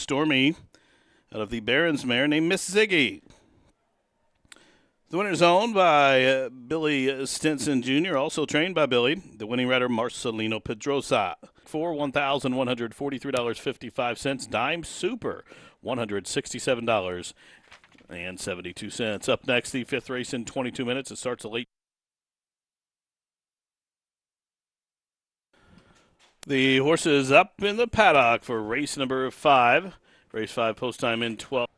Stormy out of the Barons mare named Miss Ziggy. The winner's owned by Billy Stinson Jr., also trained by Billy. The winning rider, Marcelino Pedrosa. For $1,143.55. Dime Super, $167.72. Up next, the fifth race in 22 minutes. It starts late. The horses up in the paddock for race number 5. Race 5 post time in 12.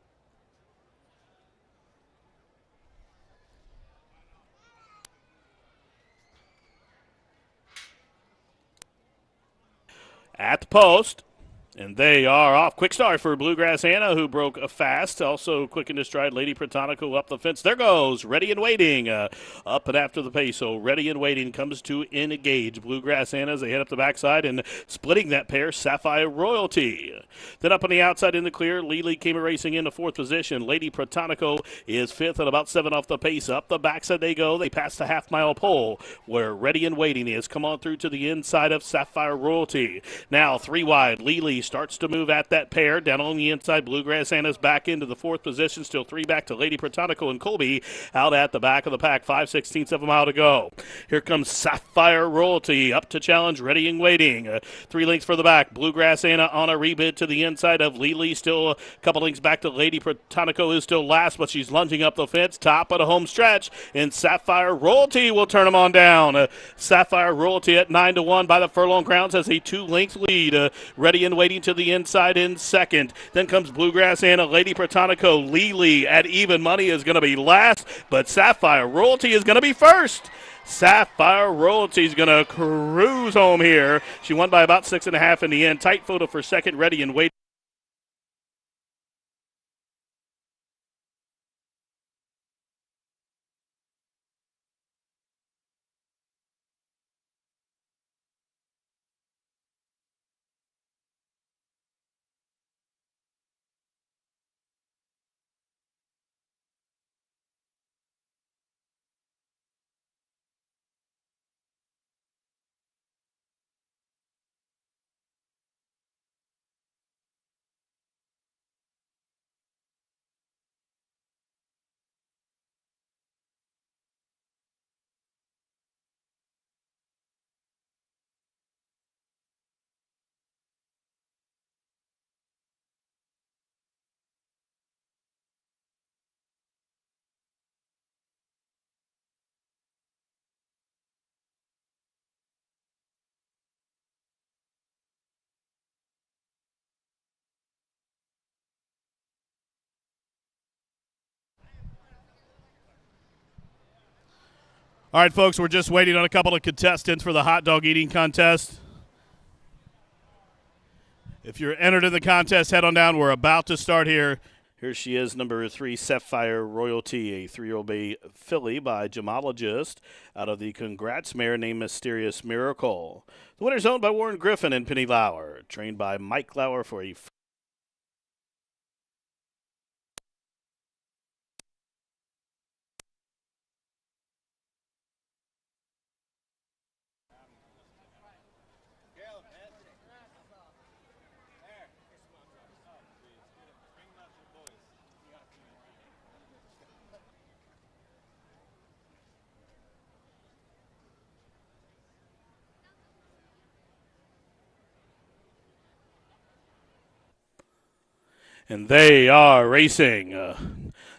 At the post. And they are off. Quick start for Bluegrass Anna, who broke fast. Also quick into stride, Lady Protonico up the fence. There goes Ready and Waiting. Up and after the pace. So Ready and Waiting comes to engage Bluegrass Anna as they head up the backside and splitting that pair, Sapphire Royalty. Then up on the outside in the clear, Lily came racing into fourth position. Lady Protonico is fifth and about 7 off the pace. Up the backside they go. They pass the half-mile pole where Ready and Waiting is. Come on through to the inside of Sapphire Royalty. Now 3 wide. Lily starts to move at that pair. Down on the inside, Bluegrass Anna's back into the fourth position. Still 3 back to Lady Protonico and Colby out at the back of the pack. 5/16 of a mile to go. Here comes Sapphire Royalty up to challenge Ready and Waiting. 3 lengths for the back. Bluegrass Anna on a rebid to the inside of Lily. Still a couple lengths back to Lady Protonico, is still last, but she's lunging up the fence. Top of the home stretch, and Sapphire Royalty will turn them on down. Sapphire Royalty at 9-1 by the furlong grounds has a 2-length lead. Ready and Waiting to the inside in second. Then comes Bluegrass Anna, Lady Protonico. Lily at even money is going to be last, but Sapphire Royalty is going to be first. Sapphire Royalty is going to cruise home here. She won by about 6.5 in the end. Tight photo for second, Ready and Waiting. All right, folks, we're just waiting on a couple of contestants for the hot dog eating contest. If you're entered in the contest, head on down. We're about to start here. Here she is, number 3, Sapphire Royalty, a 3-year-old bay filly by Gemologist out of the Congrats mare named Mysterious Miracle. The winner's owned by Warren Griffin and Penny Lauer, trained by Mike Lauer for a and they are racing.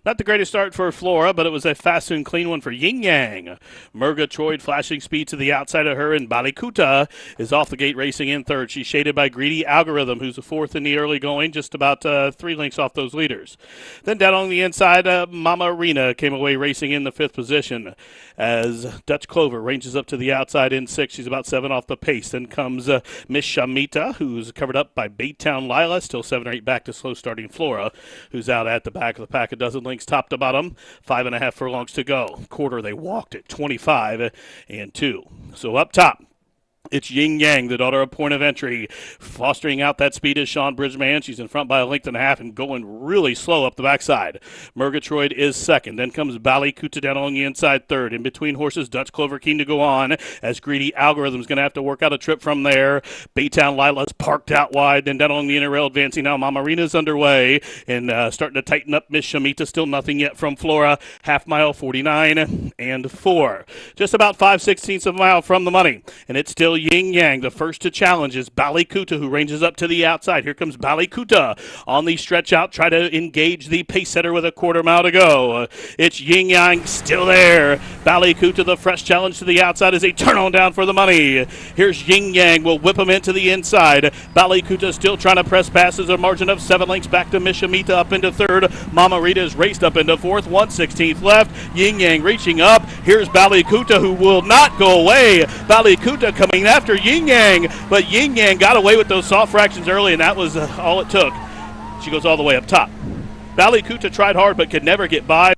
Not the greatest start for Flora, but it was a fast and clean one for Yin Yang. Murgatroyd flashing speed to the outside of her, and Balikuta is off the gate racing in third. She's shaded by Greedy Algorithm, who's a fourth in the early going, just about 3 lengths off those leaders. Then down on the inside, Mama Arena came away racing in the fifth position as Dutch Clover ranges up to the outside in sixth. She's about 7 off the pace. Then comes Miss Shamita, who's covered up by Baytown Lila, still 7 or 8 back to slow starting Flora, who's out at the back of the pack. A dozen lengths top to bottom, 5.5 furlongs to go. Quarter they walked at 25 and 2. So up top, It's Yin Yang, the daughter of Point of Entry. Fostering out that speed is Sean Bridgman. She's in front by a length and a half and going really slow up the backside. Murgatroyd is second. Then comes Bali Kuta down on the inside third. In between horses, Dutch Clover keen to go on as Greedy Algorithm's going to have to work out a trip from there. Baytown Lila's parked out wide. Then down on the inner rail advancing now. Mama Marina's underway and starting to tighten up Miss Shamita. Still nothing yet from Flora. Half mile 49 and 4. Just about 5/16 of a mile from the money. And it's still Yin Yang. The first to challenge is Bali Kuta, who ranges up to the outside. Here comes Bali Kuta on the stretch out. Try to engage the pace setter with a quarter mile to go. It's Yin Yang still there. Bali Kuta, the fresh challenge to the outside as a turn on down for the money. Here's Yin Yang. Will whip him into the inside. Bali Kuta still trying to press passes a margin of 7 lengths back to Mishamita up into third. Mama Rita's raced up into fourth. 1/16th left. Yin Yang reaching up. Here's Bali Kuta, who will not go away. Bali Kuta coming after Yin Yang, but Yin Yang got away with those soft fractions early, and that was all it took. She goes all the way up top. Bali Kuta tried hard but could never get by.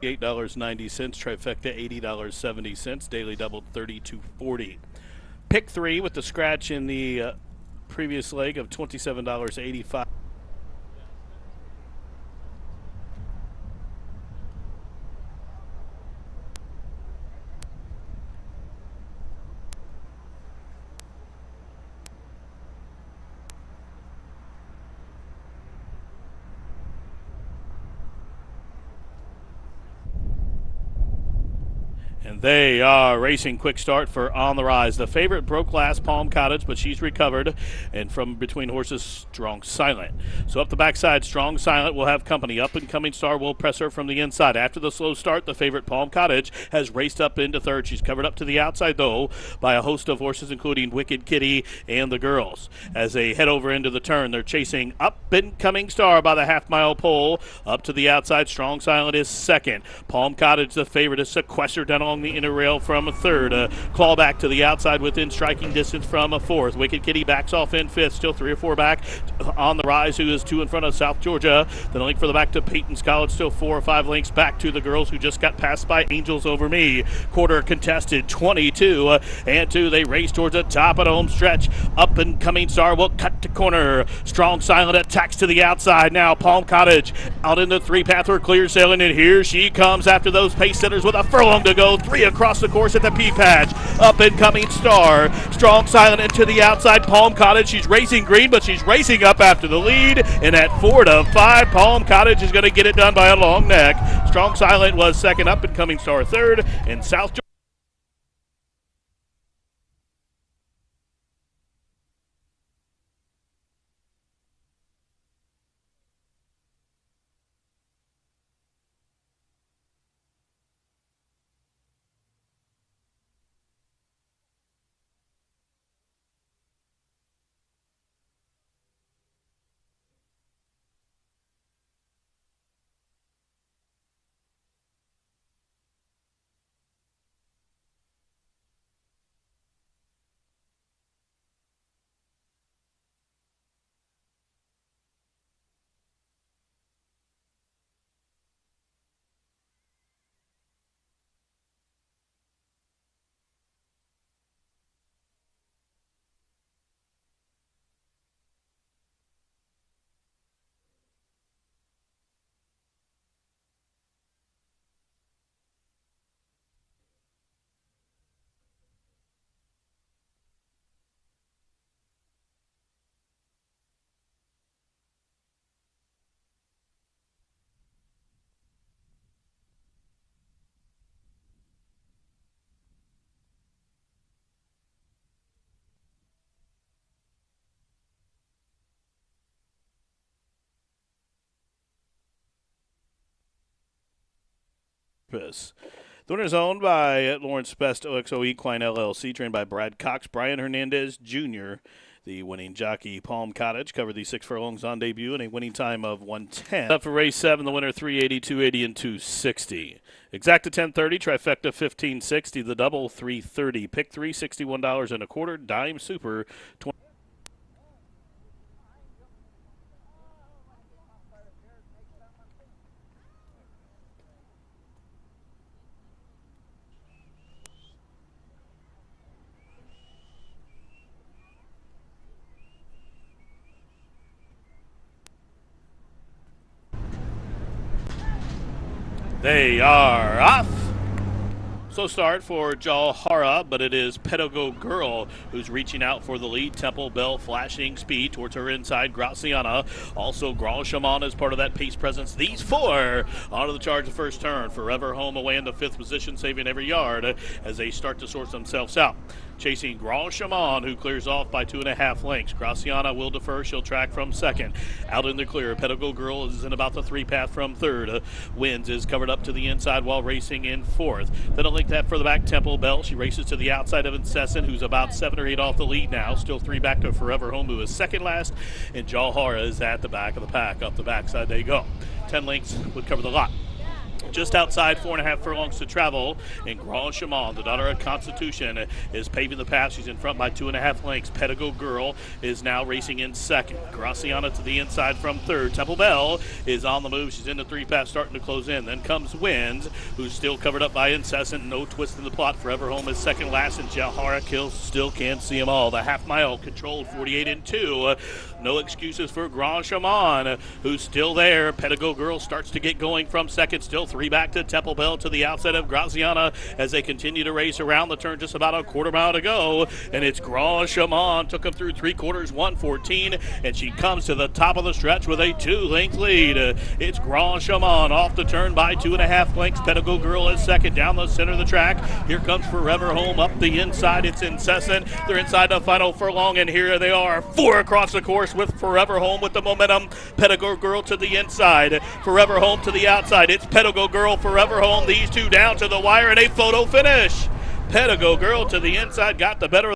$8.90, trifecta $80.70, daily double $32.40. Pick 3 with the scratch in the previous leg of $27.85. And they are racing. Quick start for On the Rise. The favorite broke last, Palm Cottage, but she's recovered. And from between horses, Strong Silent. So up the backside, Strong Silent will have company. Up and coming Star will press her from the inside. After the slow start, the favorite Palm Cottage has raced up into third. She's covered up to the outside, though, by a host of horses, including Wicked Kitty and the girls. As they head over into the turn, they're chasing Up and Coming Star by the half-mile pole. Up to the outside, Strong Silent is second. Palm Cottage, the favorite, is sequestered down along the inner rail from a third. Claw back to the outside within striking distance from a fourth. Wicked Kitty backs off in fifth, still 3 or 4 back. On the Rise, who is 2 in front of South Georgia. Then a link for the back to Peyton's College, still 4 or 5 links back to the girls, who just got passed by Angels Over Me. Quarter contested, 22 and 2. They race towards the top of the home stretch. Up and Coming Star will cut to corner. Strong Silent attacks to the outside now. Palm Cottage out in the 3 path, or clear sailing, and here she comes after those pace setters with a furlong to go. 3 across the course at the P-Patch. Up and coming Star. Strong Silent into the outside. Palm Cottage. She's racing green, but she's racing up after the lead. And at 4 to 5, Palm Cottage is going to get it done by a long neck. Strong Silent was second, up and coming Star third, and South Purpose. The winner is owned by Lawrence Best OXO Equine LLC, trained by Brad Cox. Brian Hernandez Jr., the winning jockey. Palm Cottage covered the 6 furlongs on debut in a winning time of 110. Up for race 7, the winner 380, 280, and 260. Exacta 1030, trifecta 1560, the double 330, pick 3 $61 and a quarter, dime super 20. They are off. Slow start for Jalhara, but it is Pedago Girl who's reaching out for the lead. Temple Bell flashing speed towards her inside. Graciana. Also, Grand Shaman is part of that pace presence. These 4 onto the charge the first turn. Forever Home away in the 5th position, saving every yard as they start to sort themselves out. Chasing Grand Shaman, who clears off by 2.5 lengths. Graciana will defer. She'll track from second. Out in the clear, Pedago Girl is in about the 3 path from third. Wins is covered up to the inside while racing in 4th. Then a link that further back, Temple Bell. She races to the outside of Incessant, who's about 7 or 8 off the lead now. Still 3 back to Forever Home, who is second last. And Jalhara is at the back of the pack. Up the backside they go. 10 lengths would cover the lot. Just outside 4.5 furlongs to travel, and Grand Shaman, the daughter of Constitution, is paving the path. She's in front by 2.5 lengths. Pedago Girl is now racing in second. Graciana to the inside from third. Temple Bell is on the move. She's in the 3 path, starting to close in. Then comes Winds, who's still covered up by Incessant. No twist in the plot. Forever Home is second last, and Jalhara Kills still can't see them all. The half mile controlled 48 and 2. No excuses for Grand Shaman, who's still there. Pedago Girl starts to get going from second. Still 3 back to Temple Bell to the outside of Graziana as they continue to race around the turn. Just about a quarter mile to go, and it's Grand Shaman. Took them through 3/4, 114, and she comes to the top of the stretch with a 2-length lead. It's Grand Shaman off the turn by 2.5 lengths. Pedago Girl is second down the center of the track. Here comes Forever Home up the inside. It's Incessant. They're inside the final furlong, and here they are, 4 across the course with Forever Home with the momentum. Pedago Girl to the inside. Forever Home to the outside. It's Pedago Girl, Forever Home. These 2 down to the wire, and a photo finish. Pedago Girl to the inside got the better of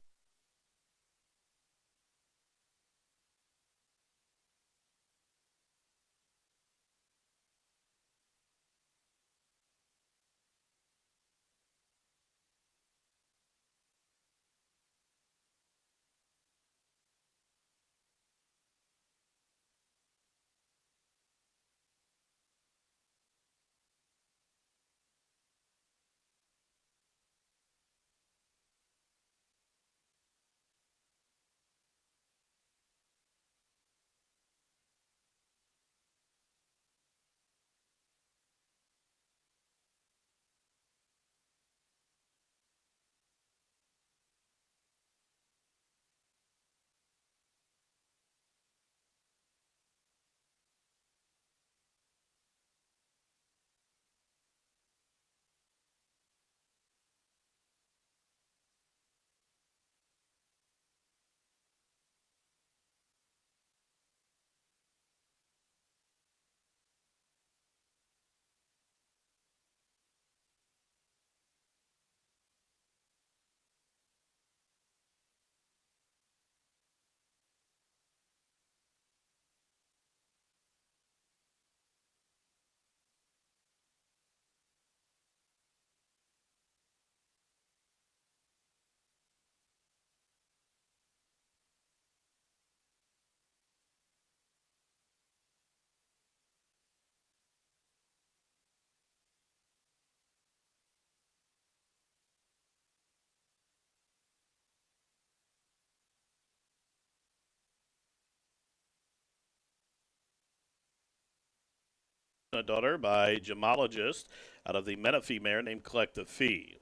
Daughter by Gemologist out of the Menifee mare named Collect the Fee.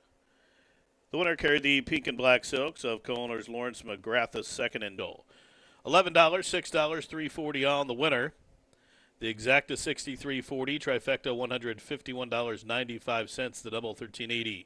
The winner carried the pink and black silks of co-owners Lawrence McGrath's second and Dole. $11, $6, $3.40 on the winner. The exacta $63.40, trifecta $151.95, the double $13.80.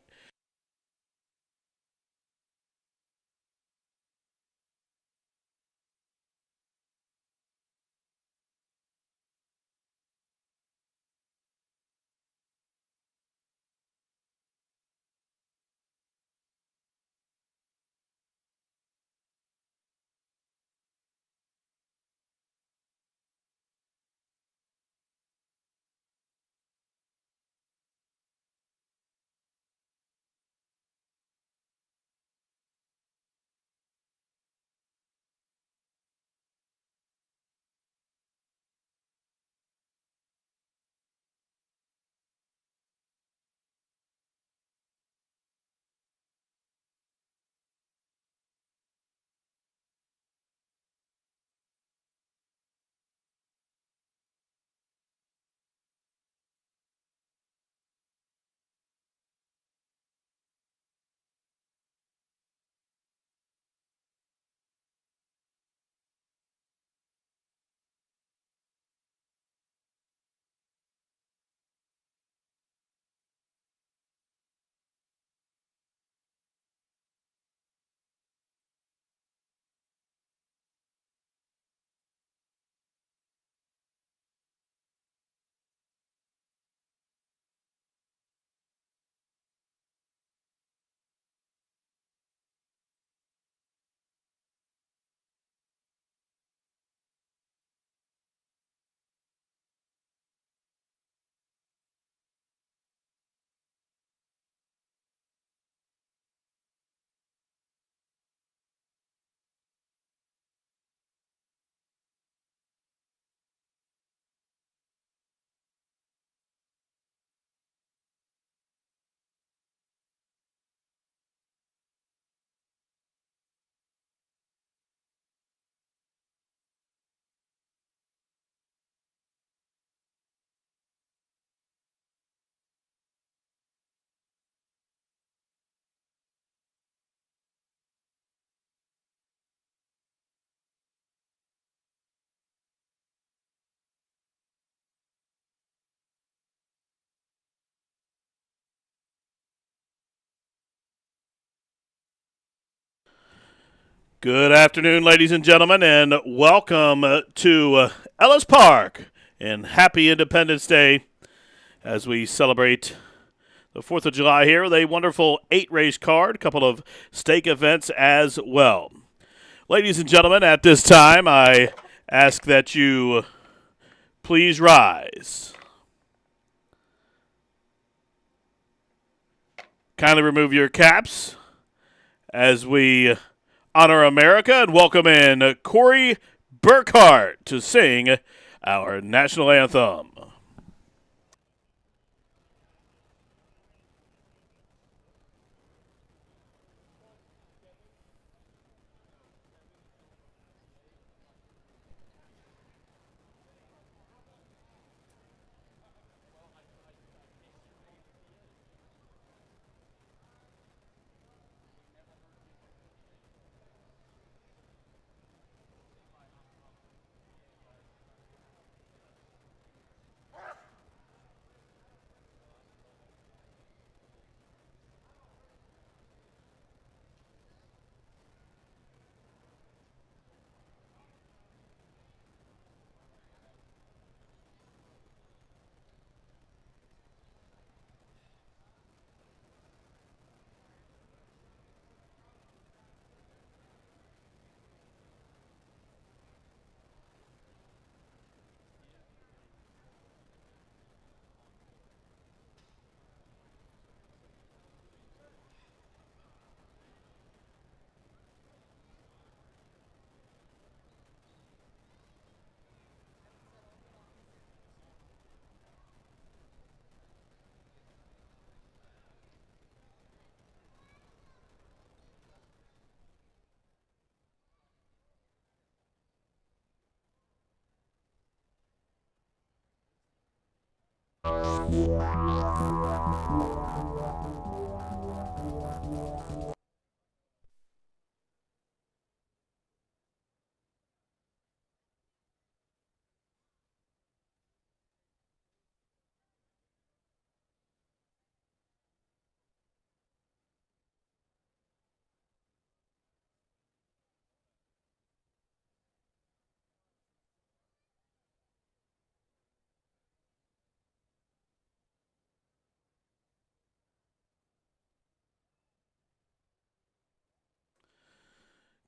Good afternoon, ladies and gentlemen, and welcome to Ellis Park. And happy Independence Day as we celebrate the 4th of July here with a wonderful 8-race card, a couple of stake events as well. Ladies and gentlemen, at this time, I ask that you please rise. Kindly remove your caps as we honor America and welcome in Corey Burkhart to sing our national anthem.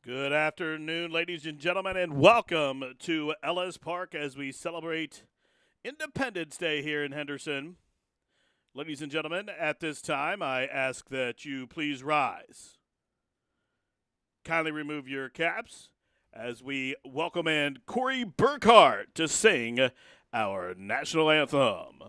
Good afternoon, ladies and gentlemen, and welcome to Ellis Park as we celebrate Independence Day here in Henderson. Ladies and gentlemen, at this time, I ask that you please rise. Kindly remove your caps as we welcome in Corey Burkhart to sing our national anthem.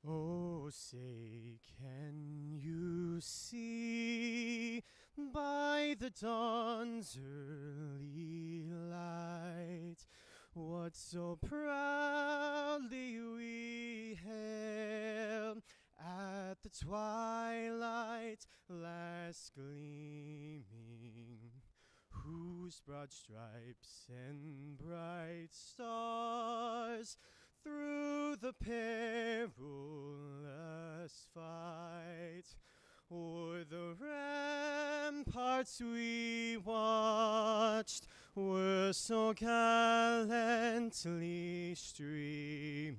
Oh, say, can you see by the dawn's early light what so proudly we hailed at the twilight's last gleaming, whose broad stripes and bright stars through the perilous fight o'er the ramparts we watched were so gallantly streaming,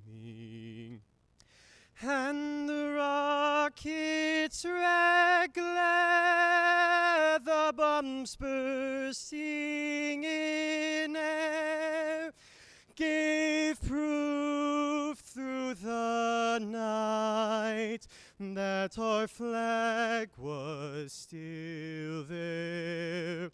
and the rocket's red glare, the bombs bursting in air, gave proof through the night that our flag was still there.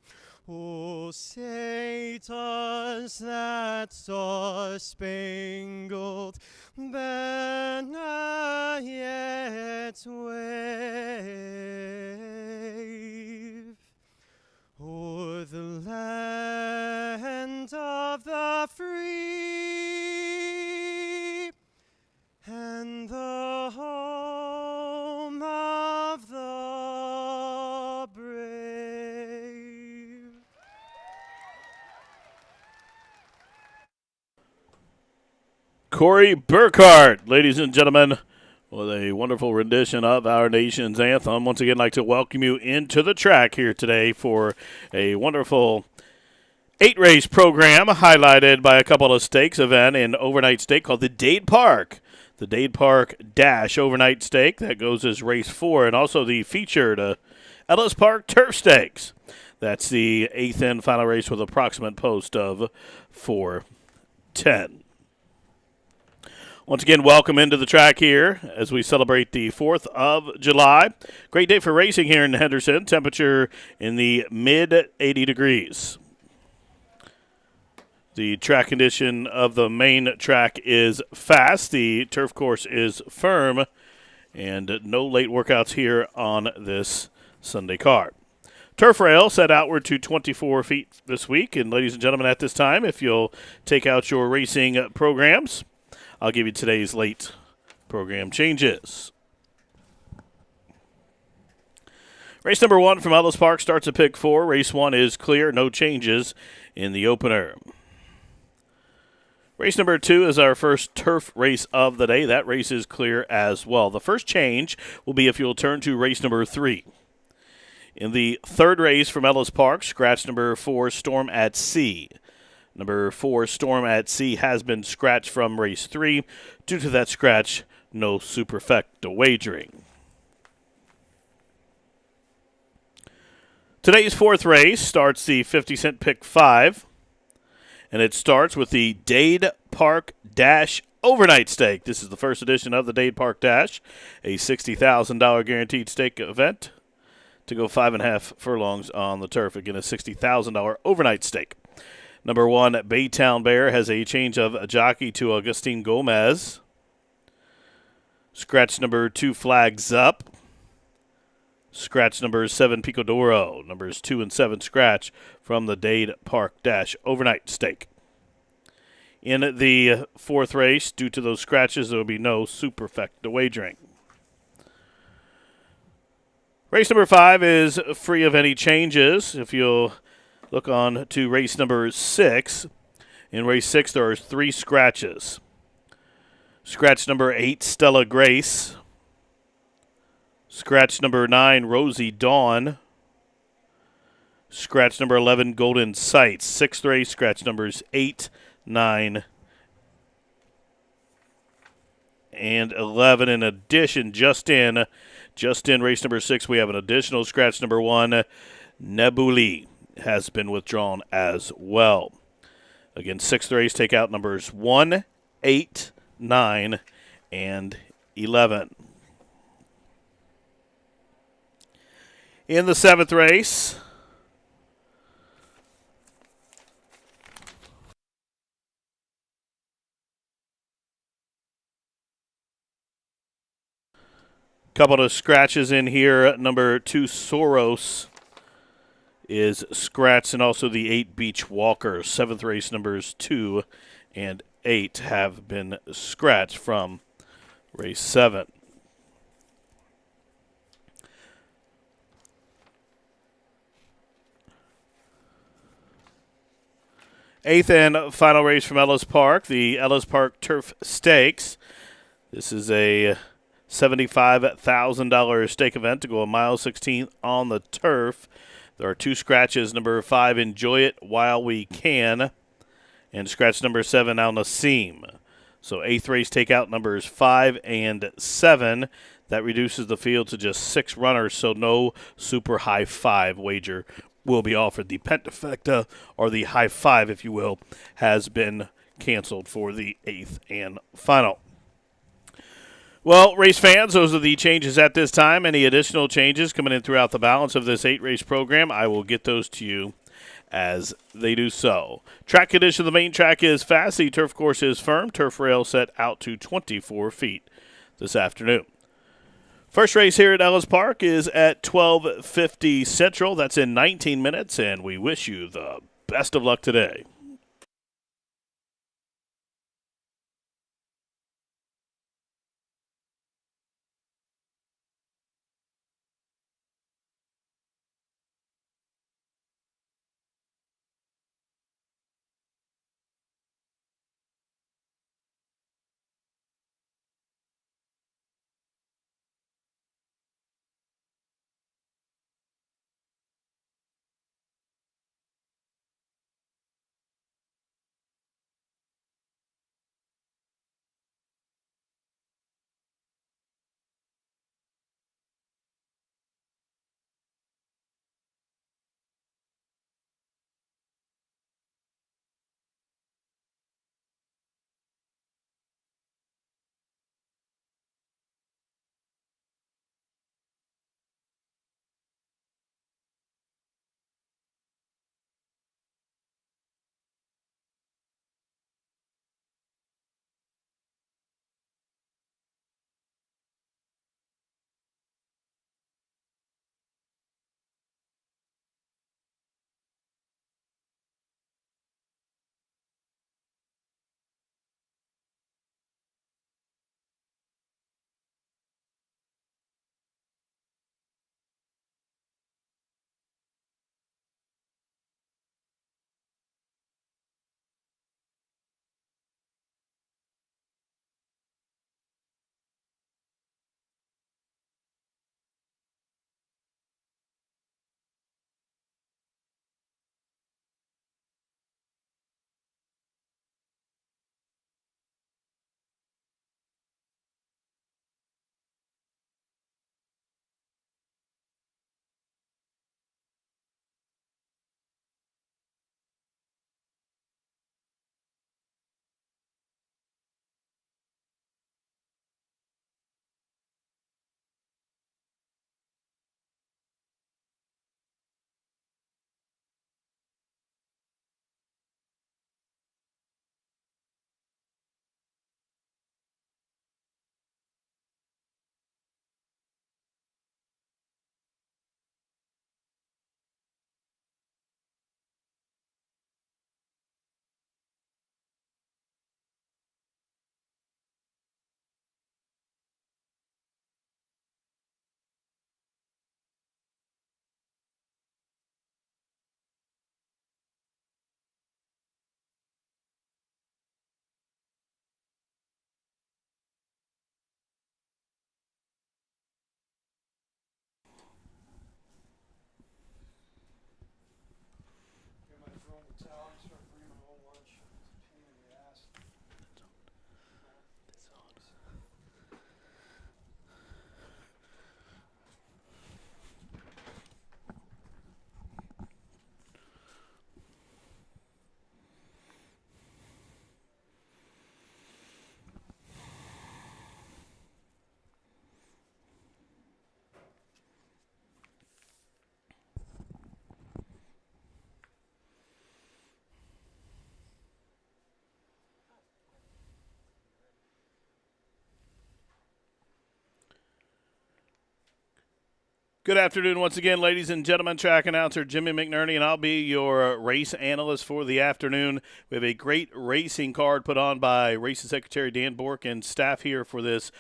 Oh, say does that star-spangled banner yet wave o'er the land of the free and the home of the brave? Corey Burkhart, ladies and gentlemen, with a wonderful rendition of our nation's anthem. Once again, I'd like to welcome you into the track here today for a wonderful 8-race program highlighted by a couple of stakes event in overnight stake called the Dade Park. The Dade Park Dash overnight stake that goes as race 4, and also the featured Ellis Park Turf Stakes. That's the 8th and final race with approximate post of 4:10. Once again, welcome into the track here as we celebrate the 4th of July. Great day for racing here in Henderson. Temperature in the mid-80 degrees. The track condition of the main track is fast. The turf course is firm, and no late workouts here on this Sunday card. Turf rail set outward to 24 feet this week. And ladies and gentlemen, at this time, if you'll take out your racing programs, I'll give you today's late program changes. Race number 1 from Ellis Park starts at pick 4. Race 1 is clear, no changes in the opener. Race number 2 is our first turf race of the day. That race is clear as well. The first change will be if you'll turn to race number 3. In the third race from Ellis Park, scratch number 4, Storm at Sea. Number 4, Storm at Sea, has been scratched from race 3. Due to that scratch, no superfecta wagering. Today's fourth race starts the 50-cent pick 5, and it starts with the Dade Park Dash overnight stake. This is the first edition of the Dade Park Dash, a $60,000 guaranteed stake event to go 5.5 furlongs on the turf. Again, a $60,000 overnight stake. Number 1, Baytown Bear, has a change of jockey to Augustine Gomez. Scratch number 2, Flags Up. Scratch number 7, Picodoro. Numbers 2 and 7 scratch from the Dade Park Dash overnight stake. In the fourth race, due to those scratches, there will be no superfecta wagering. Race number 5 is free of any changes. If you'll look on to race number 6, in race 6 there are 3 scratches. Scratch number 8, Stella Grace. Scratch number 9, Rosie Dawn. Scratch number 11, Golden Sights. Sixth race, scratch numbers 8, 9, and 11. In addition, just in race number 6, we have an additional scratch number 1, Nebuli, has been withdrawn as well. Again, sixth race, take out numbers 1, 8, 9, and 11. In the seventh race, couple of scratches in here. Number 2, Soros, is scratched, and also the 8, Beach Walker. Seventh race numbers 2 and 8 have been scratched from race 7. Eighth and final race from Ellis Park, the Ellis Park Turf Stakes. This is a $75,000 stake event to go a mile 16 on the turf. There are 2 scratches. Number 5, Enjoy It While We Can, and scratch number 7, Al Nassim. So eighth race, take out numbers 5 and 7. That reduces the field to just 6 runners, so no super high 5 wager will be offered. The pentafecta, or the high 5, if you will, has been canceled for the 8th and final. Well, race fans, those are the changes at this time. Any additional changes coming in throughout the balance of this 8-race program, I will get those to you as they do so. Track condition, the main track is fast. The turf course is firm. Turf rail set out to 24 feet this afternoon. First race here at Ellis Park is at 12:50 Central. That's in 19 minutes, and we wish you the best of luck today. Good afternoon once again, ladies and gentlemen. Track announcer Jimmy McNerney, and I'll be your race analyst for the afternoon. We have a great racing card put on by Racing Secretary Dan Bork and staff here for this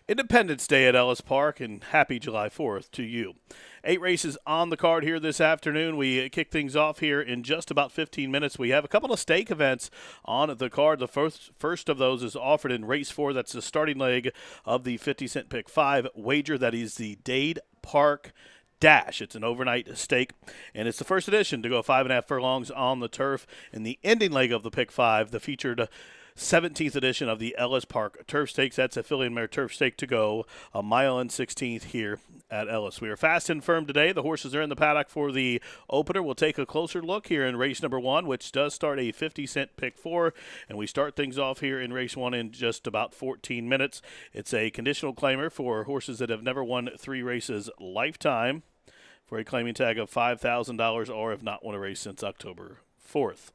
Independence Day at Ellis Park, and happy July 4th to you. 8 races on the card here this afternoon. We kick things off here in just about 15 minutes. We have a couple of stake events on the card. The first of those is offered in race 4. That's the starting leg of the 50-cent pick 5 wager. That is the Dade Park Dash. It's an overnight stake, and it's the first edition to go 5.5 furlongs on the turf. In the ending leg of the pick 5, the featured 17th edition of the Ellis Park Turf Stakes. That's a filly and mare turf stake to go a mile and 16th here at Ellis. We are fast and firm today. The horses are in the paddock for the opener. We'll take a closer look here in race number 1, which does start a 50-cent pick 4, and we start things off here in race 1 in just about 14 minutes. It's a conditional claimer for horses that have never won 3 races lifetime for a claiming tag of $5,000 or have not won a race since October 4th.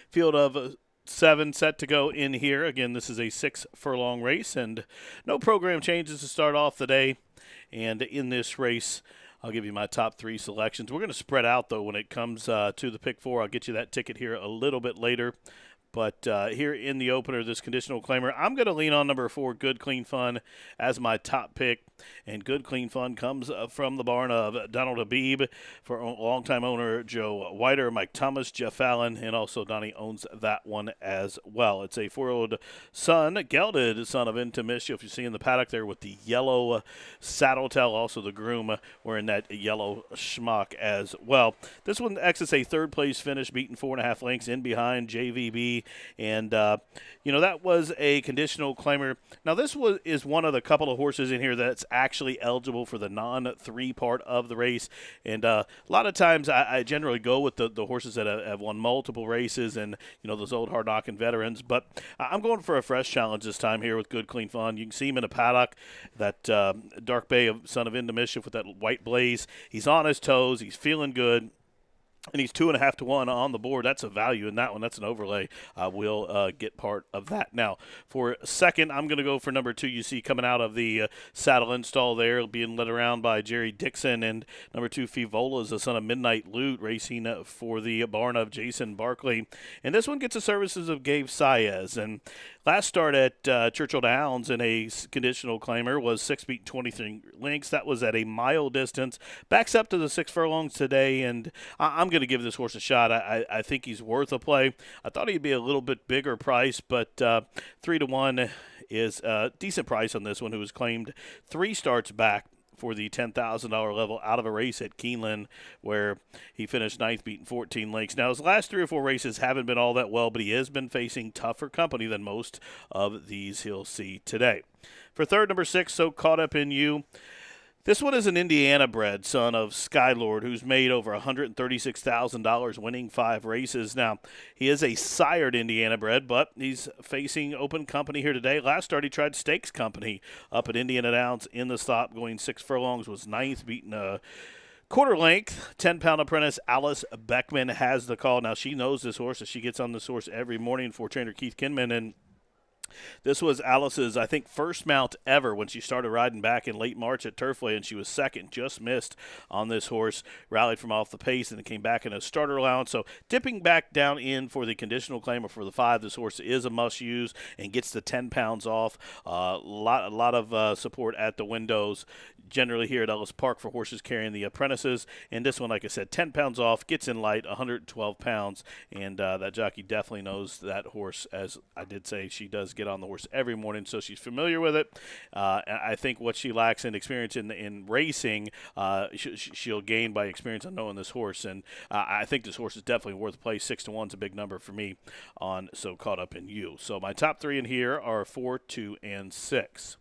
Field of 7 set to go in here. Again, this is a 6-furlong race, and no program changes to start off the day. And in this race, I'll give you my top 3 selections. We're going to spread out, though, when it comes to the pick 4. I'll get you that ticket here a little bit later. But here in the opener, this conditional claimer, I'm going to lean on number 4, Good Clean Fun, as my top pick. And Good Clean Fun comes from the barn of Donald Habib for longtime owner Joe Whiter, Mike Thomas, Jeff Allen, and also Donnie owns that one as well. It's a 4-year-old son, gelded son of Into Mischief. You see in the paddock there with the yellow saddle tail, also the groom wearing that yellow schmuck as well. This one exits a third-place finish, beaten 4.5 lengths in behind JVB. And, that was a conditional claimer. Now, this is one of the couple of horses in here that's actually eligible for the non-3 part of the race. And a lot of times I generally go with the horses that have won multiple races and, those old hard-knocking veterans. But I'm going for a fresh challenge this time here with Good Clean Fun. You can see him in a paddock, that Dark Bay son of Into Mischief with that white blaze. He's on his toes. He's feeling good. And he's 2.5 to 1 on the board. That's a value in that one. That's an overlay. We'll get part of that. Now, for second, I'm going to go for number 2. You see coming out of the saddle install there, being led around by Jerry Dixon. And number 2, Fivola is the son of Midnight Loot, racing for the barn of Jason Barkley. And this one gets the services of Gabe Saez. And last start at Churchill Downs in a conditional claimer was 6 beat 23 lengths. That was at a mile distance. Backs up to the 6 furlongs today, and I'm going to give this horse a shot. I think he's worth a play. I thought he'd be a little bit bigger price, but 3 to 1 is a decent price on this one, who was claimed 3 starts back for the $10,000 level out of a race at Keeneland where he finished 9th, beating 14 lengths. Now, his last 3 or 4 races haven't been all that well, but he has been facing tougher company than most of these he'll see today. For third, number 6, So Caught Up in You. This one is an Indiana-bred son of Skylord who's made over $136,000 winning 5 races. Now, he is a sired Indiana-bred, but he's facing open company here today. Last start, he tried Stakes Company up at Indiana Downs in the stop, going 6 furlongs, was 9th, beating a quarter length. 10-pound apprentice Alice Beckman has the call. Now, she knows this horse, as she gets on this horse every morning for trainer Keith Kinman, and this was Alice's, I think, first mount ever when she started riding back in late March at Turfway, and she was second, just missed on this horse, rallied from off the pace, and it came back in a starter allowance. So dipping back down in for the conditional claim or for the 5, this horse is a must-use and gets the 10 pounds off. A lot of support at the windows generally here at Ellis Park for horses carrying the apprentices. And this one, like I said, 10 pounds off, gets in light, 112 pounds, and that jockey definitely knows that horse. As I did say, she does get on the horse every morning, so she's familiar with it. I think what she lacks in experience in racing, she'll gain by experience on knowing this horse, and I think this horse is definitely worth a play. 6 to 1 is a big number for me on So Caught Up in You. So my top 3 in here are 4, 2, and 6.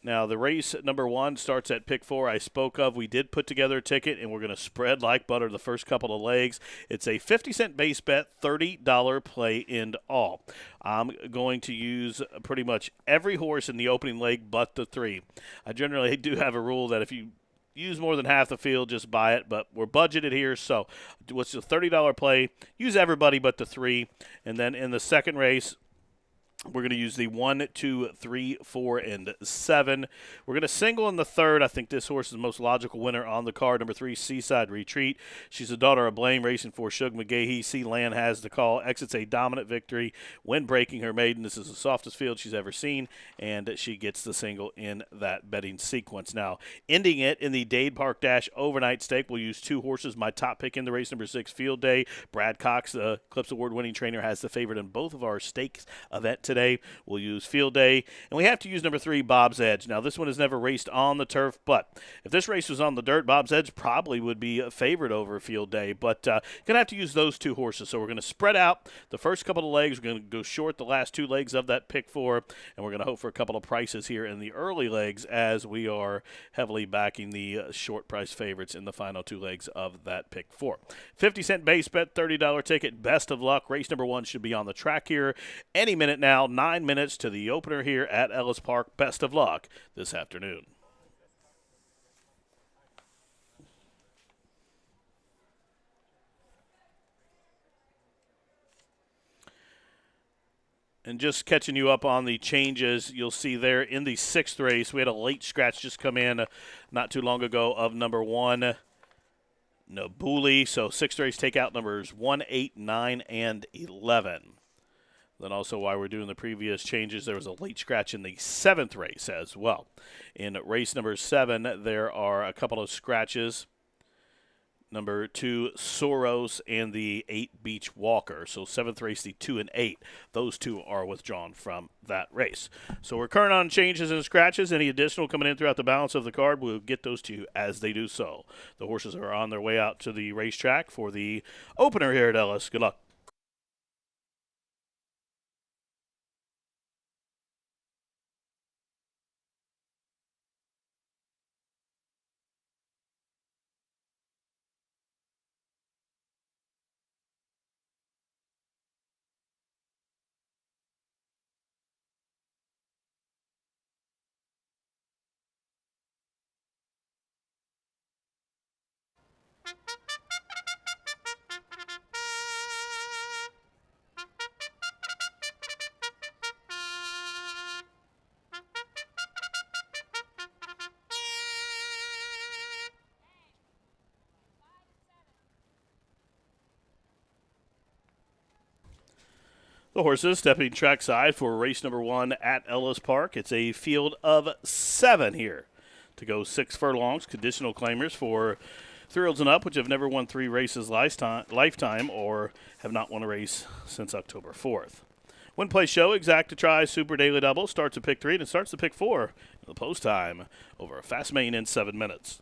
Now, the race number 1 starts at pick 4 I spoke of. We did put together a ticket, and we're going to spread like butter the first couple of legs. It's a 50-cent base bet, $30 play in all. I'm going to use pretty much every horse in the opening leg but the 3. I generally do have a rule that if you use more than half the field, just buy it, but we're budgeted here, so what's the $30 play? Use everybody but the 3. And then in the second race, We're going to use the 1, 2, 3, 4, and 7. We're going to single in the third. I think this horse is the most logical winner on the card. Number 3, Seaside Retreat. She's the daughter of Blame, racing for Shug McGahee. C. Land has the call. Exits a dominant victory when breaking her maiden. This is the softest field she's ever seen, and she gets the single in that betting sequence. Now, ending it in the Dade Park Dash overnight stake, we'll use 2 horses. My top pick in the race, number 6, Field Day. Brad Cox, the Eclipse Award-winning trainer, has the favorite in both of our stakes event today. We'll use Field Day, and we have to use number 3, Bob's Edge. Now, this one has never raced on the turf, but if this race was on the dirt, Bob's Edge probably would be a favorite over Field Day, but going to have to use those 2 horses. So we're going to spread out the first couple of legs. We're going to go short the last 2 legs of that pick 4, and we're going to hope for a couple of prices here in the early legs as we are heavily backing the short price favorites in the final 2 legs of that pick 4. 50-cent base bet, $30 ticket. Best of luck. Race number 1 should be on the track here any minute now. 9 minutes to the opener here at Ellis Park. Best of luck this afternoon. And just catching you up on the changes, you'll see there in the 6th race, we had a late scratch just come in not too long ago of number 1, Nabuli. So 6th race, take out numbers 1, 8, 9, and 11. Then also, while we're doing the previous changes, there was a late scratch in the 7th race as well. In race number 7, there are a couple of scratches. Number 2, Soros, and the 8, Beach Walker. So 7th race, the 2 and 8. Those 2 are withdrawn from that race. So we're current on changes and scratches. Any additional coming in throughout the balance of the card, we'll get those to you as they do so. The horses are on their way out to the racetrack for the opener here at Ellis. Good luck. The horses stepping trackside for race number 1 at Ellis Park. It's a field of 7 here to go 6 furlongs. Conditional claimers for 3-year-olds and up, which have never won 3 races lifetime or have not won a race since October 4th. Win play show, exact to try, super daily double. Starts at pick 3 and it starts at pick 4 in the post time over a fast main in 7 minutes.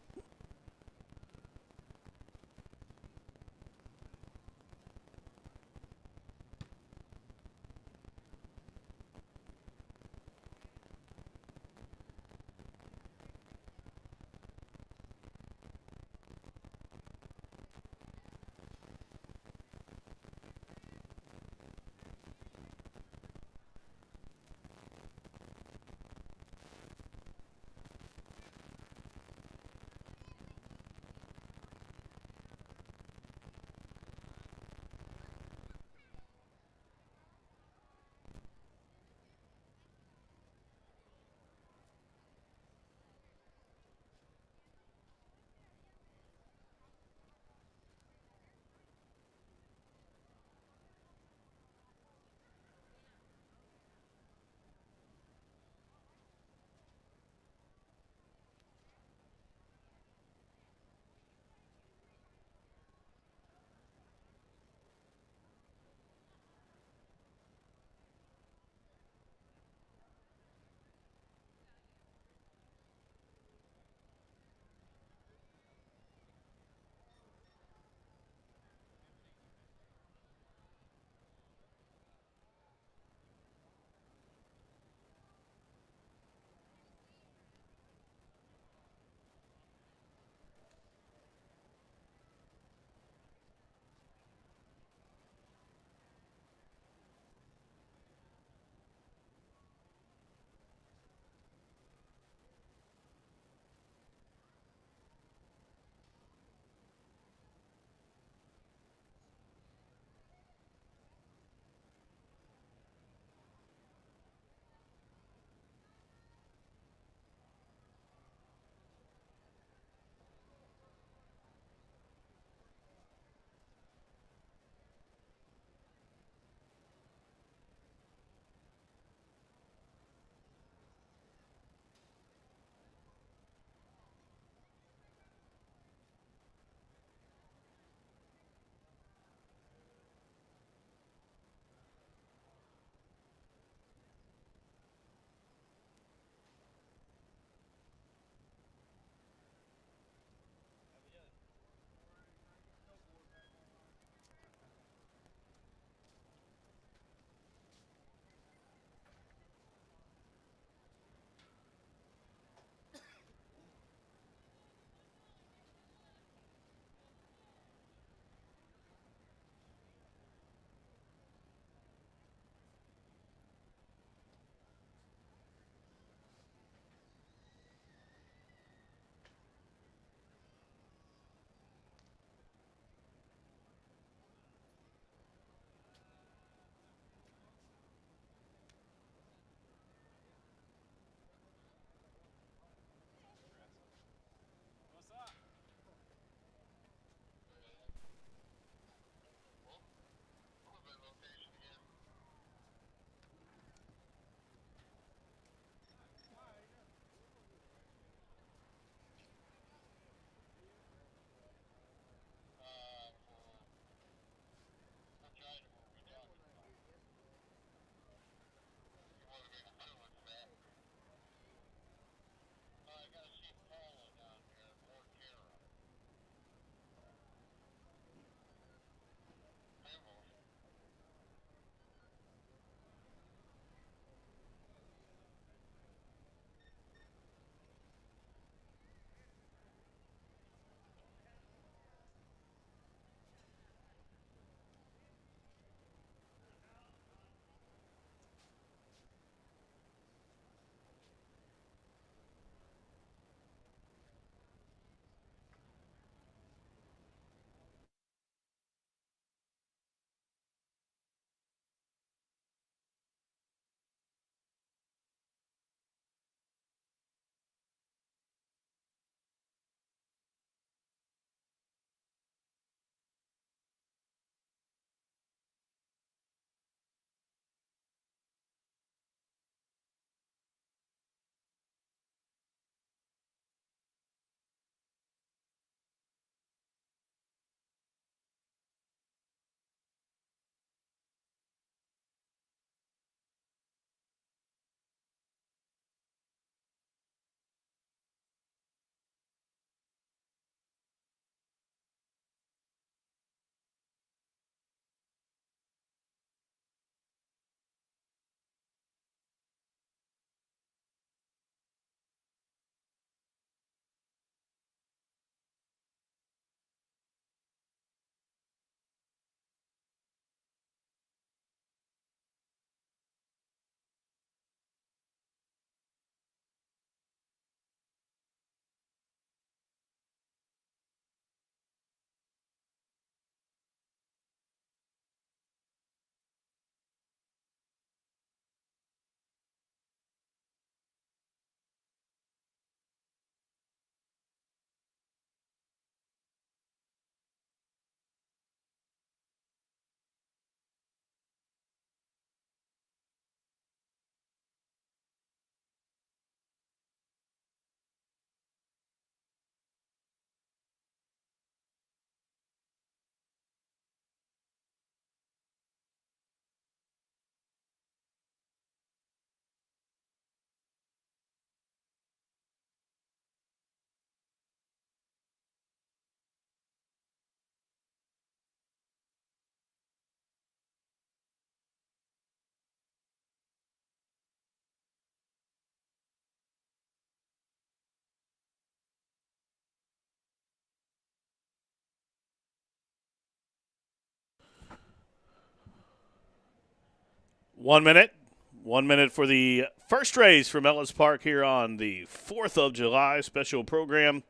1 minute. 1 minute for the first race from Ellis Park here on the 4th of July special program.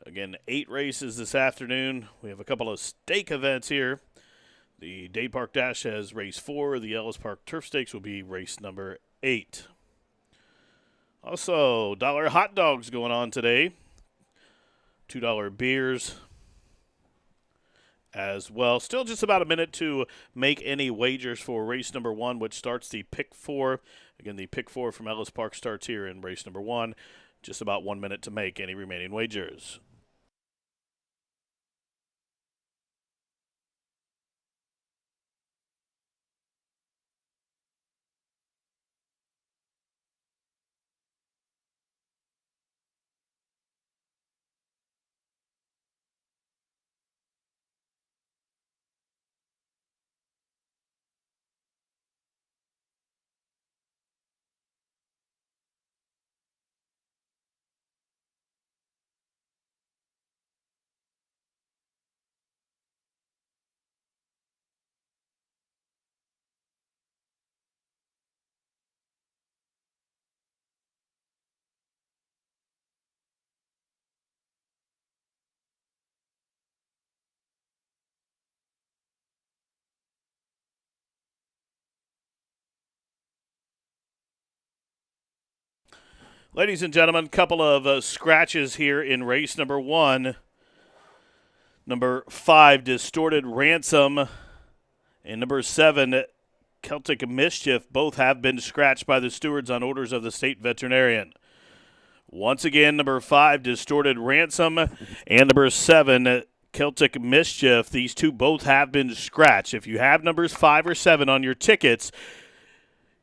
Again, 8 races this afternoon. We have a couple of stake events here. The Day Park Dash has race 4. The Ellis Park Turf Stakes will be race number 8. Also, $1 hot dogs going on today. $2 beers as well. Still just about a minute to make any wagers for race number 1, which starts the pick 4. Again, the pick 4 from Ellis Park starts here in race number 1. Just about 1 minute to make any remaining wagers. Ladies and gentlemen, couple of scratches here in race number 1. Number 5, Distorted Ransom, and number 7, Celtic Mischief, both have been scratched by the stewards on orders of the state veterinarian. Once again, number 5, Distorted Ransom, and number 7, Celtic Mischief. These two both have been scratched. If you have numbers 5 or 7 on your tickets,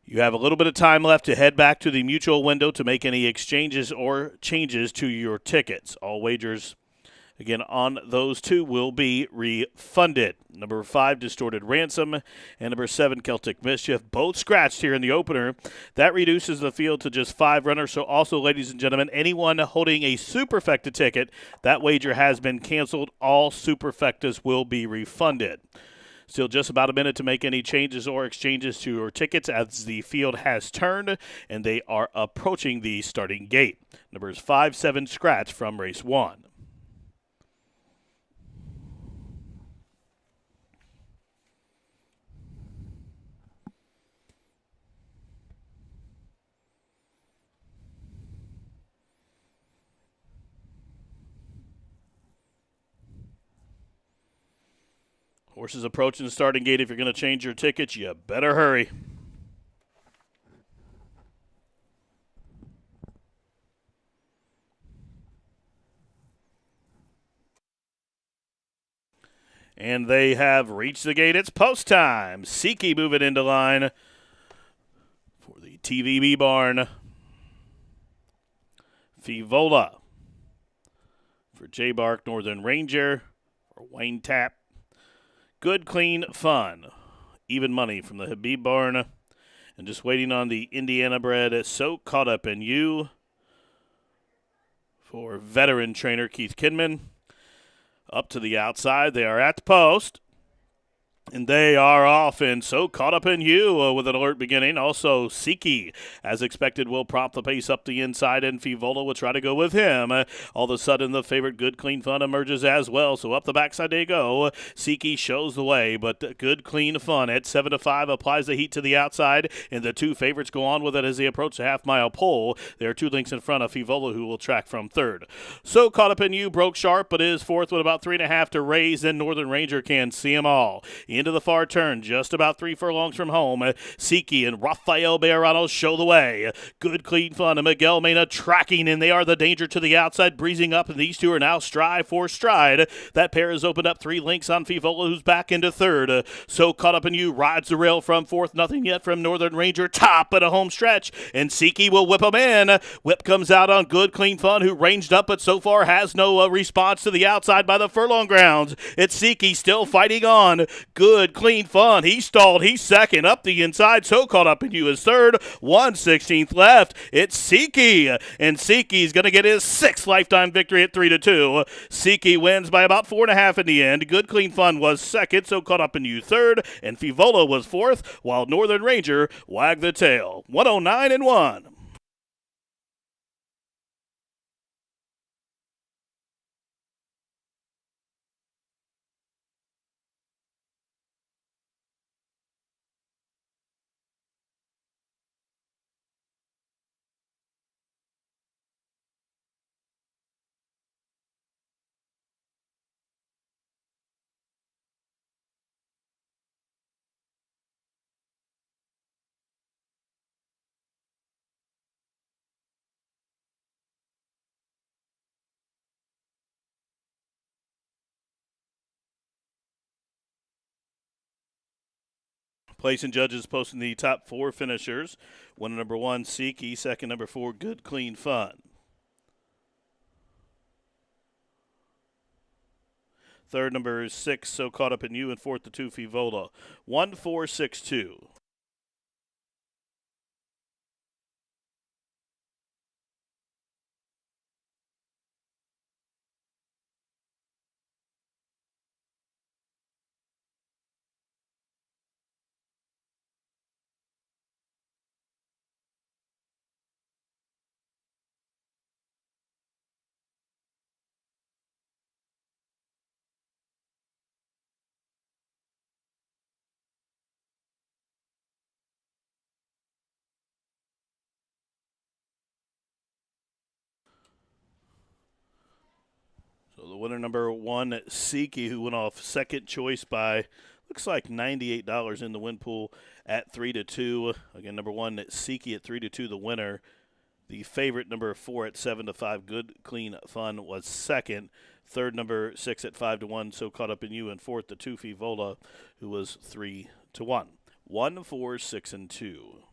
you have a little bit of time left to head back to the mutual window to make any exchanges or changes to your tickets. All wagers, again, on those two will be refunded. Number 5, Distorted Ransom, and number 7, Celtic Mischief, both scratched here in the opener. That reduces the field to just 5 runners. So also, ladies and gentlemen, anyone holding a Superfecta ticket, that wager has been canceled. All Superfectas will be refunded. Still just about a minute to make any changes or exchanges to your tickets as the field has turned and they are approaching the starting gate. Numbers 5, 7 scratch from race 1. Horses approaching the starting gate. If you're going to change your tickets, you better hurry. And they have reached the gate. It's post time. Siki moving into line for the TVB barn. Fivola for J-Bark, Northern Ranger, for Wayne Tapp. Good, clean fun. Even money from the Habib barn. And just waiting on the Indiana bred So Caught Up in You for veteran trainer Keith Kidman. Up to the outside. They are at the post. And they are off, and So Caught Up in You with an alert beginning. Also, Siki, as expected, will prop the pace up the inside, and Fivola will try to go with him. All of a sudden, the favorite Good Clean Fun emerges as well, so up the backside they go. Siki shows the way, but Good Clean Fun at 7-5 applies the heat to the outside, and the two favorites go on with it as they approach the half-mile pole. There are 2 lengths in front of Fivola, who will track from third. So Caught Up in You broke sharp, but is fourth with about 3.5 to raise, then Northern Ranger can see them all. Into the far turn, just about 3 furlongs from home. Siki and Rafael Bejarano show the way. Good Clean Fun and Miguel Mena tracking, and they are the danger to the outside, breezing up, and these two are now stride for stride. That pair has opened up 3 lengths on Fivola, who's back into third. So Caught Up in You rides the rail from fourth. Nothing yet from Northern Ranger, top at a home stretch, and Siki will whip him in. Whip comes out on Good Clean Fun, who ranged up, but so far has no response to the outside by the furlong grounds. It's Siki still fighting on. Good Good, clean fun. He stalled. He's second. Up the inside. So caught up in you is third. 1/16 left. It's Siki. And Siki's going to get his sixth lifetime victory at 3-2. Siki wins by about 4.5 in the end. Good, clean fun was second. So caught up in you third. And Fivola was fourth, while Northern Ranger wagged the tail. 109-1. Placing judges posting the top four finishers. Winner number 1, Siki. Second, number 4, Good Clean Fun. Third, number 6, So Caught Up in You. And fourth, the 2, Fivola. 1-4-6-2. So the winner number 1, Siki, who went off second choice by looks like $98 in the win pool at 3-2. Again, number 1, Siki at 3-2, the winner. The favorite number 4 at 7-5, Good Clean Fun was second. Third, number 6 at 5-1, So Caught Up in You, and fourth, the 2, Fivola, who was 3-1. 1-4-6-2.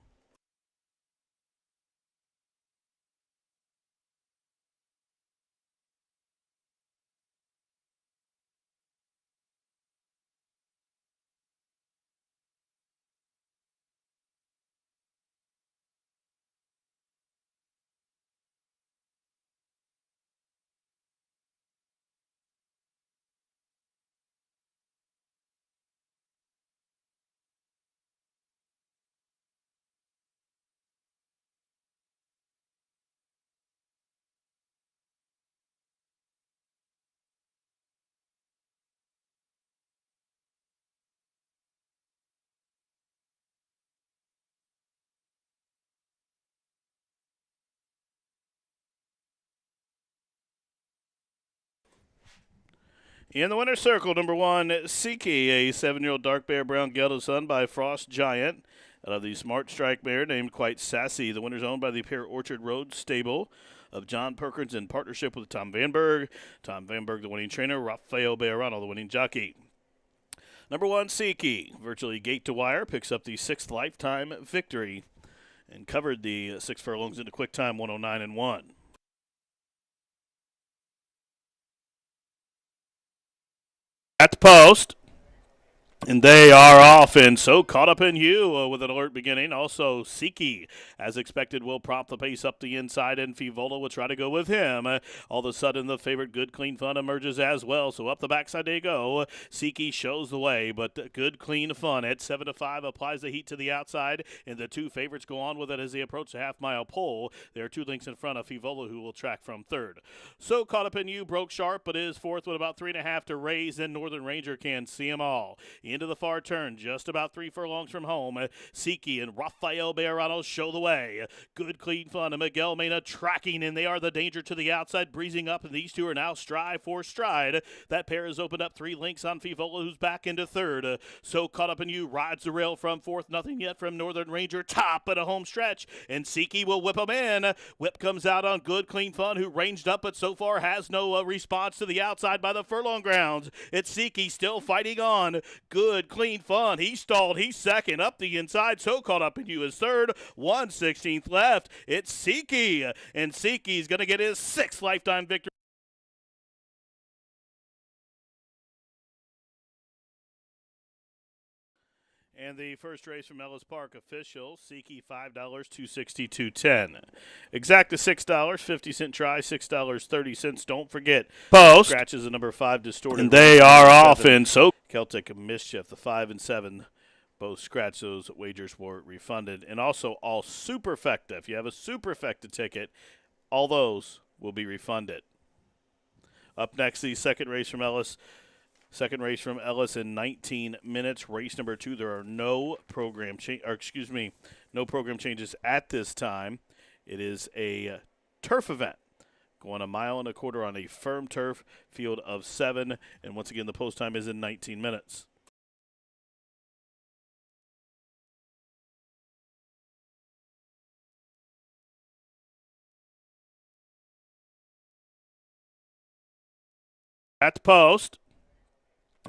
In the winner's circle, number 1, Siki, a 7-year-old dark bear brown gelded son by Frost Giant. Out of the Smart Strike mare named Quite Sassy. The winner's owned by the Pear Orchard Road stable of John Perkins in partnership with Tom Vanberg. Tom Vanberg, the winning trainer. Rafael Bejarano, the winning jockey. Number 1, Siki, virtually gate to wire, picks up the 6th lifetime victory and covered the 6 furlongs into quick time, 109-1. At the post. And they are off, and So Caught Up in You with an alert beginning. Also, Siki, as expected, will prop the pace up the inside, and Fivola will try to go with him. All of a sudden, the favorite Good Clean Fun emerges as well, so up the backside they go. Siki shows the way, but Good Clean Fun at 7-5 applies the heat to the outside, and the 2 favorites go on with it as they approach the half-mile pole. There are 2 lengths in front of Fivola, who will track from third. So Caught Up in You broke sharp, but is fourth with about 3.5 to raise, and Northern Ranger can see them all. Into the far turn, just about 3 furlongs from home. Siki and Rafael Bejarano show the way. Good Clean Fun and Miguel Mena tracking, and they are the danger to the outside, breezing up, and these 2 are now stride for stride. That pair has opened up 3 lengths on Fivola, who's back into third. So Caught Up in You rides the rail from fourth. Nothing yet from Northern Ranger, top at a home stretch, and Siki will whip him in. Whip comes out on Good Clean Fun, who ranged up, but so far has no response to the outside by the furlong grounds. It's Siki still fighting on. Good Clean Fun. He stalled. He's second. Up the inside. So Caught Up in You is third. 1/16 left. It's Siki. And Siki's going to get his 6th lifetime victory. And the first race from Ellis Park official, Siki $5, 262.10. Exacta $6, 50-cent try, $6.30. Don't forget, Post. scratches the number 5 distorted. And they are off in so. Celtic Mischief, the 5 and 7. Both scratch, those wagers were refunded. And also all Superfecta. If you have a Superfecta ticket, all those will be refunded. Up next, the second race from Ellis. Second race from Ellis in 19 minutes. Race number 2. There are no program no program changes at this time. It is a turf event. Going 1.25 miles on a firm turf field of 7. And once again, the post time is in 19 minutes. At the post.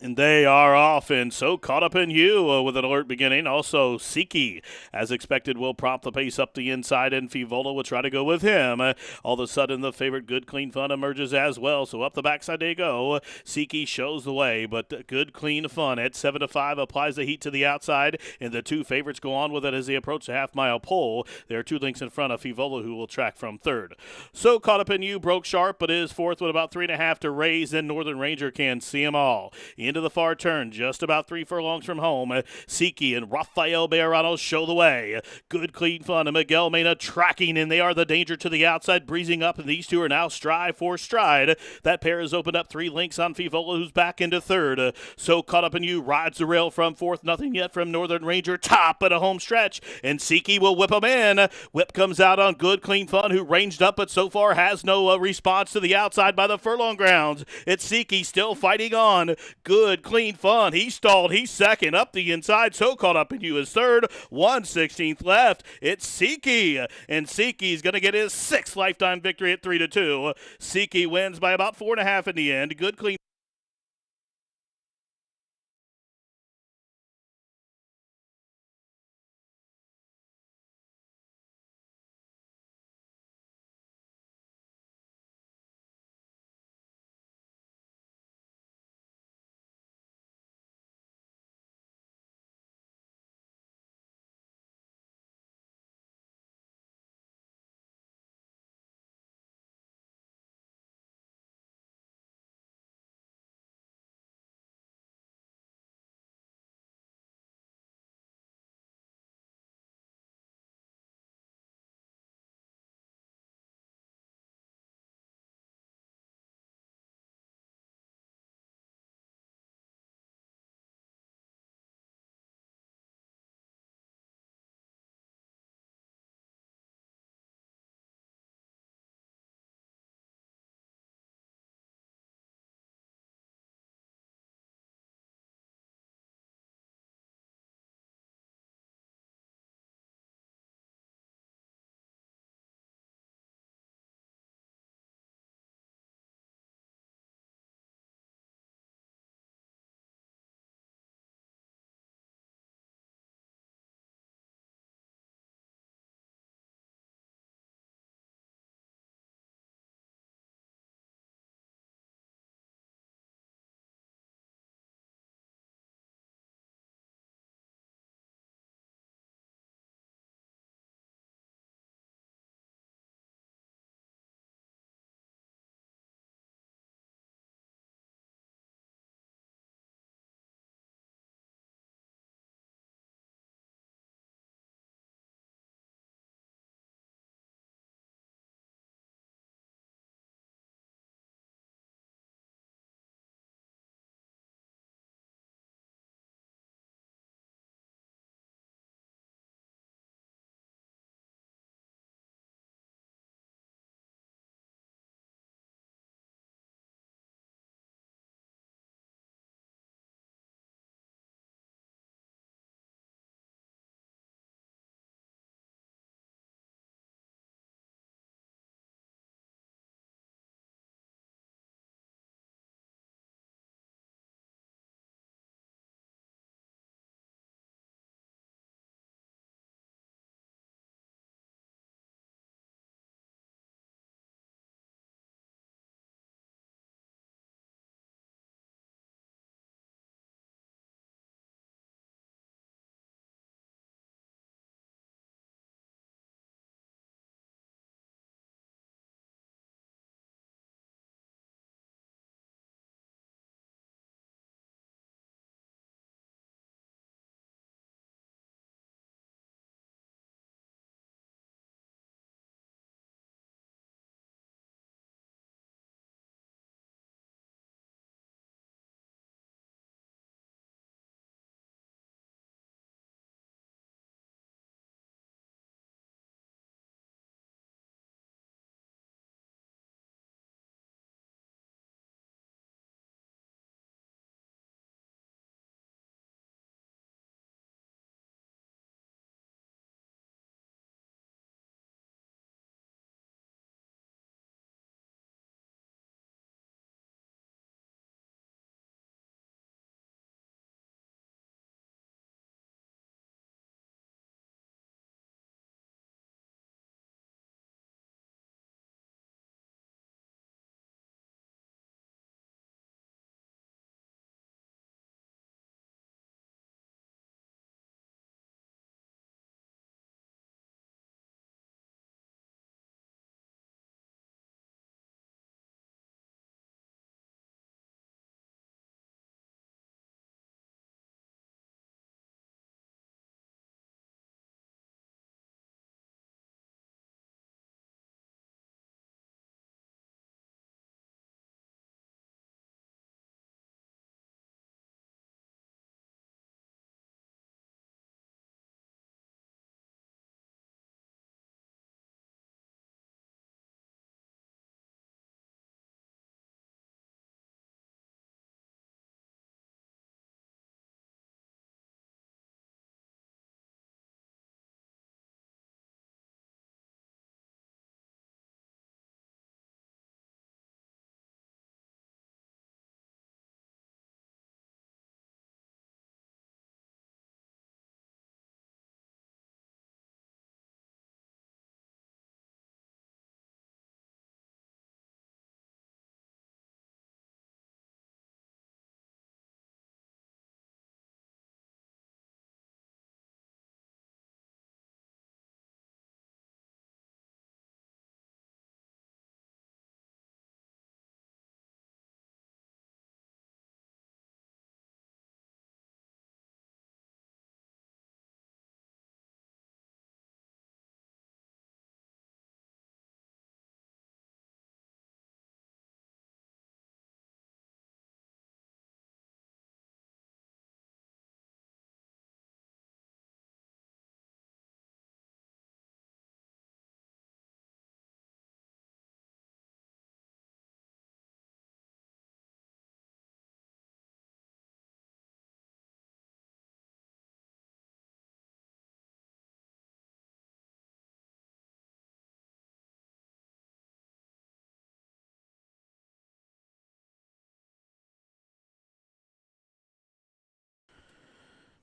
And they are off, and so caught up in you with an alert beginning. Also, Siki, as expected, will prop the pace up the inside, and Fivola will try to go with him. All of a sudden, the favorite Good Clean Fun emerges as well, so up the backside they go. Siki shows the way, but Good Clean Fun at 7-5 applies the heat to the outside, and the two favorites go on with it as they approach the half-mile pole. There are 2 lengths in front of Fivola, who will track from third. So caught up in you broke sharp, but is fourth with about 3.5 to raise, and Northern Ranger can see them all. Into the far turn, just about 3 furlongs from home. Siki and Rafael Bejarano show the way. Good Clean Fun and Miguel Mena tracking, and they are the danger to the outside, breezing up, and these two are now stride for stride. That pair has opened up 3 lengths on Fivola, who's back into third. So caught up in you rides the rail from fourth, nothing yet from Northern Ranger, top at a home stretch, and Siki will whip him in. Whip comes out on Good Clean Fun, who ranged up, but so far has no response to the outside by the furlong grounds. It's Siki still fighting on. Good Clean Fun. He stalled. He's second up the inside. So caught up in you is third. 1/16 left. It's Siki. And Siki's going to get his 6th lifetime victory at 3-2. Siki wins by about 4.5 in the end. Good Clean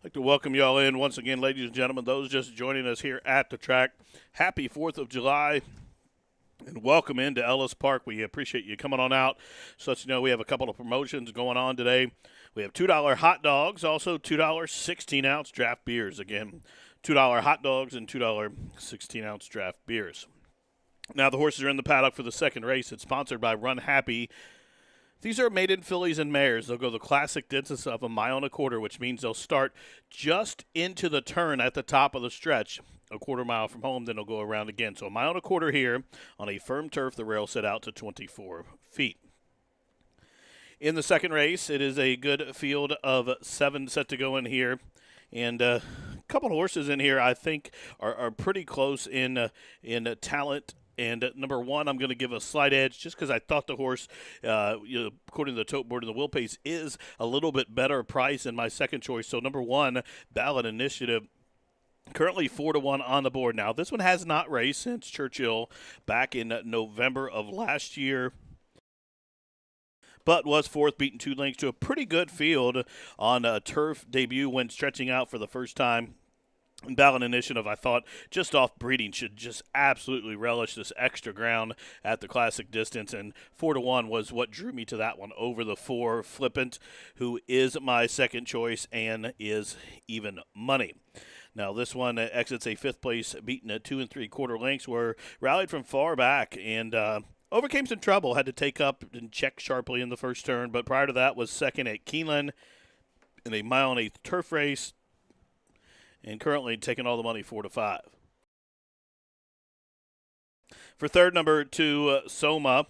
I'd like to welcome y'all in once again, ladies and gentlemen, those just joining us here at the track. Happy 4th of July. And welcome into Ellis Park. We appreciate you coming on out. So that you know, we have a couple of promotions going on today. We have $2 hot dogs, also $2 16-ounce draft beers. Again, $2 hot dogs and $2 16-ounce draft beers. Now the horses are in the paddock for the second race. It's sponsored by Run Happy. These are maiden fillies and mares. They'll go the classic distance of 1.25 miles, which means they'll start just into the turn at the top of the stretch. A quarter mile from home, then they'll go around again. So 1.25 miles here on a firm turf. The rail set out to 24 feet. In the second race, it is a good field of 7 set to go in here. And a couple of horses in here I think are pretty close in talent. And number 1, I'm going to give a slight edge just because I thought the horse, according to the tote board and the wheel pace, is a little bit better price than my second choice. So number 1, Ballot Initiative. Currently 4-1 on the board now. This one has not raced since Churchill back in November of last year, but was fourth, beaten 2 lengths to a pretty good field on a turf debut when stretching out for the first time. Ballot Initiative, I thought, just off breeding, should just absolutely relish this extra ground at the classic distance, and 4-1 was what drew me to that one over the 4, Flippant, who is my second choice and is even money. Now, this one exits a 5th place, beaten at 2 3/4 lengths, were rallied from far back and overcame some trouble, had to take up and check sharply in the first turn, but prior to that was second at Keeneland in a 1.1 mile turf race, and currently taking all the money 4-5. For third, number 2, Soma.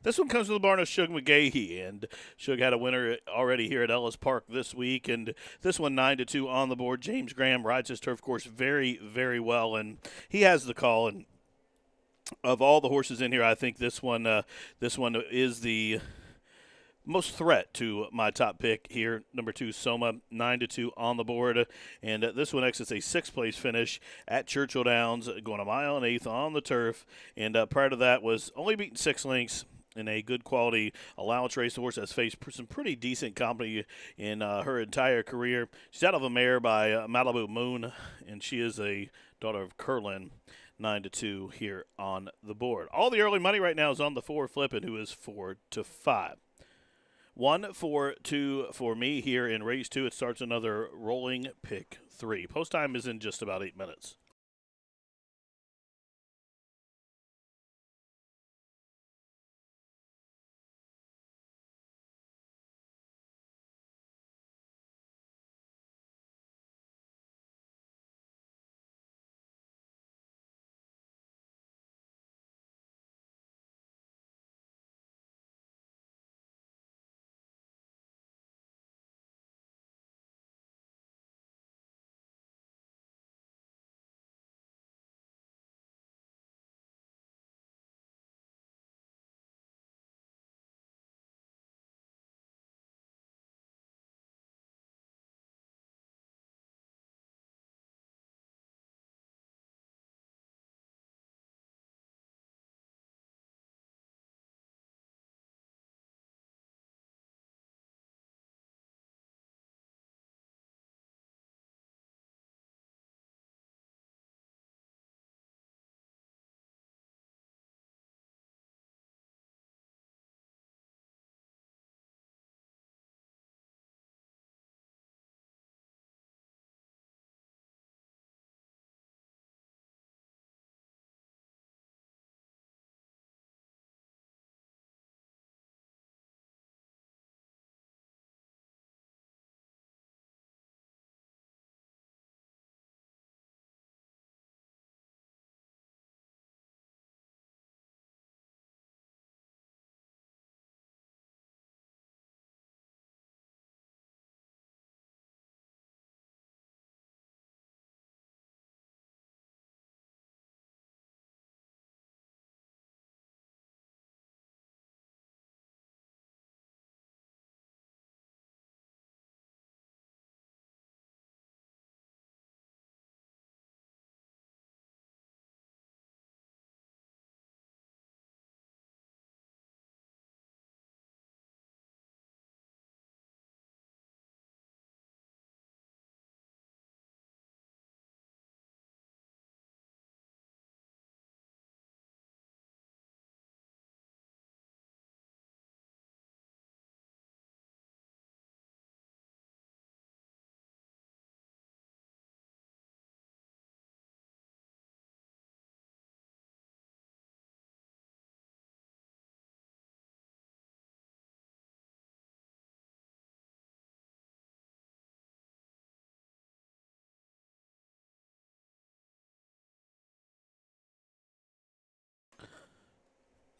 This one comes to the barn of Shug McGahee, and Shug had a winner already here at Ellis Park this week, and this one 9-2 on the board. James Graham rides his turf course very, very well, and he has the call. And of all the horses in here, I think this one is the most threat to my top pick here. Number 2, Soma, 9-2 on the board. And this one exits a 6th place finish at Churchill Downs, going 1.8 miles on the turf. And prior to that was only beaten 6 lengths in a good quality allowance race. The horse has faced some pretty decent company in her entire career. She's out of a mare by Malibu Moon, and she is a daughter of Curlin. 9-2 here on the board. All the early money right now is on the 4, Flippin', who is 4-5. 1-4-2 for me here in race 2. It starts another rolling pick 3. Post time is in just about 8 minutes.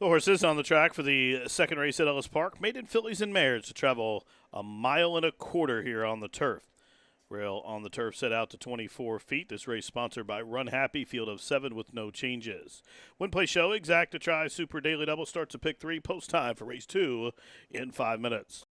The horses on the track for the second race at Ellis Park, maiden fillies and mares to travel a mile and a quarter here on the turf. Rail on the turf set out to 24 feet. This race sponsored by Run Happy, field of 7 with no changes. Win play show, exact to try, Super Daily Double starts at pick 3, post time for race 2 in 5 minutes.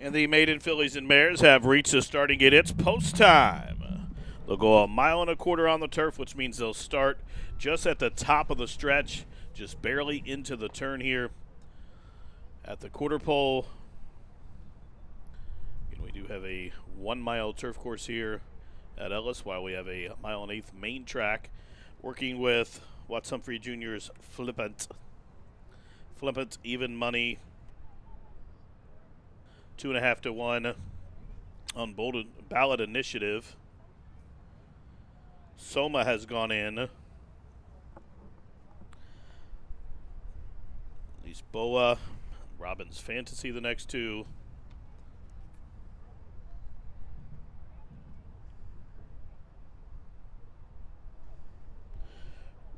And the maiden fillies and mares have reached the starting gate. It's post time. They'll go a mile and a quarter on the turf, which means they'll start just at the top of the stretch, just barely into the turn here at the quarter pole. And we do have a 1 mile turf course here at Ellis, while we have a mile and eighth main track, working with Watts Humphrey Jr.'s Flippant. Flippant, even money, 2.5 to 1 on Ballot Initiative. Soma has gone in. Lisboa, Robin's Fantasy, the next two.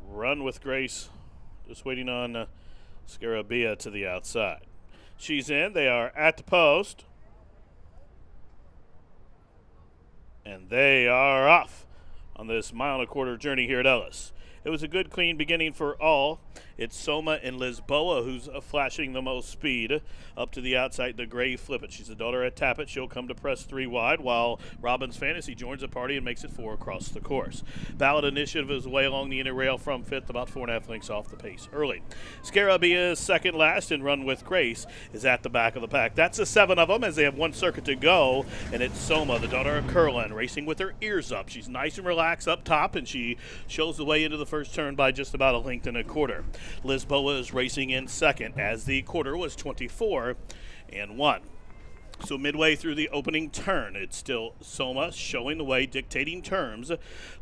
Run with Grace, just waiting on Scarabia to the outside. She's in. They are at the post. And they are off on this mile and a quarter journey here at Ellis. It was a good, clean beginning for all. It's Soma and Lisboa who's flashing the most speed. Up to the outside, the gray Flippet. She's the daughter at Tappet. She'll come to press 3 wide, while Robin's Fantasy joins the party and makes it 4 across the course. Ballot Initiative is way along the inner rail from 5th, about 4.5 lengths off the pace early. Scarabia is second last, and Run with Grace is at the back of the pack. That's the 7 of them as they have one circuit to go, and it's Soma, the daughter of Curlin, racing with her ears up. She's nice and relaxed up top, and she shows the way into the first turn by just about 1.25 lengths. Lisboa is racing in second, as the quarter was 24 and 1. So midway through the opening turn, it's still Soma showing the way, dictating terms.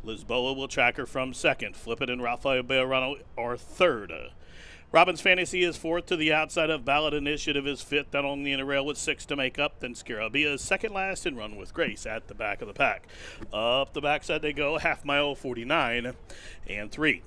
Lisboa will track her from second. Flip It and Rafael Bejarano are third. Robin's Fantasy is fourth to the outside of Ballot Initiative is fifth down on the inner rail with 6 to make up. Then Scarabia is second last, and Run with Grace at the back of the pack. Up the backside they go, half mile, 49 and 3.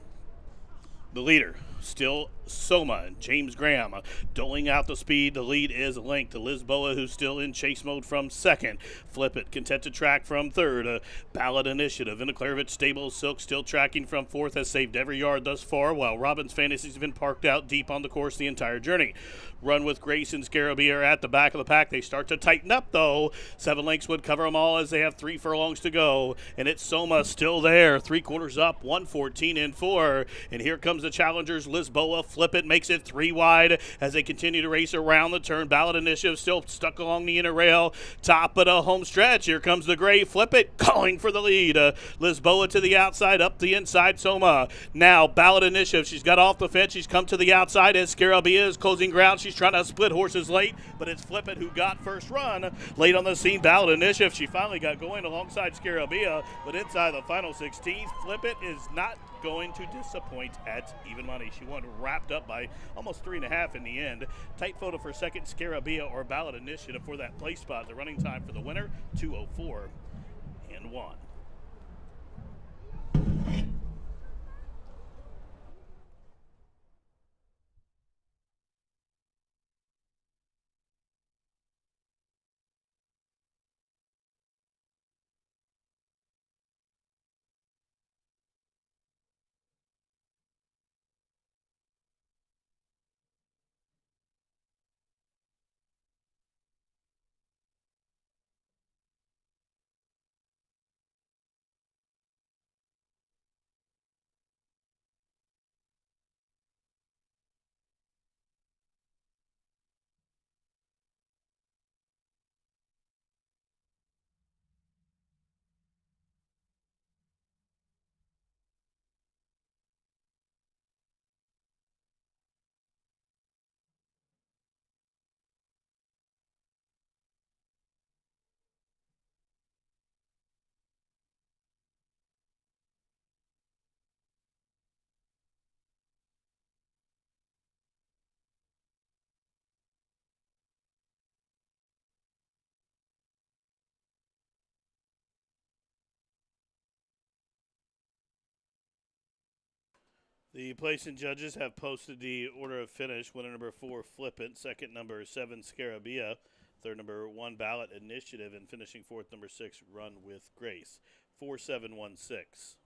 The leader, still Soma and James Graham doling out the speed. The lead is linked to Lisboa, who's still in chase mode from second. Flip It, content to track from third. Ballot Initiative in the Clairvitch Stable. Silk still tracking from fourth, has saved every yard thus far, while Robin's Fantasy's been parked out deep on the course the entire journey. Run with Grace and Scarabia are at the back of the pack. They start to tighten up, though. 7 lengths would cover them all as they have 3 furlongs to go. And it's Soma still there, 3/4 up, 114 and 4. And here comes the challengers. Lisboa, Flip It, makes it 3 wide as they continue to race around the turn. Ballot Initiative still stuck along the inner rail. Top of the home stretch. Here comes the gray Flip It calling for the lead. Lisboa to the outside, up the inside. Soma. Now Ballot Initiative. She's got off the fence. She's come to the outside as Scarabia is closing ground. She's trying to split horses late, but it's Flip It who got first run. Late on the scene, Ballot Initiative. She finally got going alongside Scarabia, but inside the final 16th, Flip It is not going to disappoint at even money. She won wrapped up by almost 3.5 in the end. Tight photo for second, Scarabia or Ballot Initiative for that place spot. The running time for the winner, 2:04 and 1. The placing judges have posted the order of finish. Winner number 4, Flip It. Second, number 7, Scarabia. Third, number 1, Ballot Initiative. And finishing fourth, number 6, Run with Grace. 4-7-1-6.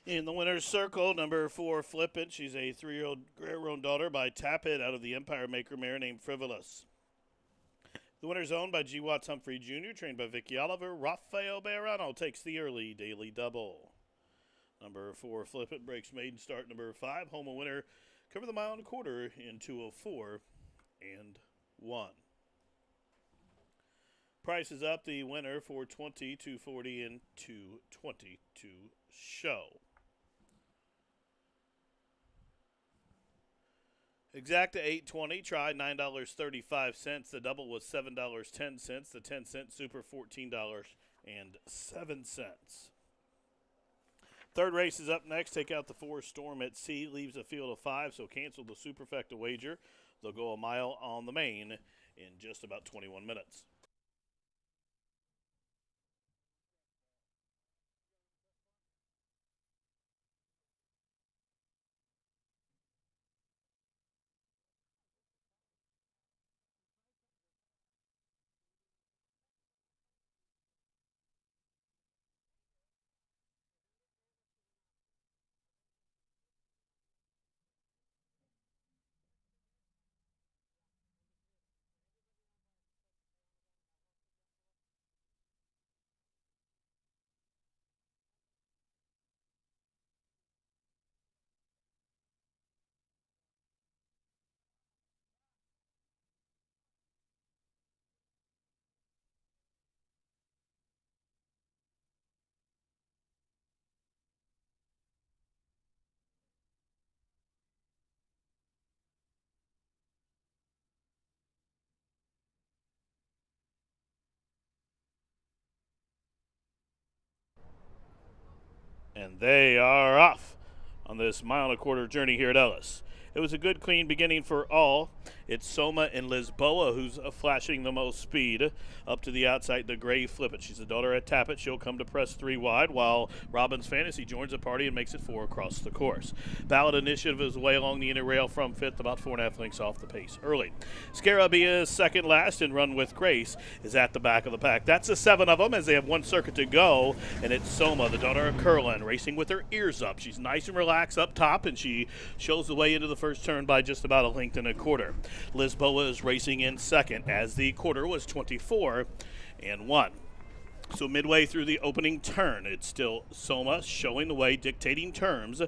In the winner's circle, number 4, Flippin'. She's a 3-year-old gray-roan daughter by Tappet out of the Empire Maker mare named Frivolous. The winner's owned by G. Watts Humphrey Jr., trained by Vicky Oliver. Rafael Bejarano takes the early daily double. Number 4, Flippin' breaks maiden start. Number 5, Home a Winner. Cover the mile and a quarter in 2:04 and 1. Price is up. The winner for 20, 240, and 220 to show. Exacta 820, tried $9.35. The double was $7.10. The 10-cent super $14.07. Third race is up next. Take out the 4, Storm at Sea. Leaves a field of 5, so cancel the superfecta wager. They'll go a mile on the main in just about 21 minutes. And they are off on this mile and a quarter journey here at Ellis. It was a good, clean beginning for all. It's Soma and Lisboa who's flashing the most speed. Up to the outside, the gray Flippin'. She's a daughter at Tappet. She'll come to press 3 wide, while Robin's Fantasy joins the party and makes it 4 across the course. Ballot Initiative is way along the inner rail from 5th, about 4.5 lengths off the pace early. Scarabia is second last, and Run with Grace is at the back of the pack. That's the 7 of them as they have 1 circuit to go, and it's Soma, the daughter of Curlin, racing with her ears up. She's nice and relaxed up top, and she shows the way into the first turn by just about 1.25 lengths. Lisboa is racing in second as the quarter was 24 and 1. So midway through the opening turn, it's still Soma showing the way, dictating terms.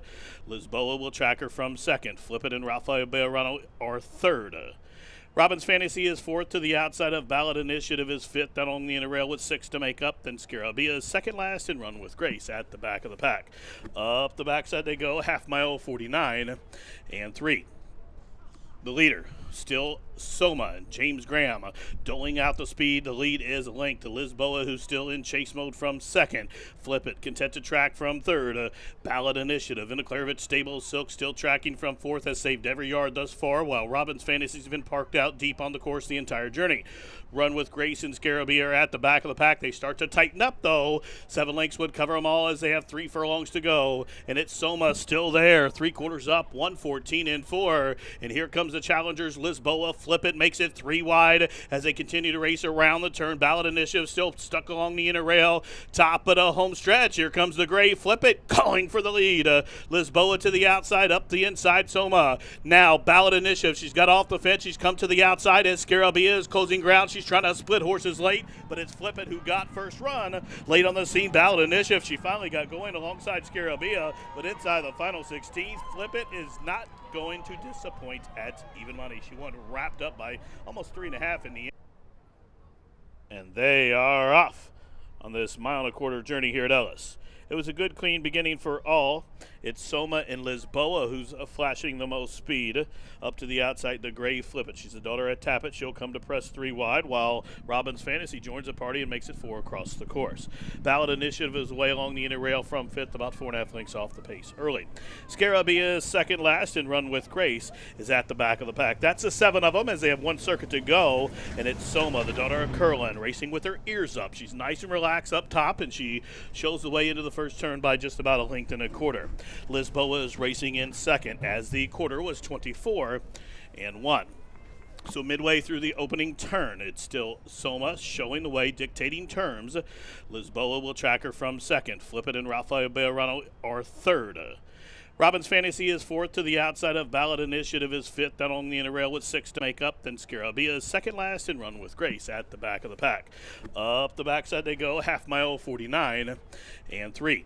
Lisboa will track her from second. Flippin' and Rafael Bejarano are third. Robin's Fantasy is fourth to the outside of Ballot Initiative is fifth down on the inner rail with 6 to make up. Then Scarabia is second last and Run with Grace at the back of the pack. Up the backside they go, half mile 49 and 3. The leader, still Soma and James Graham doling out the speed. The lead is linked to Lisboa, who's still in chase mode from second. Flip It, content to track from third. Ballot Initiative in the Clairvitch Stable. Silk still tracking from fourth, has saved every yard thus far, while Robin's Fantasy's been parked out deep on the course the entire journey. Run with Grace and Scarabia are at the back of the pack. They start to tighten up, though. 7 lengths would cover them all as they have 3 furlongs to go. And it's Soma still there, 3/4 up, 114 and 4. And here comes the challengers. Lisboa, Flip It, makes it 3 wide as they continue to race around the turn. Ballot Initiative still stuck along the inner rail. Top of the home stretch. Here comes the gray Flip It calling for the lead. Lisboa to the outside, up the inside, Soma. Now Ballot Initiative. She's got off the fence. She's come to the outside as Scarabia is closing ground. She's trying to split horses late, but it's Flip It who got first run. Late on the scene, Ballot Initiative. She finally got going alongside Scarabia, but inside the final 16, Flip It is not going to disappoint at even money. She won wrapped up by almost 3.5 in the end. And they are off on this mile and a quarter journey here at Ellis. It was a good, clean beginning for all. It's Soma and Lisboa who's flashing the most speed. Up to the outside, the gray Flip It. She's a daughter at Tappet. She'll come to press 3 wide, while Robin's Fantasy joins the party and makes it 4 across the course. Ballot Initiative is way along the inner rail from 5th, about 4.5 lengths off the pace early. Scarabia is second last, and Run with Grace is at the back of the pack. That's the 7 of them as they have 1 circuit to go, and it's Soma, the daughter of Curlin, racing with her ears up. She's nice and relaxed up top, and she shows the way into the first turn by just about 1.25 lengths. Lisboa is racing in second as the quarter was 24 and 1. So midway through the opening turn, it's still Soma showing the way, dictating terms. Lisboa will track her from second. Flip It and Rafael Bejarano are third. Robbins Fantasy is fourth to the outside of Ballot Initiative is fifth down on the inner rail with six to make up. Then Scarabia is second last and Run with Grace at the back of the pack. Up the backside they go, half mile 49 and 3.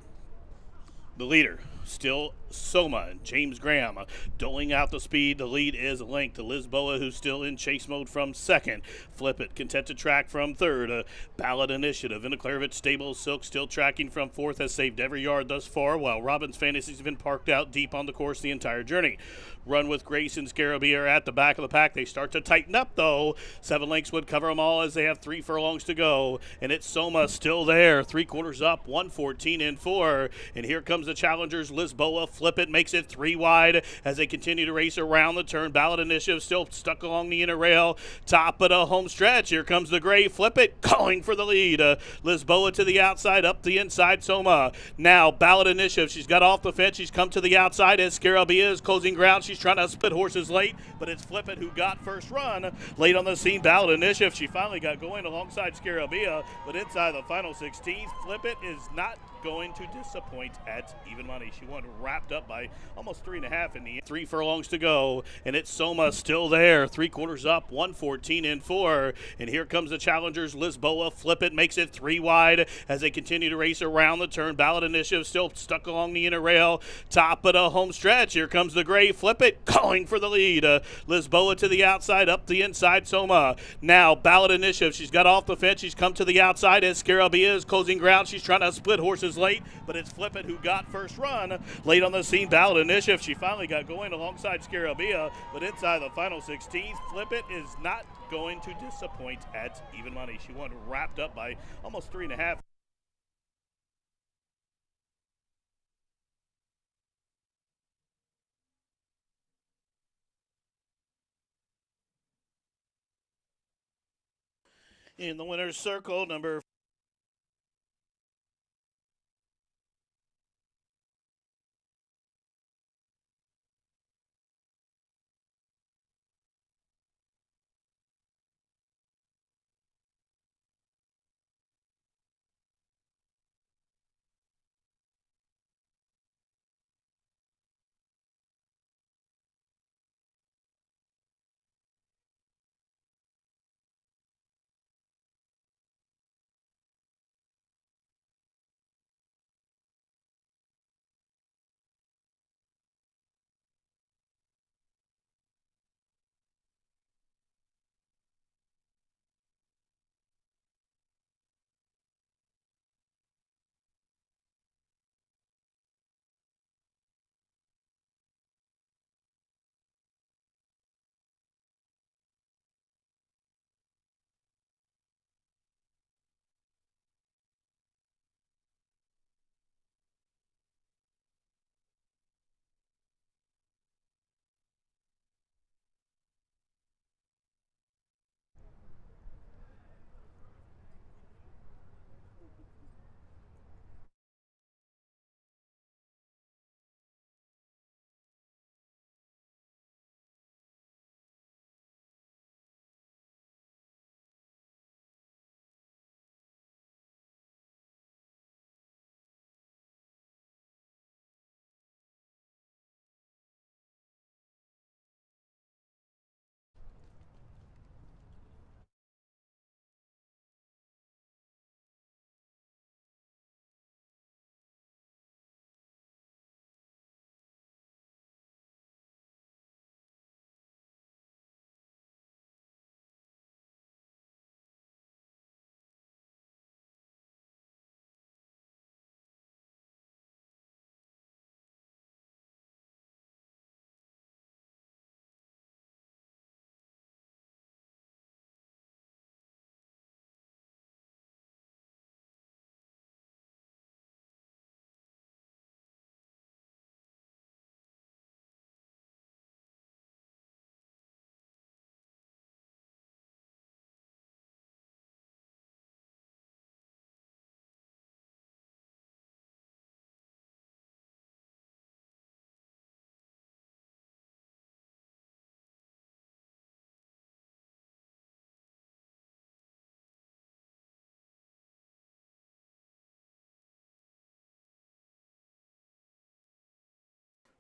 The leader, still Soma, James Graham, doling out the speed. The lead is linked to Lisboa, who's still in chase mode from second. Flip It, content to track from third. Ballot Initiative in the Clairvitch Stable. Silk still tracking from fourth, has saved every yard thus far, while Robbins Fantasy's been parked out deep on the course the entire journey. Run with Grace and Scarabee are at the back of the pack. They start to tighten up, though. 7 lengths would cover them all as they have 3 furlongs to go. And it's Soma still there. 3/4 up, 114 and 4. And here comes the challengers. Lisboa, Flip It, makes it 3 wide as they continue to race around the turn. Ballot Initiative still stuck along the inner rail. Top of the home stretch. Here comes the gray. Flip It, calling for the lead. Lisboa to the outside, up the inside. Soma. Now, Ballot Initiative. She's got off the fence. She's come to the outside as Scarabia is closing ground. She's trying to split horses late, but it's Flip It who got first run. Late on the scene, Ballot Initiative. She finally got going alongside Scarabia, but inside the final 16th, Flip It is not going to disappoint at even money. She won wrapped up by almost 3.5 in the end. 3 furlongs to go, and it's Soma still there. 3/4 up, 114 and 4. And here comes the challengers. Lisboa, Flip It, makes it 3 wide as they continue to race around the turn. Ballot Initiative still stuck along the inner rail. Top of the home stretch. Here comes the gray. Flip It, calling for the lead. Lisboa to the outside, up the inside. Soma. Now, Ballot Initiative. She's got off the fence. She's come to the outside as Scarabia is closing ground. She's trying to split horses late, but it's Flip It who got first run. Late on the scene, Ballot Initiative. She finally got going alongside Scarabia, but inside the final 16th, Flip It is not going to disappoint at even money. She won wrapped up by almost 3.5. In the winner's circle, number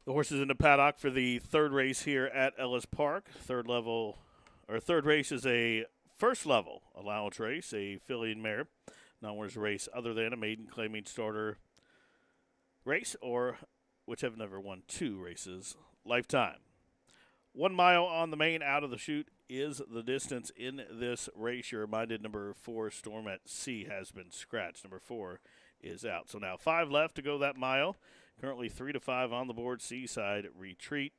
The horses in the paddock for the third race here at Ellis Park. Third race is a first level allowance race, a filly and mare. Non-winners race other than a maiden claiming starter race or which have never won 2 races lifetime. 1 mile on the main out of the chute is the distance in this race. You're reminded number 4, Storm at Sea, has been scratched. Number 4 is out. So now 5 left to go that mile. Currently 3-5 on the board. Seaside Retreat.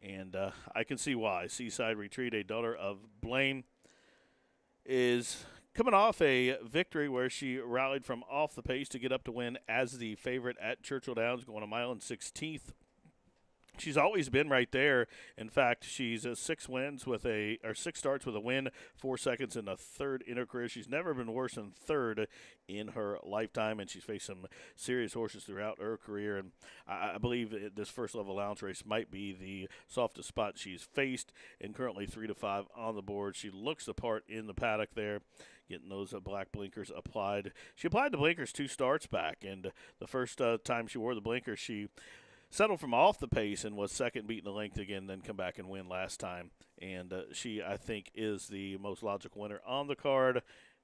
And I can see why. Seaside Retreat, a daughter of Blaine, is coming off a victory where she rallied from off the pace to get up to win as the favorite at Churchill Downs, going a mile and 16th. She's always been right there. In fact, she's 6 starts with a win, 4 seconds in the third in her career. She's never been worse than third in her lifetime, and she's faced some serious horses throughout her career. And I believe this first level allowance race might be the softest spot she's faced, and currently 3-5 on the board. She looks the part in the paddock there, getting those black blinkers applied. She applied the blinkers 2 starts back, and the first time she wore the blinkers, she settled from off the pace and was second, beating the length again, then come back and win last time. And she, I think, is the most logical winner on the card.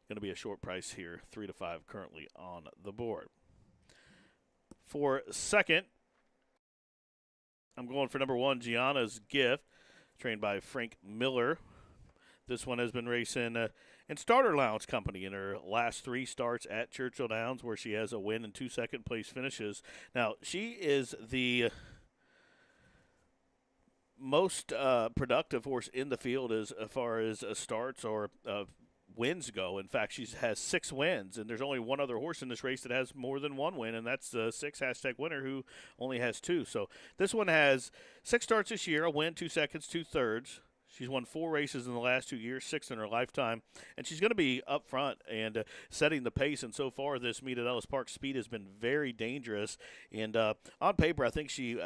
Going to be a short price here, 3-5 currently on the board. For second, I'm going for number 1, Gianna's Gift, trained by Frank Miller. This one has been racing in Starter Allowance Company in her last 3 starts at Churchill Downs, where she has a win and 2 second-place finishes. Now, she is the most productive horse in the field as far as starts or wins go. In fact, she has 6 wins, and there's only one other horse in this race that has more than 1 win, and that's the 6 hashtag winner who only has 2. So this one has 6 starts this year, a win, 2 seconds, 2 thirds. She's won 4 races in the last 2 years, 6 in her lifetime, and she's going to be up front and setting the pace. And so far, this meet at Ellis Park speed has been very dangerous. And on paper, I think she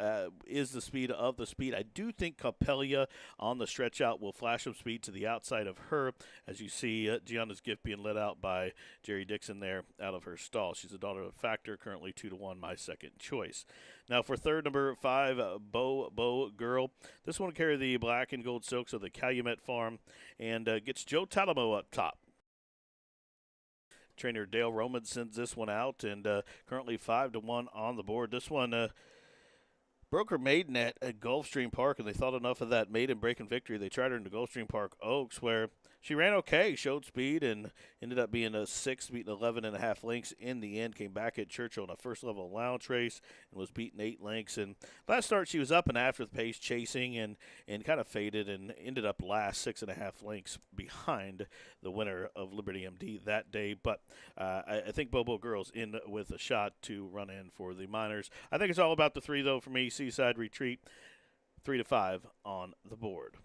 is the speed of the speed. I do think Capelia on the stretch out will flash some speed to the outside of her, as you see Gianna's Gift being led out by Jerry Dixon there out of her stall. She's a daughter of Factor, currently 2-1, my second choice. Now for third, number 5, Bo Girl. This one will carry the black and gold silks of the Calumet Farm and gets Joe Talamo up top. Trainer Dale Roman sends this one out, and currently 5-1 on the board. This one broke her maiden at Gulfstream Park, and they thought enough of that maiden breaking victory. They tried her into Gulfstream Park Oaks, where she ran okay, showed speed, and ended up being a 6th, beating 11.5 lengths in the end. Came back at Churchill in a first-level allowance race and was beaten 8 lengths. And last start, she was up and after the pace, chasing and kind of faded and ended up last 6.5 lengths behind the winner of Liberty MD that day. But I think Bobo Girl's in with a shot to run in for the Miners. I think it's all about the 3, though, for me. Seaside Retreat, 3-5 on the board.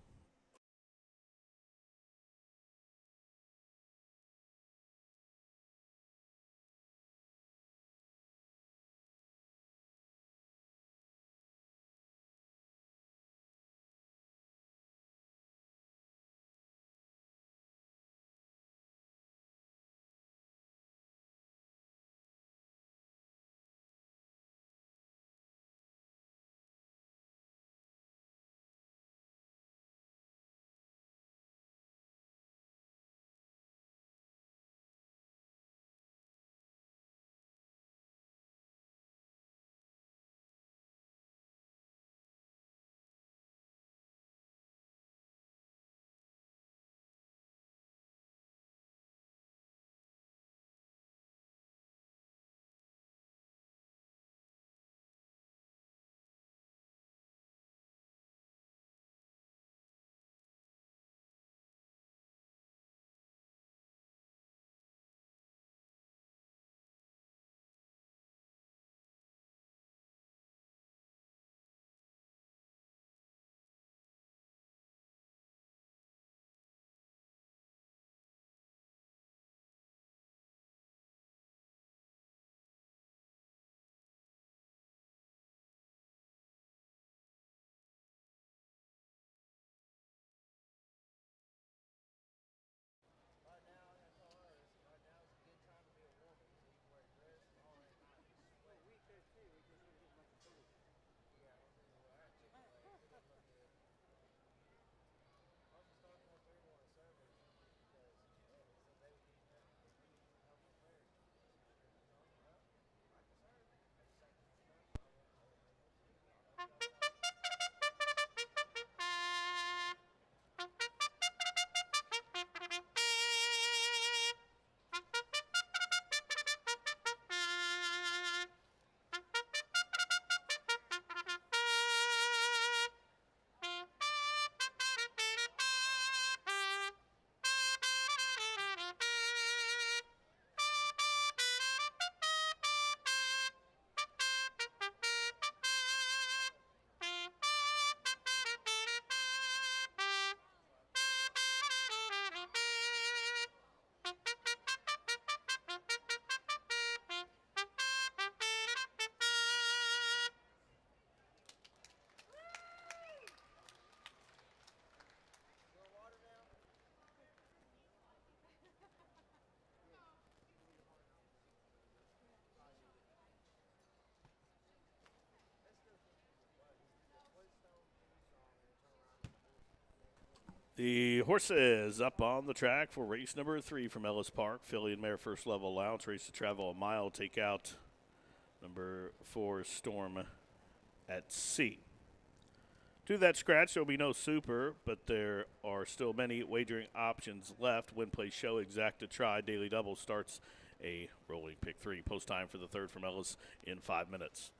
The horses up on the track for race number 3 from Ellis Park. Filly and Mare First Level Allowance. Race to travel a mile. Take out number 4 Storm at Sea. To that scratch, there will be no super, but there are still many wagering options left. Win, play, show, exacta, try. Daily double starts a rolling pick 3. Post time for the third from Ellis in 5 minutes.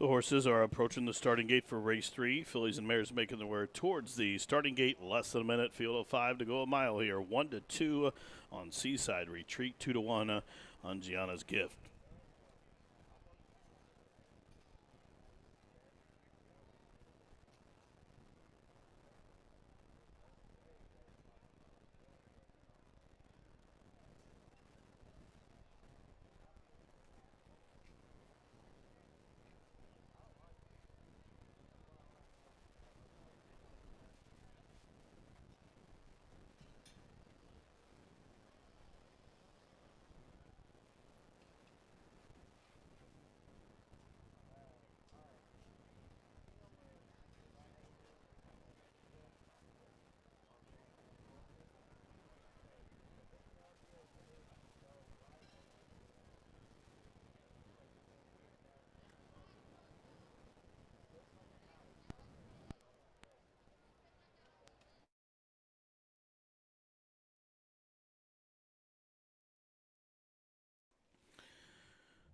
The horses are approaching the starting gate for race 3. Fillies and mares making their way towards the starting gate. Less than a minute. Field of 5 to go a mile here. 1-2 on Seaside Retreat. 2-1 on Gianna's Gift.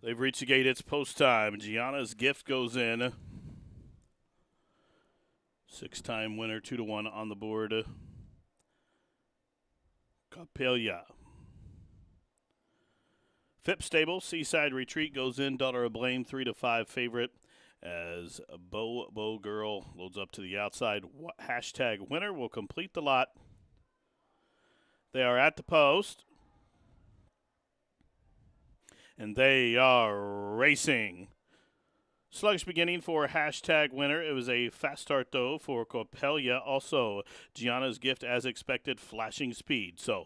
They've reached the gate. It's post time. Gianna's Gift goes in. 6-time winner, 2-1 on the board. Capelia. Phipps Stable, Seaside Retreat goes in. Daughter of Blame, 3-5 favorite. As Bo Girl loads up to the outside. Hashtag winner will complete the lot. They are at the post. And they are racing. Sluggish beginning for hashtag winner. It was a fast start, though, for Capelia. Also, Gianna's Gift, as expected, flashing speed. So,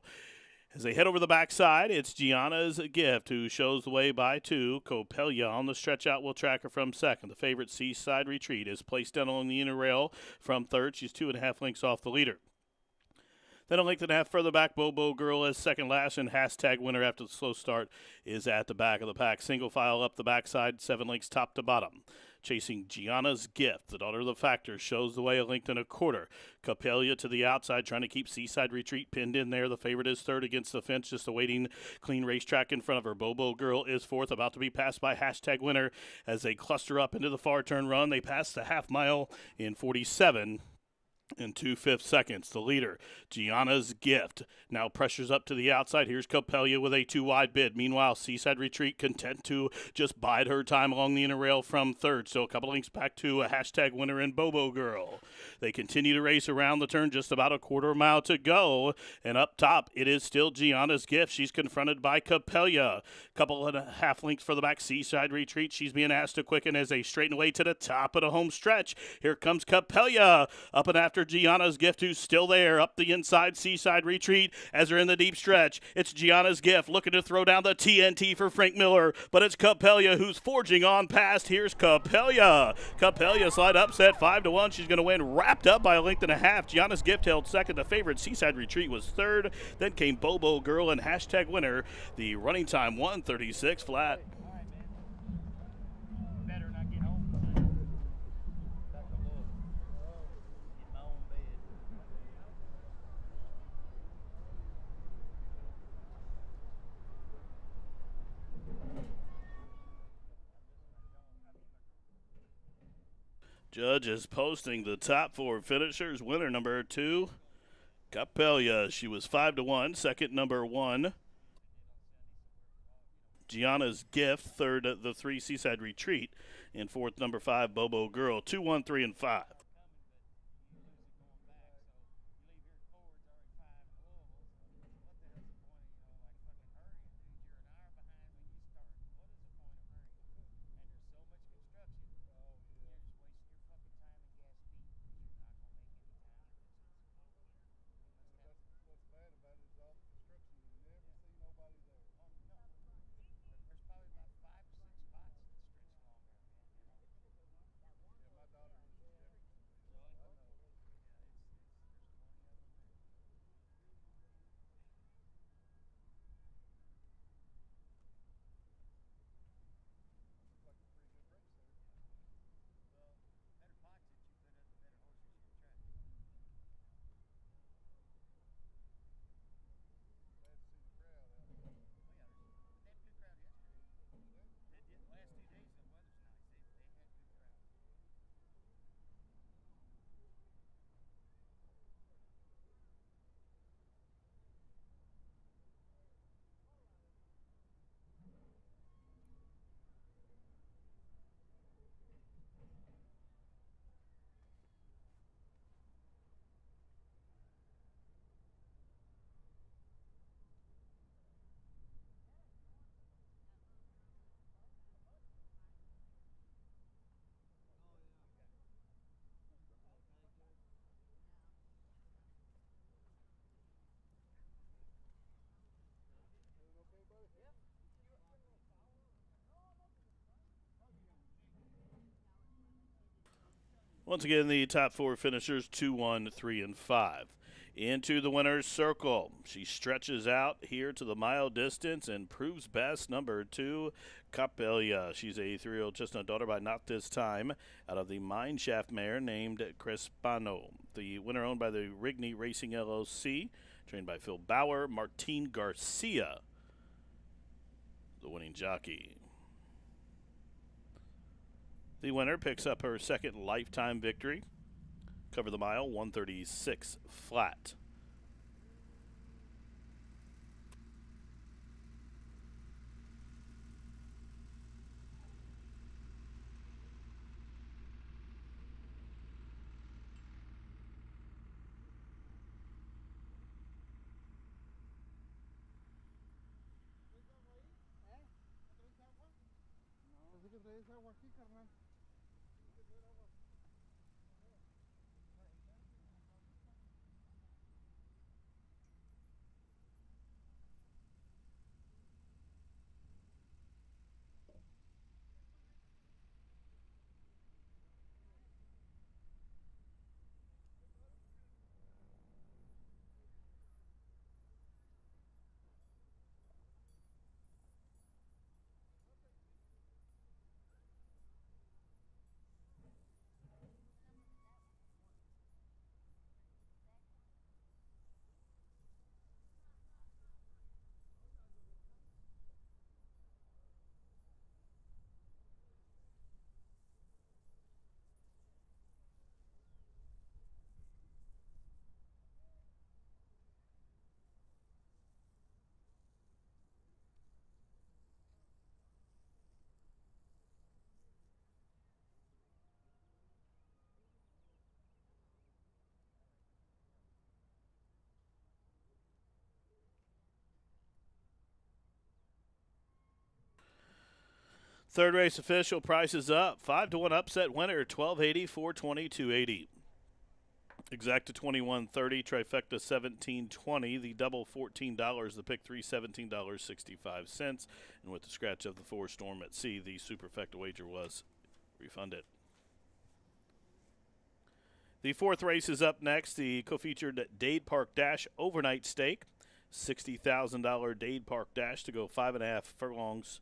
as they head over the backside, it's Gianna's Gift who shows the way by 2. Capelia on the stretch out will track her from second. The favorite Seaside Retreat is placed down along the inner rail from third. She's 2.5 lengths off the leader. Then a length and a half further back, Bobo Girl is second last, and hashtag winner after the slow start is at the back of the pack. Single file up the backside, 7 lengths top to bottom. Chasing Gianna's Gift, the daughter of the Factor, shows the way 1.25 lengths. Capelia to the outside, trying to keep Seaside Retreat pinned in there. The favorite is third against the fence, just awaiting clean racetrack in front of her. Bobo Girl is fourth, about to be passed by hashtag winner as they cluster up into the far turn run. They pass the half mile in 47 in 2/5 seconds. The leader, Gianna's Gift, now pressures up to the outside. Here's Capelia with a 2-wide bid. Meanwhile, Seaside Retreat content to just bide her time along the inner rail from third. So a couple links back to a hashtag winner in Bobo Girl. They continue to race around the turn, just about a quarter mile to go. And up top, it is still Gianna's Gift. She's confronted by Capelia. Couple and a half lengths for the back, Seaside Retreat. She's being asked to quicken as they straighten away to the top of the home stretch. Here comes Capelia up and after Gianna's Gift, who's still there up the inside. Seaside Retreat as they're in the deep stretch. It's Gianna's Gift looking to throw down the TNT for Frank Miller, but it's Capelia who's forging on past. Here's Capelia. Capelia slide upset 5-1. She's going to win, wrapped up by 1.5 lengths. Gianna's Gift held second. The favorite Seaside Retreat was third. Then came Bobo Girl and hashtag winner. The running time 1:36 flat. Judge is posting the top 4 finishers. Winner number 2, Capelia. She was 5-1. Second, number 1, Gianna's Gift. Third, the 3, Seaside Retreat. And fourth, number 5, Bobo Girl. 2, 1, 3, and 5. Once again, the top four finishers 2, 1, 3, and 5. Into the winner's circle. She stretches out here to the mile distance and proves best. Number 2, Capelia. She's a 3-year-old chestnut daughter by Not This Time out of the Mineshaft mare named Crespano. The winner owned by the Rigney Racing LLC, trained by Phil Bauer. Martine Garcia, the winning jockey. The winner picks up her second lifetime victory. Cover the mile, 136 flat. Third race official, price is up. 5-1 upset winner, 1280, 420, 280. Exacta 21.30, trifecta 17.20, the double $14, the pick three $17.65, and with the scratch of the 4 Storm at Sea, the superfecta wager was refunded. The fourth race is up next, the co-featured Dade Park Dash Overnight Stake, $60,000 Dade Park Dash to go 5.5 furlongs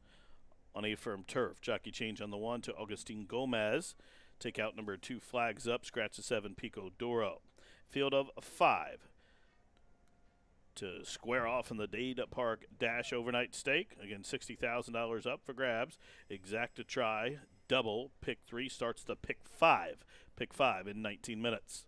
on a firm turf. Jockey change on the 1 to Augustine Gomez. Take out number 2 Flags Up. Scratch the 7 Pico Doro. Field of 5 to square off in the Dade Park Dash Overnight Stake. Again, $60,000 up for grabs. Exacta try. Double. Pick 3 starts the pick 5. Pick 5 in 19 minutes.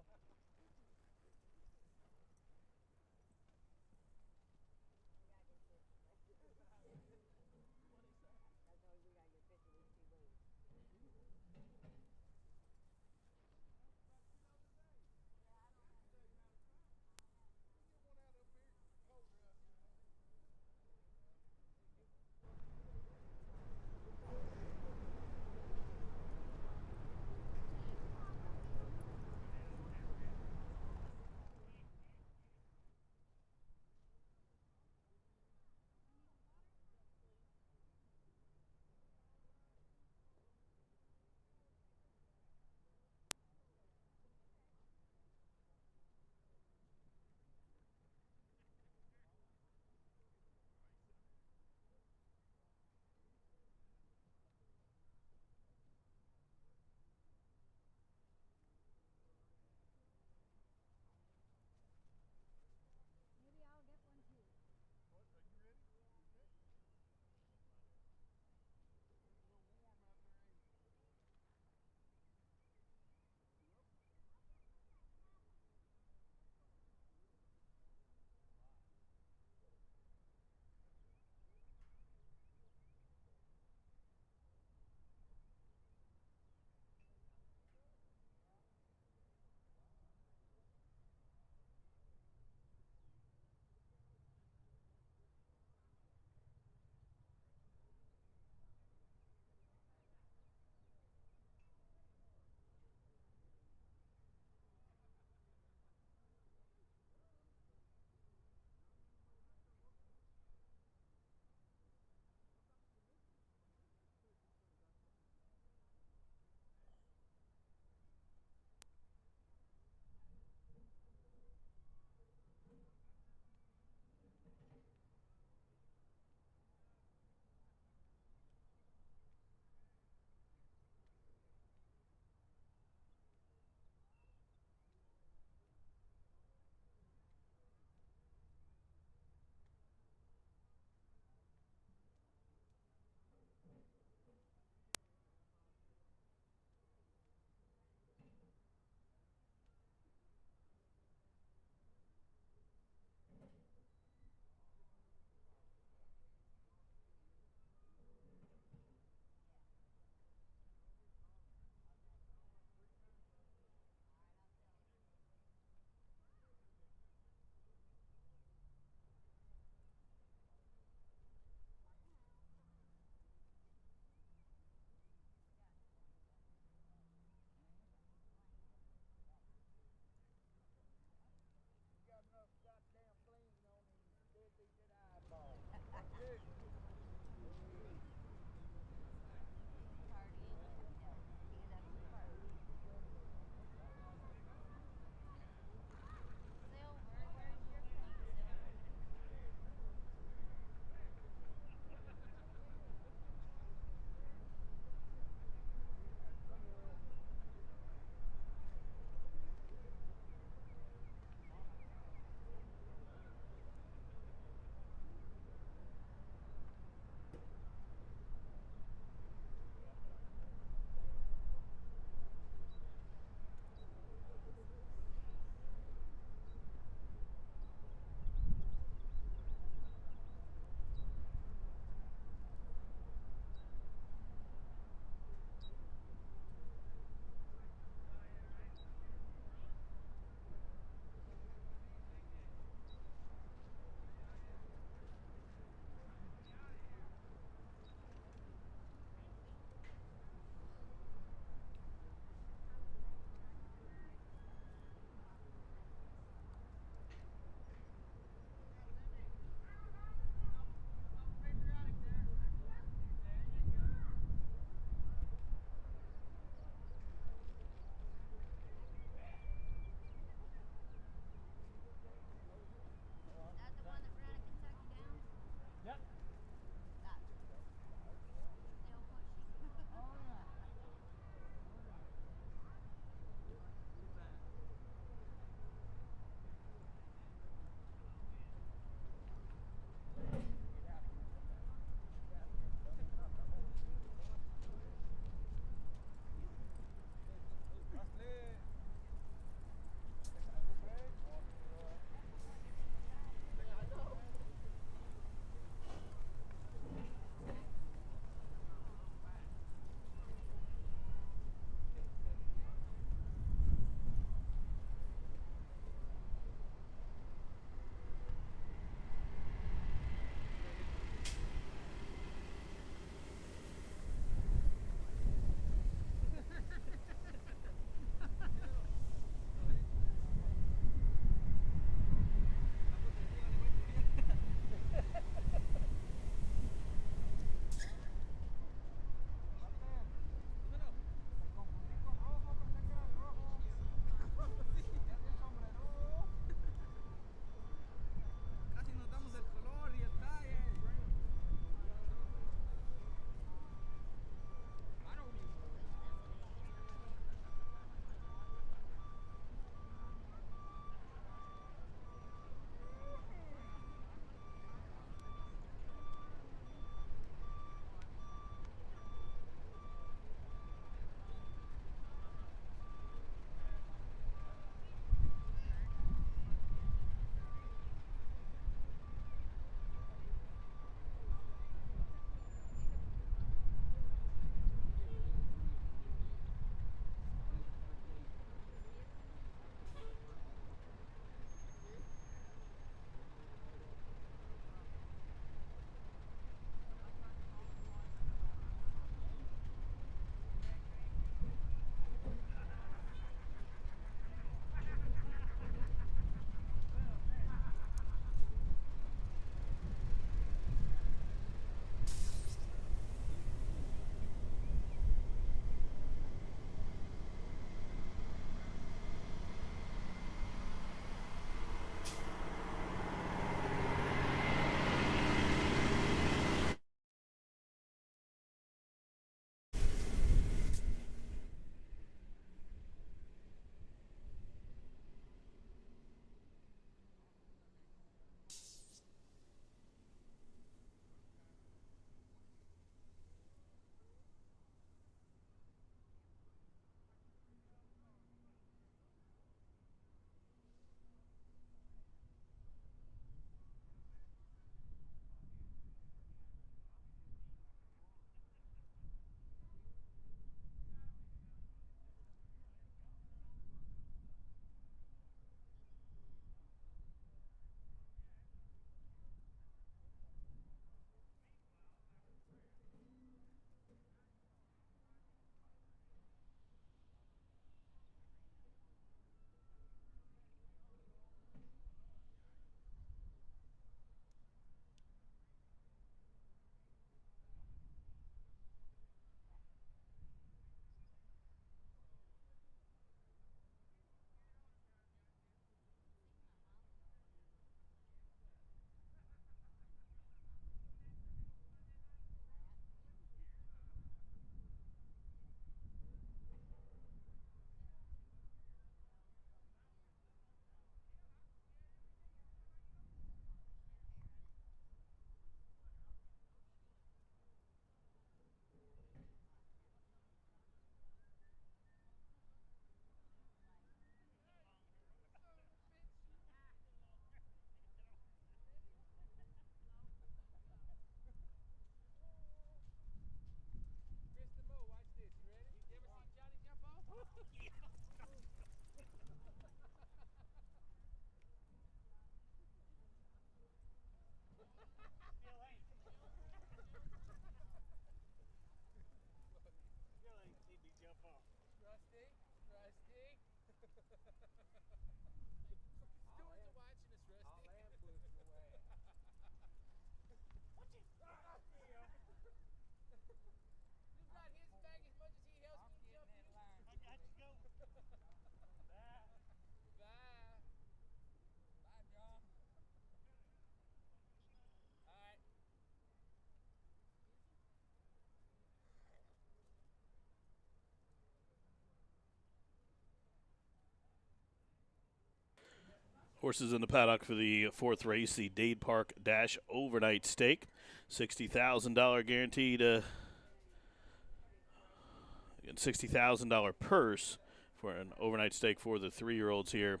Horses in the paddock for the fourth race, the Dade Park Dash Overnight Stake. $60,000 guaranteed, $60,000 purse for an overnight stake for the 3-year-olds here.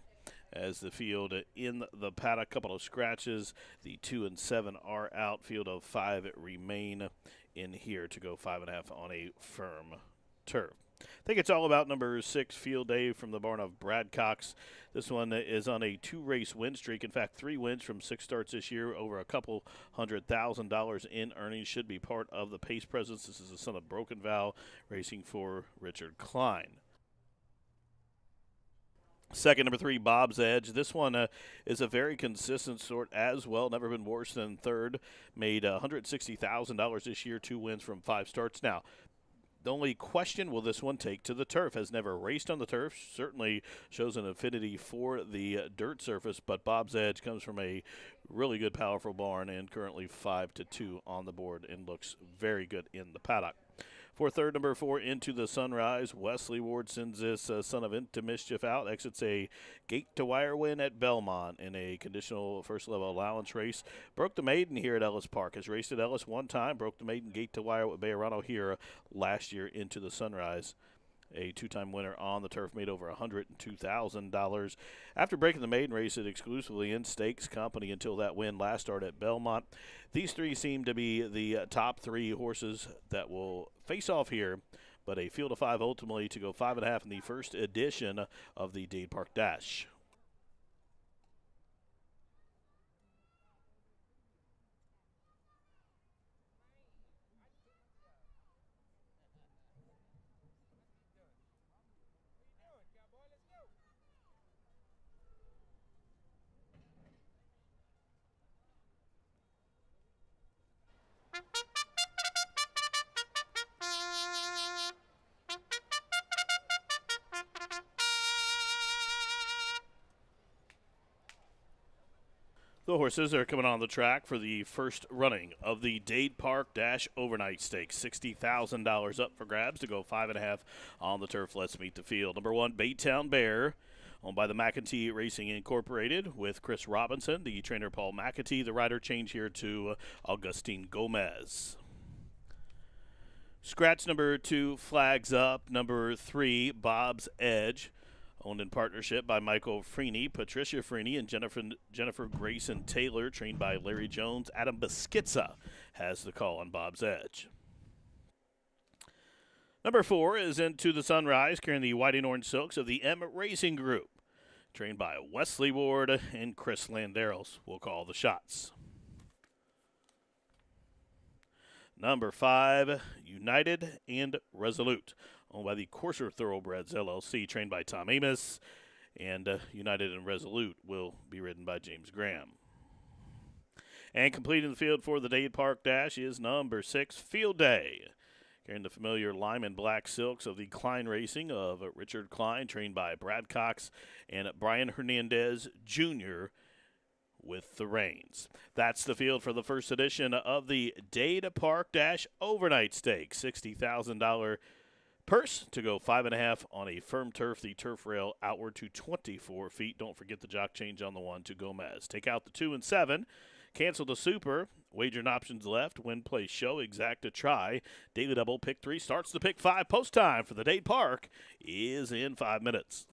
As the field in the paddock, couple of scratches. The 2 and 7 are out. Field of 5 remain in here to go 5.5 on a firm turf. I think it's all about number 6, Field Day from the barn of Brad Cox. This one is on a 2-race win streak. In fact, 3 wins from 6 starts this year, over a couple $100,000 in earnings. Should be part of the pace presence. This is the son of Broken Vow, racing for Richard Klein. Second, number 3, Bob's Edge. This one is a very consistent sort as well. Never been worse than third. Made $160,000 this year, 2 wins from 5 starts. Now, the only question, will this one take to the turf? Has never raced on the turf. Certainly shows an affinity for the dirt surface, but Bob's Edge comes from a really good, powerful barn and currently 5-2 on the board and looks very good in the paddock. For third, number 4, Into the Sunrise. Wesley Ward sends this son of Into Mischief out. Exits a gate-to-wire win at Belmont in a conditional first-level allowance race. Broke the maiden here at Ellis Park. Has raced at Ellis one time. Broke the maiden gate-to-wire with Bayerano here last year. Into the Sunrise, a 2-time winner on the turf, made over $102,000. After breaking the maiden race, it exclusively in stakes company until that win last start at Belmont. These 3 seem to be the top 3 horses that will face off here, but a field of 5 ultimately to go 5.5 in the first edition of the Dade Park Dash. The horses are coming on the track for the first running of the Dade Park Dash Overnight Stakes. $60,000 up for grabs to go 5.5 on the turf. Let's meet the field. Number 1, Baytown Bear, owned by the McEntee Racing Incorporated, with Chris Robinson, the trainer Paul McEntee. The rider change here to Augustine Gomez. Scratch number 2 flags up. Number 3, Bob's Edge, owned in partnership by Michael Freeney, Patricia Freeney, and Jennifer Grayson Taylor, trained by Larry Jones. Adam Beschizza has the call on Bob's Edge. Number 4 is Into the Sunrise, carrying the white and orange silks of the M Racing Group, trained by Wesley Ward and Chris Landeros. Will call the shots. Number 5, United and Resolute, owned by the Courser Thoroughbreds LLC, trained by Tom Amos, and United and Resolute will be ridden by James Graham. And completing the field for the Dade Park Dash is number 6, Field Day, carrying the familiar lime and black silks of the Klein Racing of Richard Klein, trained by Brad Cox and Brian Hernandez Jr., with the reins. That's the field for the first edition of the Dade Park Dash Overnight Stakes. $60,000 purse to go 5.5 on a firm turf. The turf rail outward to 24 feet. Don't forget the jock change on the 1 to Gomez. Take out the 2 and 7. Cancel the super. Wager and options left. Win, play, show. Exact a try. Daily double. Pick 3 starts the pick 5. Post time for the Dade Park is in 5 minutes.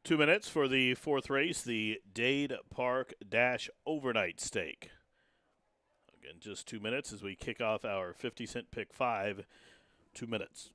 2 minutes for the fourth race, the Dade Park Dash Overnight Stake. Again, just 2 minutes as we kick off our 50-cent pick 5. 2 minutes.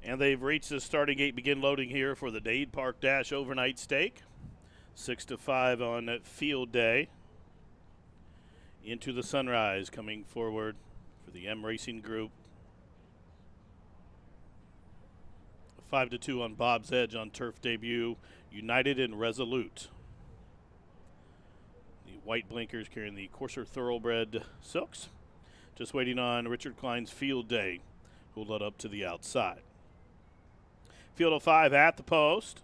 And they've reached the starting gate. Begin loading here for the Dade Park Dash Overnight Stake. 6 to 5 on field day. Into the Sunrise coming forward for the M Racing Group. 5 to 2 on Bob's Edge on turf debut. United and Resolute. The white blinkers carrying the coarser thoroughbred silks. Just waiting on Richard Klein's Field Day, who'll load up to the outside. Field of 5 at the post.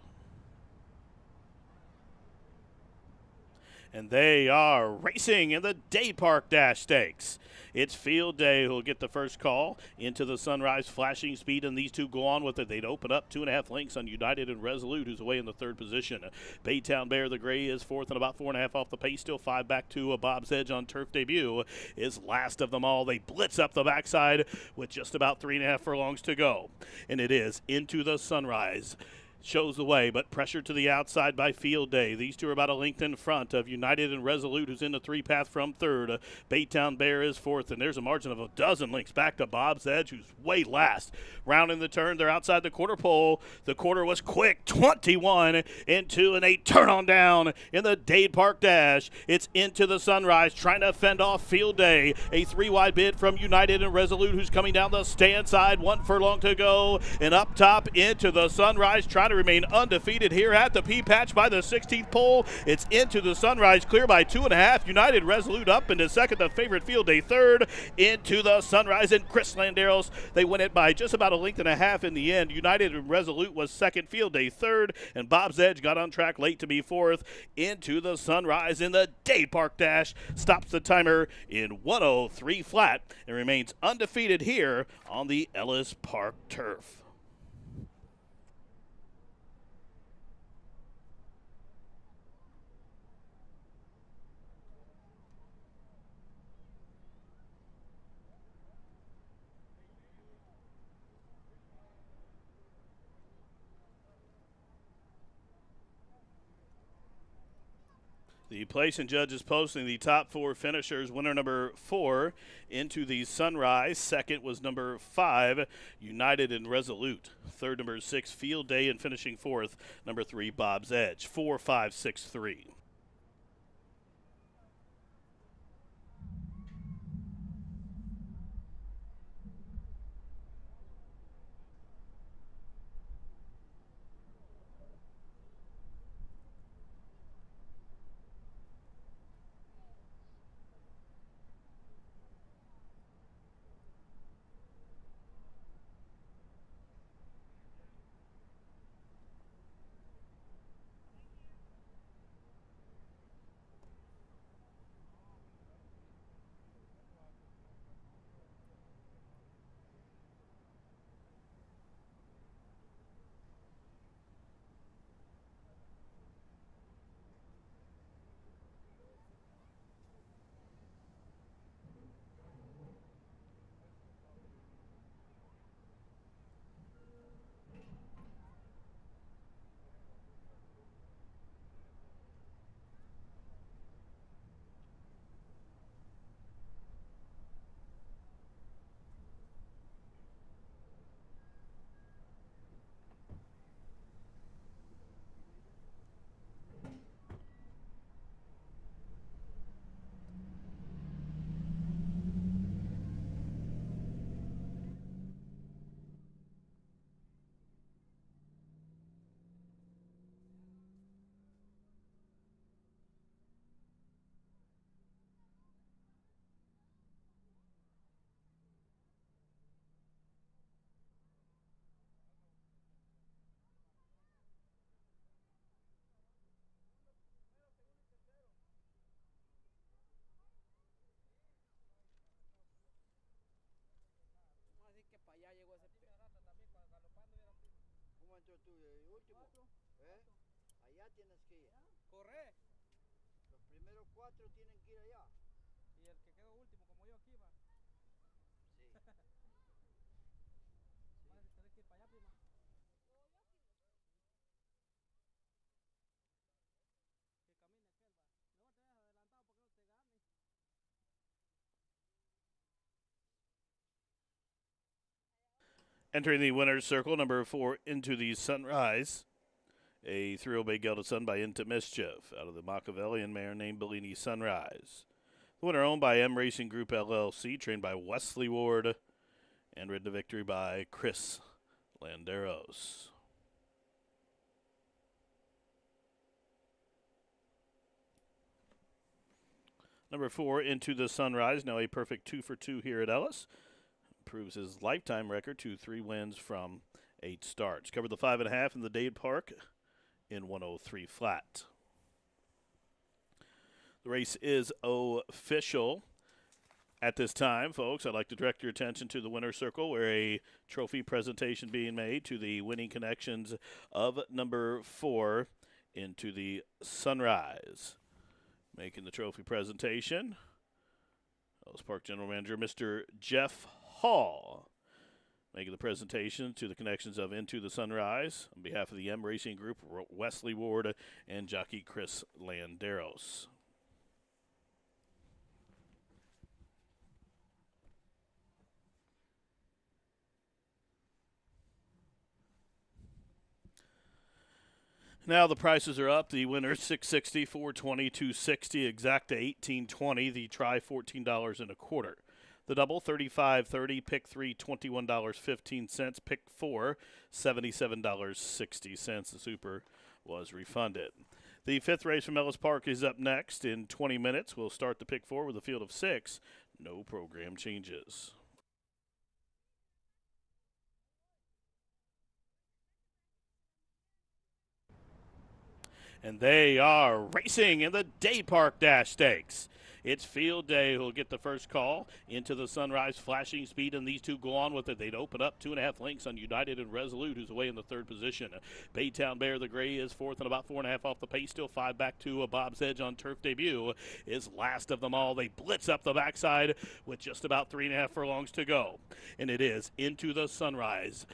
And they are racing in the Dade Park Dash Stakes. It's Field Day who'll get the first call. Into the Sunrise, flashing speed, and these two go on with it. They'd open up 2.5 lengths on United and Resolute, who's away in the third position. Baytown Bear, the gray, is fourth and about 4.5 off the pace. Still 5 back to Bob's Edge on turf debut is last of them all. They blitz up the backside with just about 3.5 furlongs to go. And it is Into the Sunrise. Shows the way, but pressure to the outside by Field Day. These two are about a length in front of United and Resolute, who's in the 3-path from third. Baytown Bear is fourth, and there's a margin of a dozen lengths back to Bob's Edge, who's way last. Rounding the turn, they're outside the quarter pole. The quarter was quick, 21 into an 8 turn on down in the Dade Park Dash. It's Into the Sunrise, trying to fend off Field Day. A 3-wide bid from United and Resolute, who's coming down the stand side. 1 furlong to go, and up top Into the Sunrise, trying to remain undefeated here at the P-Patch by the 16th pole. It's Into the Sunrise, clear by 2.5. United Resolute up into second, the favorite Field Day third. Into the Sunrise, and Chris Landeros, they win it by just about a length and a half in the end. United and Resolute was second, Field Day third, and Bob's Edge got on track late to be fourth. Into the Sunrise in the Dade Park Dash stops the timer in 1:03 flat and remains undefeated here on the Ellis Park turf. The place and judges posting the top 4 finishers. Winner number 4, Into the Sunrise. Second was number 5, United and Resolute. Third, number 6, Field Day, and finishing fourth, number 3, Bob's Edge. 4, 5, 6, 3. ¿Eh? Allá tienes que ir. Corre. Los primeros 4 tienen que ir allá. Y el que quedó último, como yo aquí va. Sí. Vale, tenés que ir para allá, prima. Que camine aquel va. No te dejes adelantado porque no te gane. Entering the winner's circle, number 4, Into the Sunrise. A 3-year-old gelded son by Into Mischief out of the Machiavellian mare named Bellini Sunrise. The winner owned by M Racing Group LLC, trained by Wesley Ward, and ridden to victory by Chris Landeros. Number 4, Into the Sunrise, now a perfect 2 for 2 here at Ellis. Proves his lifetime record to 3 wins from 8 starts. Covered the 5.5 in the Dade Park in 103 flat. The race is official. At this time, folks, I'd like to direct your attention to the winner's circle where a trophy presentation being made to the winning connections of number 4, Into the Sunrise. Making the trophy presentation, Ellis Park General Manager Mr. Jeff Hall. Making the presentation to the connections of Into the Sunrise on behalf of the M Racing Group, Wesley Ward and jockey Chris Landeros. Now the prices are up. The winner $660, $420, $260, exacta $18.20. The try $14 and a quarter. The double $35.30. Pick 3 $21.15. Pick 4 $77.60. The super was refunded. The 5th race from Ellis Park is up next in 20 minutes. We'll start the pick 4 with a field of 6. No program changes. And they are racing in the Dade Park Dash Stakes. It's Field Day who'll get the first call. Into the Sunrise, flashing speed, and these two go on with it. They'd open up 2.5 lengths on United and Resolute, who's away in the 3rd position. Baytown Bear, the gray, is 4th and about 4.5 off the pace. Still 5 back to Bob's Edge on turf debut. Is last of them all. They blitz up the backside with just about 3.5 furlongs to go. And it is Into the Sunrise.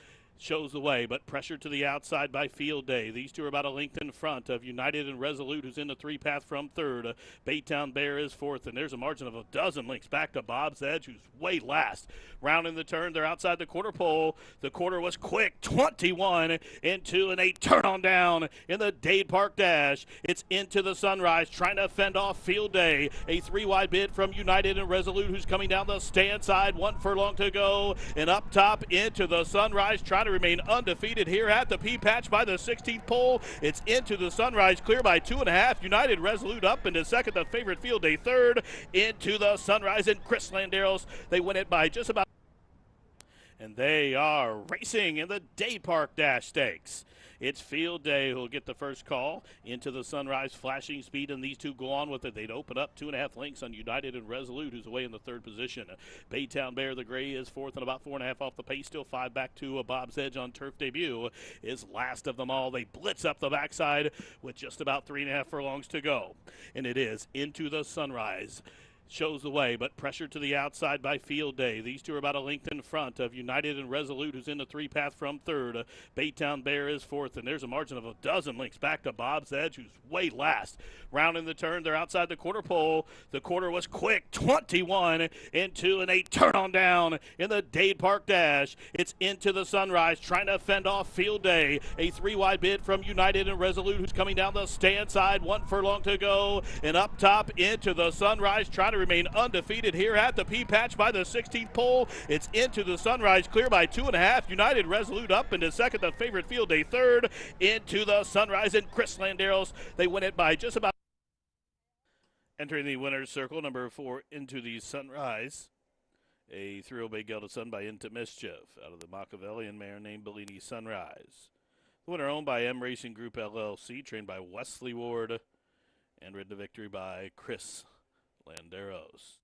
Shows the way, but pressure to the outside by Field Day. These two are about a length in front of United and Resolute, who's in the 3 path from 3rd. Baytown Bear is 4th, and there's a margin of a dozen lengths back to Bob's Edge, who's way last. Rounding the turn, they're outside the quarter pole. The quarter was quick, 21 into, and they turn on down in the Dade Park Dash. It's Into the Sunrise, trying to fend off Field Day. A 3-wide bid from United and Resolute, who's coming down the stand side. 1 furlong to go, and up top Into the Sunrise, trying to remain undefeated here at the P-Patch by the 16th pole. It's Into the Sunrise, clear by 2.5. United Resolute up into 2nd, the favorite Field Day 3rd. Into the Sunrise, and Chris Landeros, they win it by just about. And they are racing in the Dade Park Dash Stakes. It's Field Day who'll get the first call. Into the Sunrise, flashing speed, and these two go on with it. They'd open up 2.5 lengths on United and Resolute, who's away in the 3rd position. Baytown Bear, the gray, is 4th and about 4.5 off the pace. Still 5 back to Bob's Edge on turf debut. Is last of them all. They blitz up the backside with just about 3.5 furlongs to go. And it is Into the Sunrise. Shows the way, but pressure to the outside by Field Day. These two are about a length in front of United and Resolute, who's in the 3 path from 3rd. Baytown Bear is 4th, and there's a margin of a dozen lengths back to Bob's Edge, who's way last. Rounding the turn, they're outside the quarter pole. The quarter was quick, 21 into, and they turn on down in the Dade Park Dash. It's Into the Sunrise, trying to fend off Field Day. A 3-wide bid from United and Resolute, who's coming down the stand side. 1 furlong to go, and up top Into the Sunrise, trying to remain undefeated here at the P-Patch by the 16th pole. It's Into the Sunrise, clear by 2.5. United Resolute up into 2nd, the favorite Field Day 3rd. Into the Sunrise, and Chris Landeros, they win it by just about. Entering the winner's circle, number 4, Into the Sunrise. A 3-year-old gelded son by Into Mischief out of the Machiavellian mare named Bellini Sunrise. The winner owned by M Racing Group LLC, trained by Wesley Ward, and ridden to victory by Chris Landeros.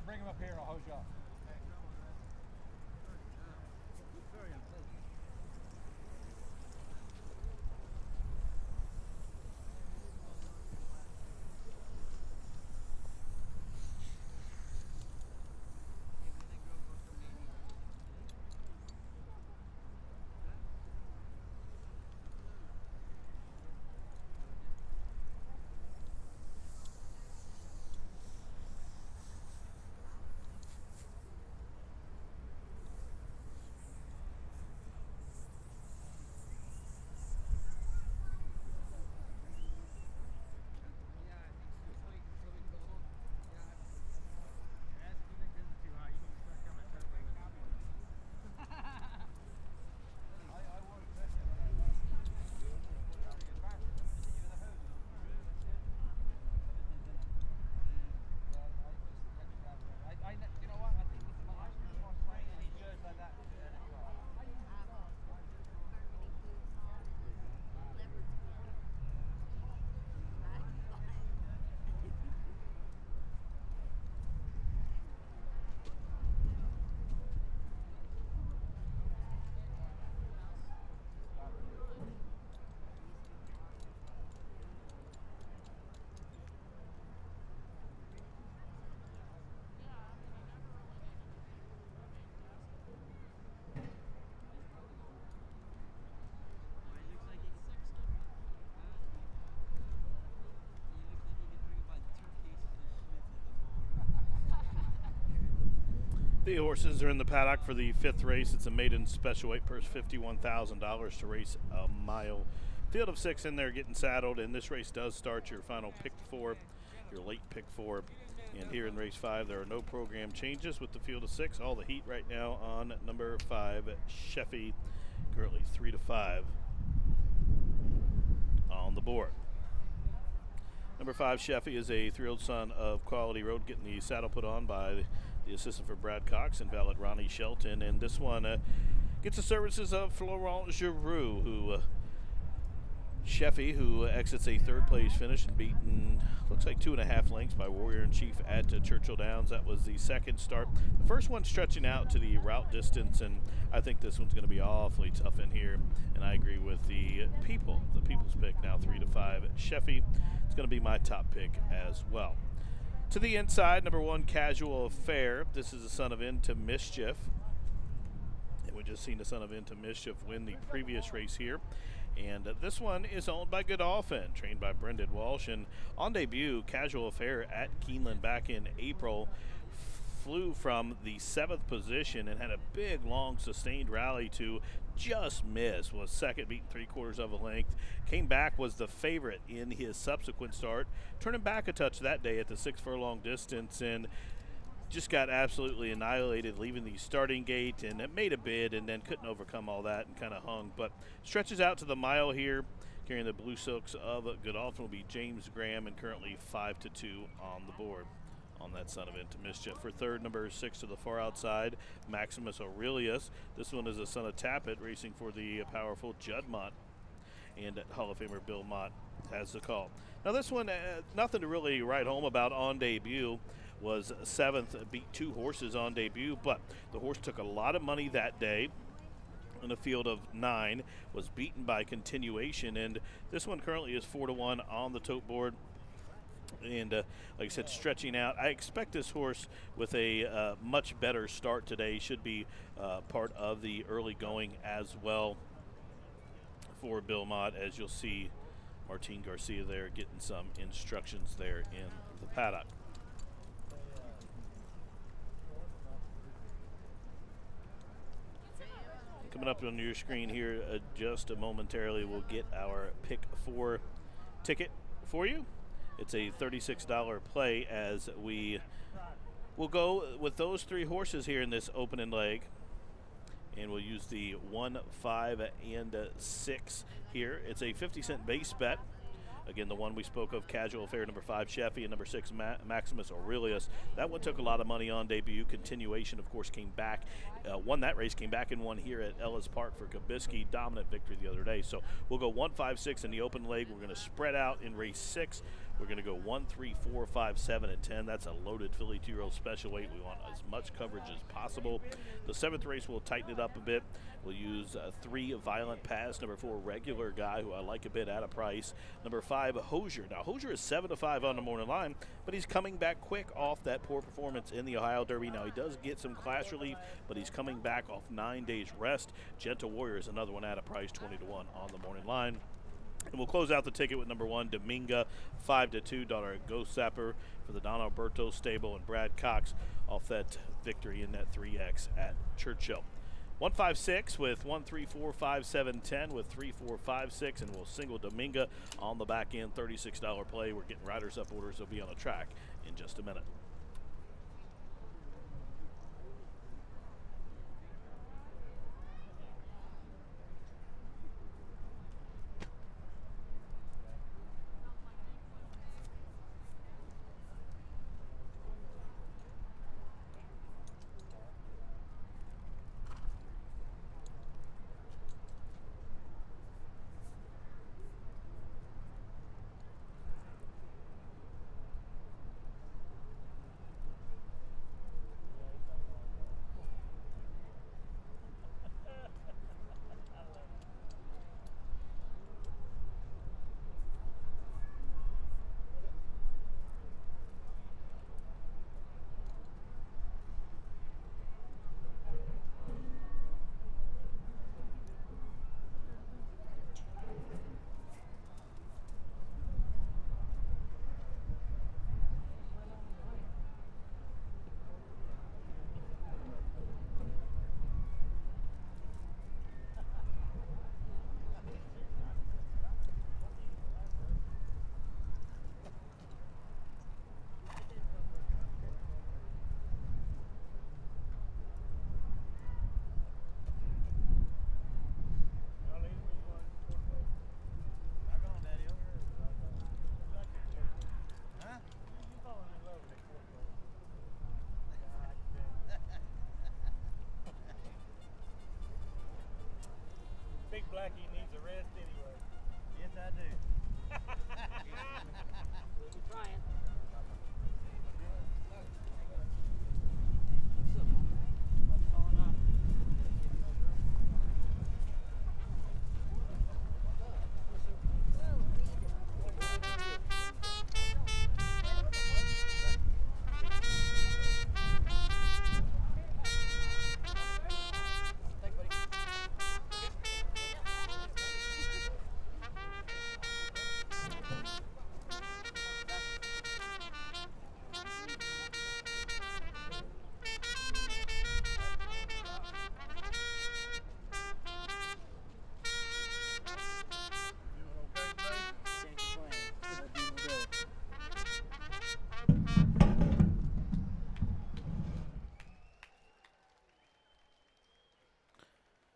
I'll bring him up here and I'll hose you off. Very unpleasant. You know what? I think this is my last year of playing and he judged like that. The horses are in the paddock for the 5th race. It's a maiden special weight purse, $51,000 to race a mile. Field of 6 in there getting saddled, and this race does start your final pick 4, your late pick 4. And here in race 5, there are no program changes with the field of 6. All the heat right now on number 5, Sheffy, currently 3-5 on the board. Number 5, Sheffy, is a 3-year-old son of Quality Road, getting the saddle put on by the assistant for Brad Cox and valet Ronnie Shelton. And this one gets the services of Florent Giroux, who Sheffy, who exits a 3rd place finish and beaten, looks like 2.5 lengths by Warrior in Chief at Churchill Downs. That was the 2nd start. The first one stretching out to the route distance, and I think this one's going to be awfully tough in here. And I agree with the people's pick now, 3-5. Sheffy, it's going to be my top pick as well. To the inside, number 1, Casual Affair. This is the son of Into Mischief. And we just seen the son of Into Mischief win the previous race here. And this one is owned by Godolphin, trained by Brendan Walsh. And on debut, Casual Affair at Keeneland back in April flew from the 7th position and had a big, long, sustained rally to just miss. Was 2nd, beaten 3/4 of a length. Came back, was the favorite in his subsequent start, turning back a touch that day at the 6 furlong distance, and just got absolutely annihilated leaving the starting gate, and it made a bid and then couldn't overcome all that and kind of hung. But stretches out to the mile here. Carrying the blue silks of Godolphin will be James Graham, and currently 5-2 on the board on that son of Into Mischief. For 3rd, number 6 to the far outside, Maximus Aurelius. This one is a son of Tappet, racing for the powerful Judd Mott, and Hall of Famer Bill Mott has the call. Now this one, nothing to really write home about on debut. Was 7th, beat 2 horses on debut, but the horse took a lot of money that day in a field of 9, was beaten by Continuation, and this one currently is 4-1 on the tote board. And like I said, stretching out. I expect this horse with a much better start today. Should be part of the early going as well for Bill Mott, as you'll see Martin Garcia there getting some instructions there in the paddock. Coming up on your screen here just momentarily, we'll get our pick 4 ticket for you. It's a $36 play, as we will go with those 3 horses here in this opening leg. And we'll use the 1, 5, and 6 here. It's a 50-cent base bet Again, the one we spoke of, Casual Affair, number 5, Sheffy, and number 6, Maximus Aurelius. That one took a lot of money on debut. Continuation, of course, came back, won that race, came back and won here at Ellis Park for Kabisky. Dominant victory the other day. So we'll go 1, 5, 6 in the open leg. We're going to spread out in race 6. We're going to go 1, 3, 4, 5, 7, and 10. That's a loaded filly 2-year-old special weight. We want as much coverage as possible. The 7th race, we'll tighten it up a bit. We'll use 3, Violent Pass. Number 4, Regular Guy, who I like a bit at a price. Number 5, Hosier. Now, Hosier is 7-5 on the morning line, but he's coming back quick off that poor performance in the Ohio Derby. Now, he does get some class relief, but he's coming back off 9 days rest. Gentle Warrior is another one at a price, 20-1 on the morning line. And we'll close out the ticket with number 1, Dominga, 5-2, daughter of Ghost Sapper for the Don Alberto stable, and Brad Cox off that victory in that 3X at Churchill. 1, 5, 6 with 1, 3, 4, 5, 7, 10 with 3, 4, 5, 6, and we'll single Dominga on the back end, $36 play. We're getting riders up orders. They'll be on the track in just a minute. Big Blackie needs a rest anyway. Yes, I do. We'll be trying. What's going on?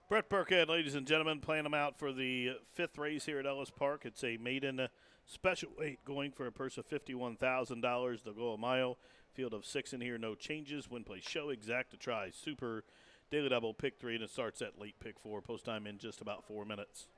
Brett Burkhead, ladies and gentlemen, playing them out for the 5th race here at Ellis Park. It's a maiden special weight going for a purse of $51,000. They'll go a mile. Field of 6 in here, no changes. Win, play, show, exact to try. Super, daily double, pick 3, and it starts at late pick 4. Post time in just about 4 minutes.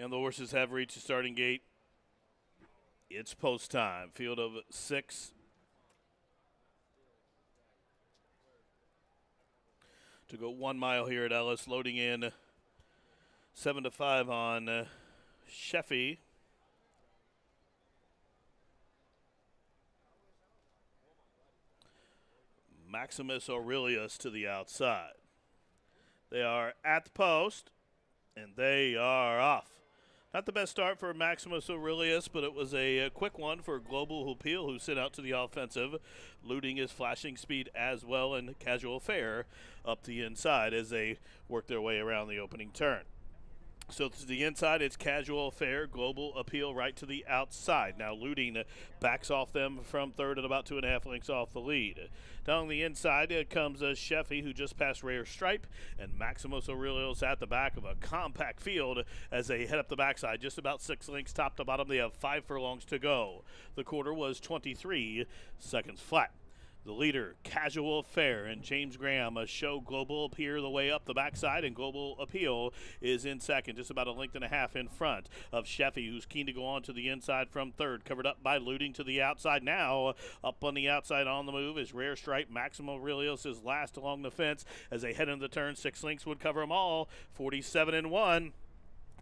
And the horses have reached the starting gate. It's post time. Field of 6 to go 1 mile here at Ellis. Loading in 7 to 5 on Sheffy. Maximus Aurelius to the outside. They are at the post, and they are off. Not the best start for Maximus Aurelius, but it was a quick one for Global Appeal, who sent out to the offensive, looting his flashing speed as well, and Casual Fair up the inside as they work their way around the opening turn. So to the inside, it's Casual Fair, Global Appeal right to the outside. Now Looting backs off them from third at about 2.5 lengths off the lead. Down the inside comes Sheffy, who just passed Rare Stripe, and Maximus Aurelius at the back of a compact field as they head up the backside, just about 6 lengths top to bottom. They have 5 furlongs to go. The quarter was 23 seconds flat. The leader, Casual Fair, and James Graham show Global Appeal the way up the backside, and Global Appeal is in second, just about 1.5 lengths in front of Sheffy, who's keen to go on to the inside from third, covered up by Looting to the outside. Now, up on the outside on the move is Rare Stripe. Maximo Aurelius is last along the fence as they head into the turn. 6 lengths would cover them all, 47-1.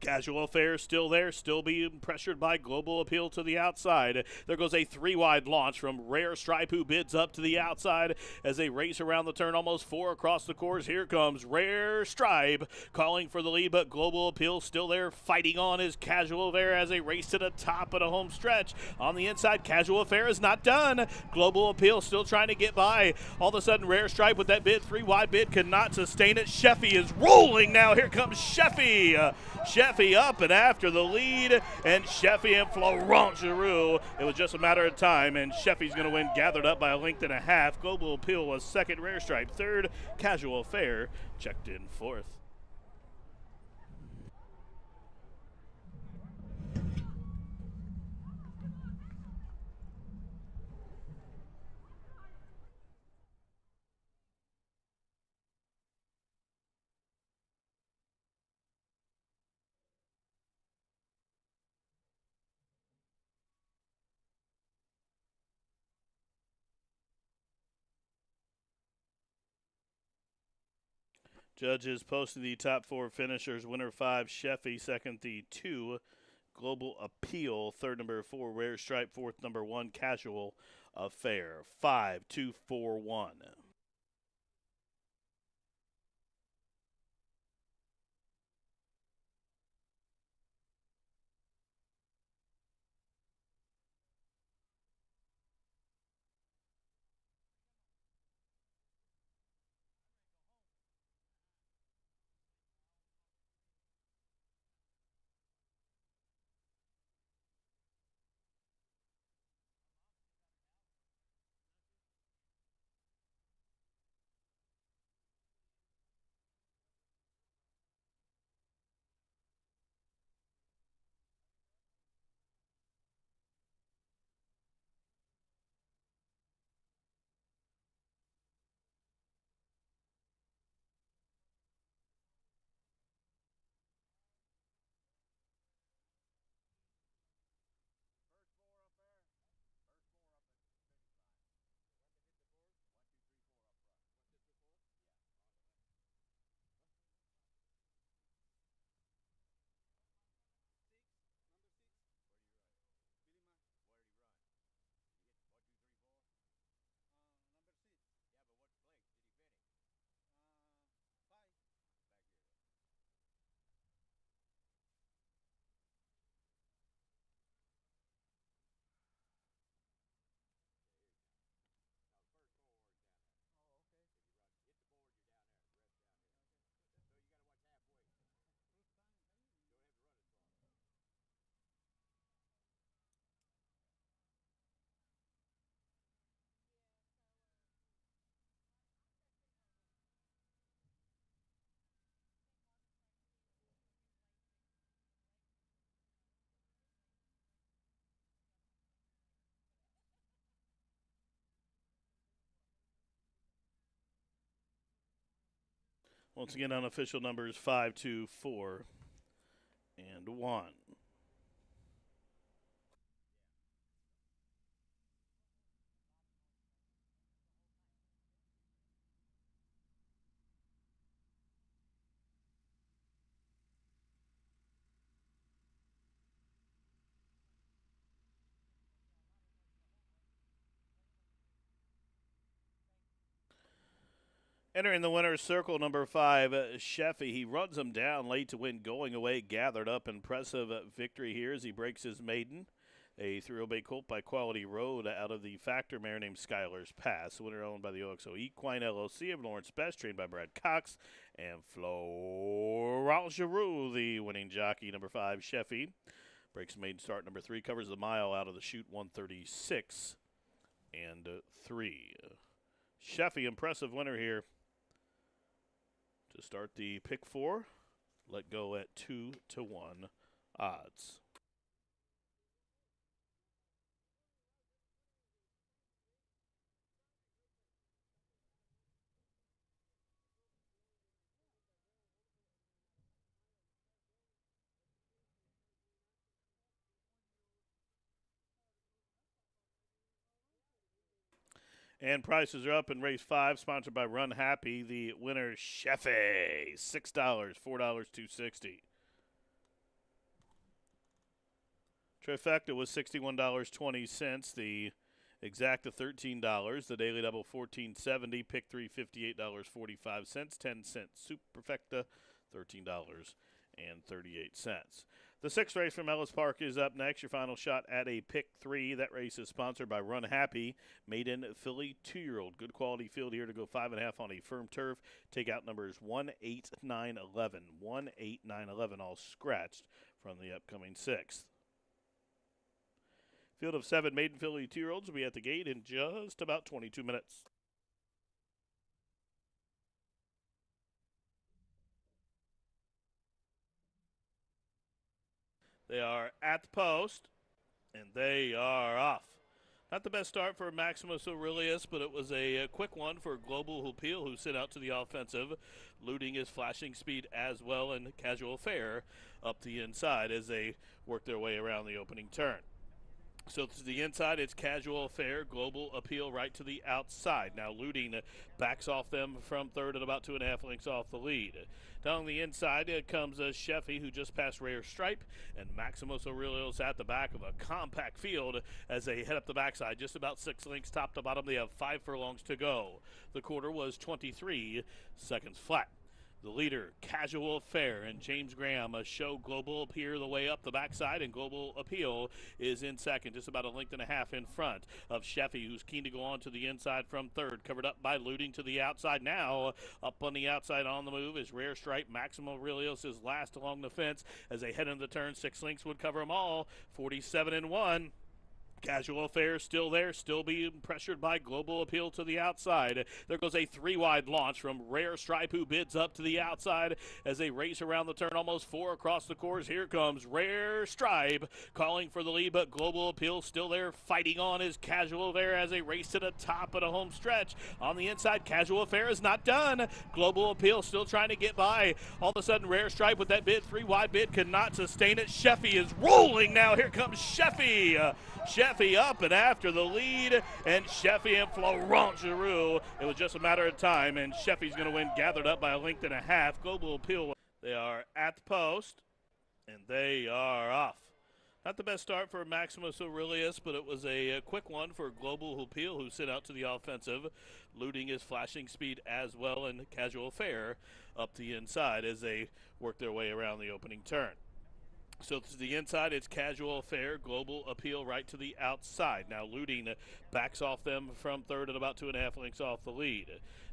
Casual Fair still there, still being pressured by Global Appeal to the outside. There goes a 3-wide launch from Rare Stripe, who bids up to the outside as they race around the turn, almost 4 across the course. Here comes Rare Stripe calling for the lead, but Global Appeal still there, fighting on is Casual Fair as they race to the top of the home stretch. On the inside, Casual Fair is not done. Global Appeal still trying to get by. All of a sudden, Rare Stripe with that bid, 3-wide bid, cannot sustain it. Sheffy is rolling now. Here comes Sheffy. Sheffy up and after the lead, and Sheffy and Florent Giroux. It was just a matter of time, and Sheffy's going to win, gathered up by 1.5 lengths. Global Appeal was second, Rare Stripe third, Casual Fair checked in fourth. Judges posted the top 4 finishers. Winner 5, Sheffy. Second, the 2, Global Appeal. Third, number 4, Rare Stripe. Fourth, number 1, Casual Affair. 5, 2, 4, 1. Once again, unofficial numbers 5, 2, 4, and 1. Entering the winner's circle, number 5, Sheffy. He runs him down late to win going away. Gathered up. Impressive victory here as he breaks his maiden. A 3-0 colt by Quality Road out of the factor mare named Skylar's Pass. Winner owned by the OXO Equine LLC of Lawrence Best, trained by Brad Cox. And Florent Giroux, the winning jockey, number 5, Sheffy. Breaks maiden start number 3. Covers the mile out of the chute 136 and 3. Sheffy, impressive winner here. To start the pick 4, let go at 2-1 odds. And prices are up in race 5, sponsored by Run Happy. The winner, Sheffy, $6, $4, $2.60. Trifecta was $61.20. The exacta $13. The daily double $14.70. Pick 3 $58.45. 10-cent superfecta $13.38. The 6th race from Ellis Park is up next. Your final shot at a pick 3. That race is sponsored by Run Happy. Maiden filly 2-year-old. Good quality field here to go 5.5 on a firm turf. Take out numbers 1, 8, 9, 11. 1, 8, 9, 11 all scratched from the upcoming 6th. Field of 7 maiden filly 2-year-olds will be at the gate in just about 22 minutes. They are at the post, and they are off. Not the best start for Maximus Aurelius, but it was a quick one for Global Appeal, who sent out to the offensive, looting his flashing speed as well, and Casual Fair up the inside as they work their way around the opening turn. So to the inside, it's Casual Fair, Global Appeal right to the outside. Now Looting backs off them from third at about 2.5 lengths off the lead. Down the inside comes Sheffy, who just passed Rare Stripe, and Maximus Aurelius at the back of a compact field as they head up the backside. Just about 6 lengths top to bottom. They have 5 furlongs to go. The quarter was 23 seconds flat. The leader, Casual Fair, and James Graham show Global Appeal the way up the backside, and Global Appeal is in second, just about 1.5 lengths in front of Sheffy, who's keen to go on to the inside from third, covered up by Looting to the outside. Now, up on the outside on the move is Rare Stripe. Maximo Aurelius is last along the fence as they head into the turn. 6 lengths would cover them all, 47-1. Casual Fair still there, still being pressured by Global Appeal to the outside. There goes a 3-wide launch from Rare Stripe, who bids up to the outside as they race around the turn, almost 4 across the course. Here comes Rare Stripe calling for the lead, but Global Appeal still there, fighting on as Casual Fair as they race to the top of the home stretch. On the inside, Casual Fair is not done. Global Appeal still trying to get by. All of a sudden, Rare Stripe with that bid, 3-wide bid, could not sustain it. Sheffy is rolling now. Here comes Sheffy. Sheffy up and after the lead, and Sheffy and Florent Giroux. It was just a matter of time, and Sheffy's going to win, gathered up by 1.5 lengths. Global Appeal, they are at the post, and they are off. Not the best start for Maximus Aurelius, but it was a quick one for Global Appeal, who sent out to the offensive, looting his flashing speed as well, and Casual Fair up the inside as they work their way around the opening turn. So to the inside, it's Casual Fair, Global Appeal right to the outside. Now Looting backs off them from third at about 2.5 lengths off the lead.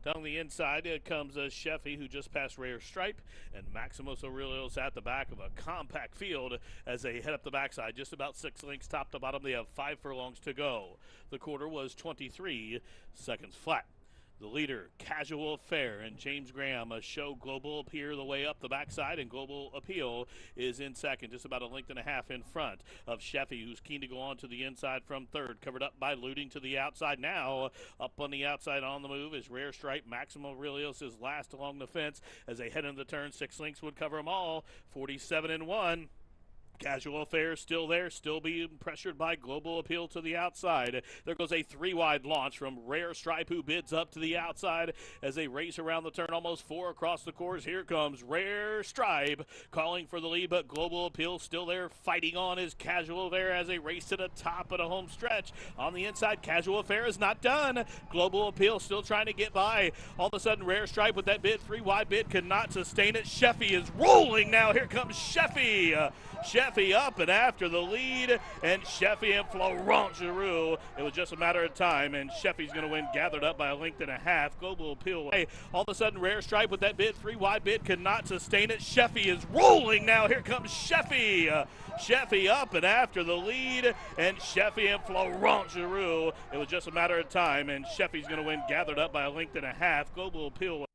Down the inside comes Sheffy, who just passed Rare Stripe, and Maximus Aurelius at the back of a compact field as they head up the backside. Just about 6 lengths top to bottom. They have 5 furlongs to go. The quarter was 23 seconds flat. The leader, Casual Affair, and James Graham show Global Appeal the way up the backside, and Global Appeal is in second, just about a length and a half in front of Sheffy, who's keen to go on to the inside from third, covered up by Looting to the outside. Now up on the outside on the move is Rare Stripe. Maximo Aurelius is last along the fence as they head into the turn. 6 lengths would cover them all. 47 and 1. Casual Affair still there, still being pressured by Global Appeal to the outside. There goes a 3-wide launch from Rare Stripe, who bids up to the outside as they race around the turn, almost 4 across the course. Here comes Rare Stripe calling for the lead, but Global Appeal still there, fighting on is Casual Affair as they race to the top of the home stretch. On the inside, Casual Affair is not done. Global Appeal still trying to get by. All of a sudden, Rare Stripe with that bid, 3-wide bid, could not sustain it. Sheffy is rolling now. Here comes Sheffy. Sheffy up and after the lead, and Sheffy and Florent Giroux. It was just a matter of time, and Sheffy's going to win, gathered up by a length and a half. Global Appeal. All of a sudden, Rare Stripe with that bid, 3-wide bid, could not sustain it. Sheffy is rolling now. Here comes Sheffy. Sheffy up and after the lead, and Sheffy and Florent Giroux. It was just a matter of time, and Sheffy's going to win, gathered up by a length and a half. Global Appeal.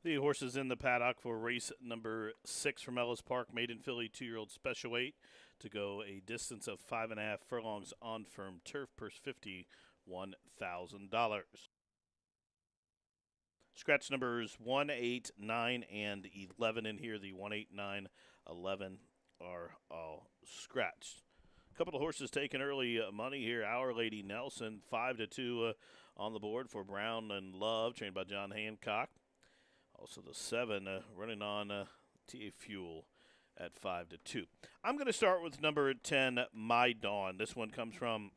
The horses in the paddock for race number 6 from Ellis Park, maiden filly, 2-year-old special weight, to go a distance of 5.5 furlongs on firm turf, purse $51,000. Scratch numbers 1, 8, 9, and 11 in here. The 1, 8, 9, 11 are all scratched. A couple of horses taking early money here. Our Lady Nelson, 5-2 on the board for Brown and Love, trained by John Hancock. Also the 7 running on TA Fuel at 5-2. I'm going to start with number 10, My Dawn. This one comes from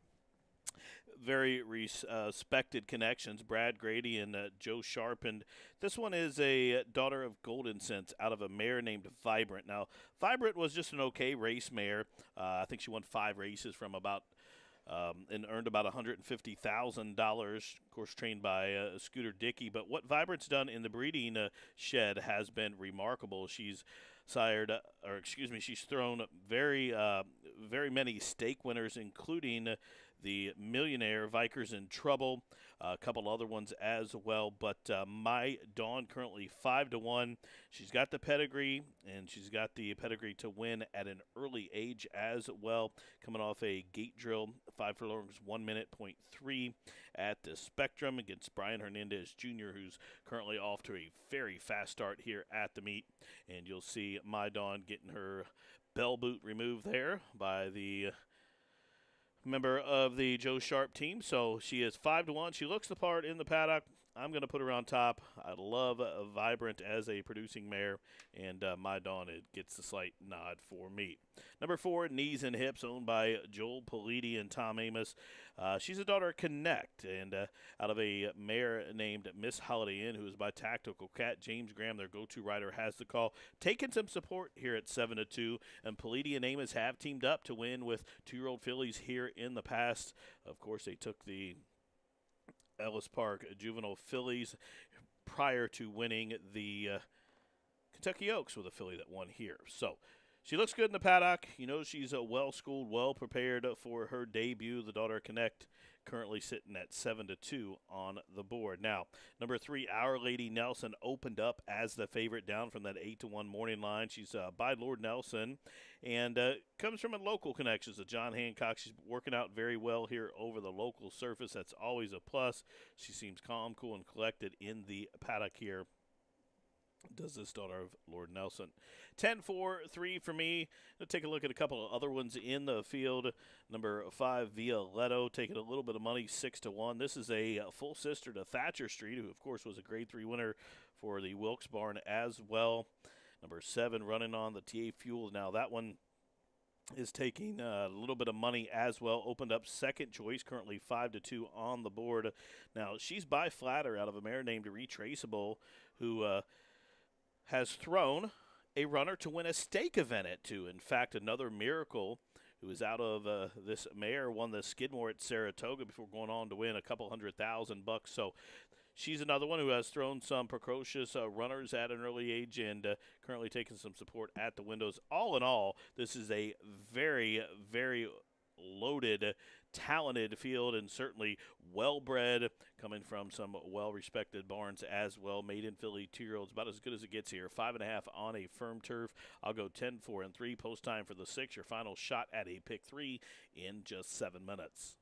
very respected connections, Brad Grady and Joe Sharp. And this one is a daughter of Golden Sense out of a mare named Vibrant. Now, Vibrant was just an okay race mare. I think she won 5 races from about and earned about $150,000, of course, trained by Scooter Dickey. But what Vibrant's done in the breeding shed has been remarkable. She's she's thrown very many stake winners, including the Millionaire, Vikers in Trouble, a couple other ones as well. But My Dawn currently 5-1. She's got the pedigree, and she's got the pedigree to win at an early age as well. Coming off a gate drill, 5 furlongs, 1 minute, .3 at the Spectrum against Brian Hernandez Jr., who's currently off to a very fast start here at the meet. And you'll see My Dawn getting her bell boot removed there by the member of the Joe Sharp team. So she is 5-1. She looks the part in the paddock. I'm going to put her on top. I love Vibrant as a producing mare, and My Dawn, it gets the slight nod for me. Number 4, Knees and Hips, owned by Joel Politi and Tom Amos. She's a daughter of Connect, and out of a mare named Miss Holiday Inn, who is by Tactical Cat. James Graham, their go-to rider, has the call. Taking some support here at 7-2, and Politi and Amos have teamed up to win with 2-year-old fillies here in the past. Of course, they took the Ellis Park juvenile fillies prior to winning the Kentucky Oaks with a filly that won here. So she looks good in the paddock. You know, she's well-schooled, well-prepared for her debut. The daughter of Connect currently sitting at 7-2 on the board. Now, number 3, Our Lady Nelson, opened up as the favorite down from that 8-1 morning line. She's by Lord Nelson and comes from a local connections to John Hancock. She's working out very well here over the local surface. That's always a plus. She seems calm, cool, and collected in the paddock here. Does this daughter of Lord Nelson. 10-4-3 for me. Let's take a look at a couple of other ones in the field. Number 5, Violetto, taking a little bit of money, 6-1. This is a full sister to Thatcher Street, who, of course, was a Grade 3 winner for the Wilkes Barn as well. Number 7, running on the TA Fuel. Now, that one is taking a little bit of money as well. Opened up second choice, currently 5-2 on the board. Now, she's by Flatter out of a mare named Retraceable, who has thrown a runner to win a stake event at 2. In fact, another Miracle, who is out of this mare, won the Skidmore at Saratoga before going on to win a couple $100,000. So she's another one who has thrown some precocious runners at an early age and currently taking some support at the windows. All in all, this is a very, very loaded, talented field, and certainly well-bred, coming from some well-respected barns as well. Maiden filly, 2-year-olds, about as good as it gets here. 5.5 on a firm turf. I'll go 10-4-3. Post time for the 6. Your final shot at a pick 3 in just 7 minutes.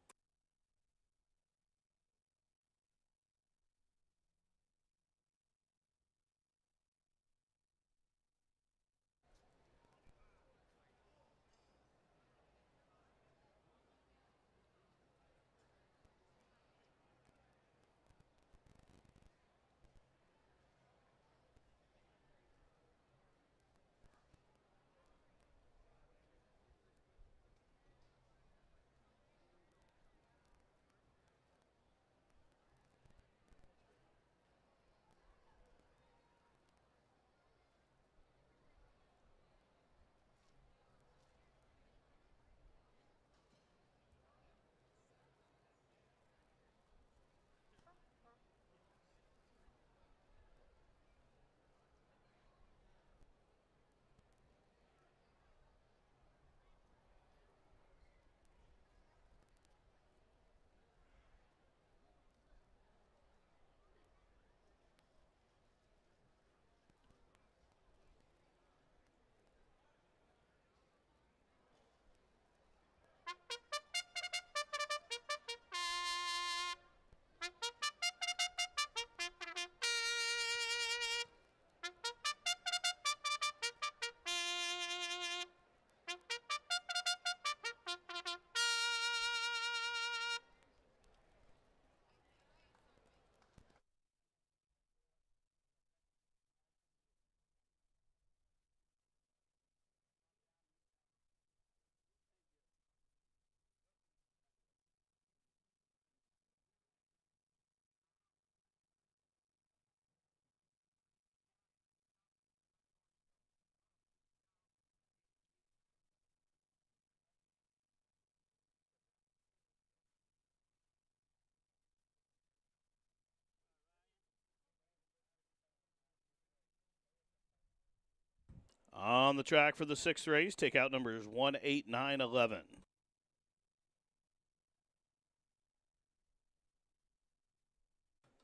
On the track for the sixth race, take out numbers 1, 8, 9, 11.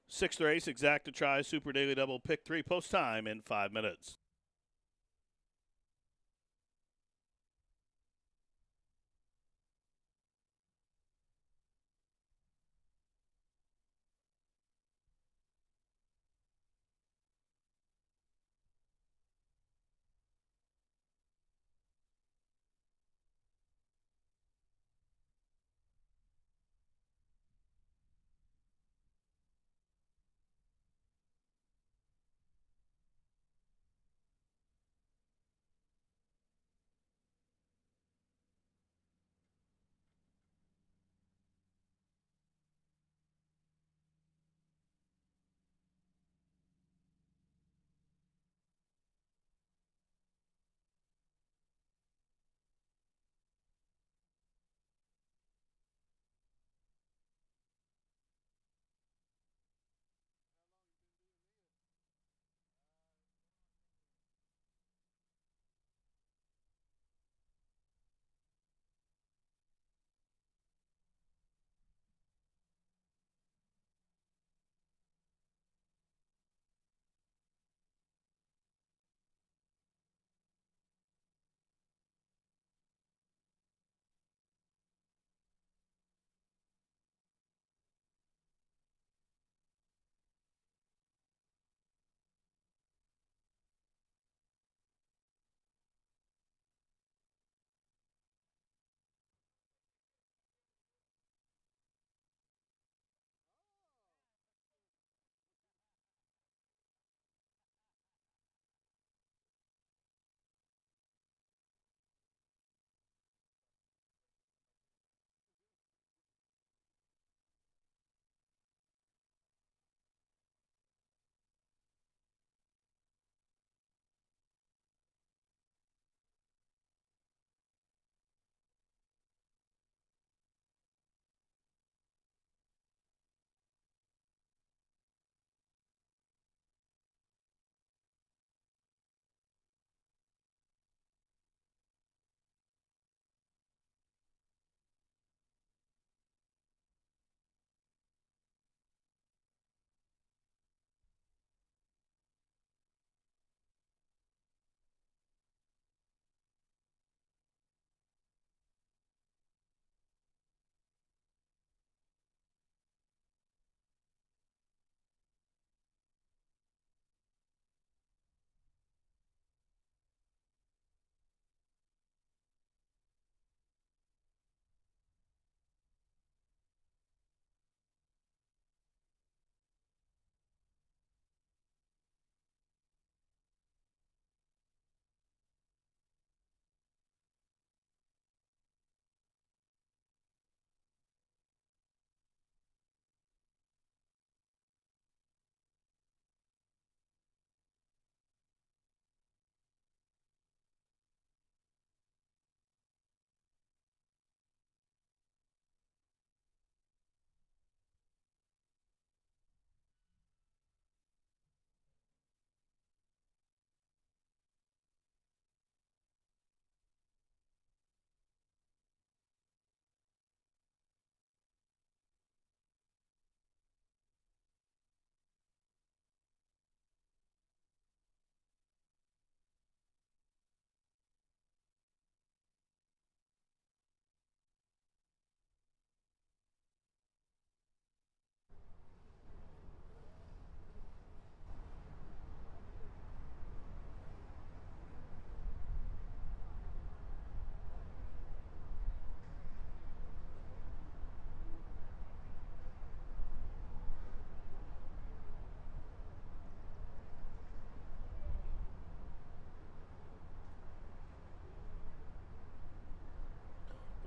Sixth race, Exacta Try Super Daily Double Pick 3, post time in 5 minutes.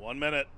1 minute.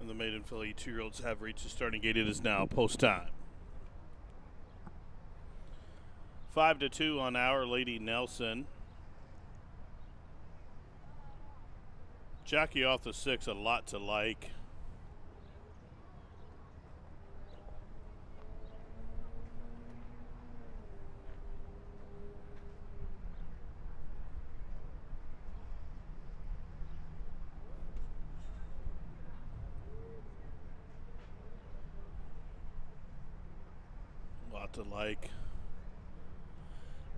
And the maiden filly 2-year-olds have reached the starting gate. It is now post time. 5-2 on Our Lady Nelson. Jockey off the 6, a lot to like. To like.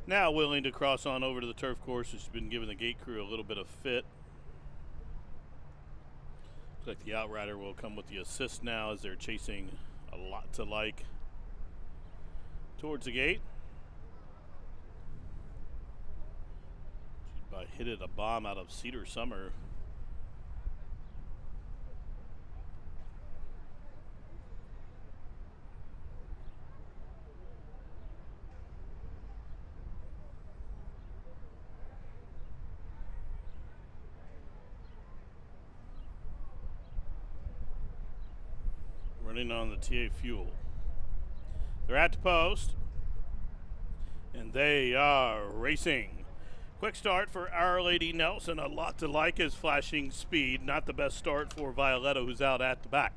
Now willing to cross on over to the turf course. She's been giving the gate crew a little bit of fit. Looks like the outrider will come with the assist now as they're chasing a lot to like towards the gate. She hit it a bomb out of Cedar Summer. Running on the TA Fuel. They're at the post, and they are racing. Quick start for Our Lady Nelson. A lot to like his flashing speed. Not the best start for Violetto, who's out at the back.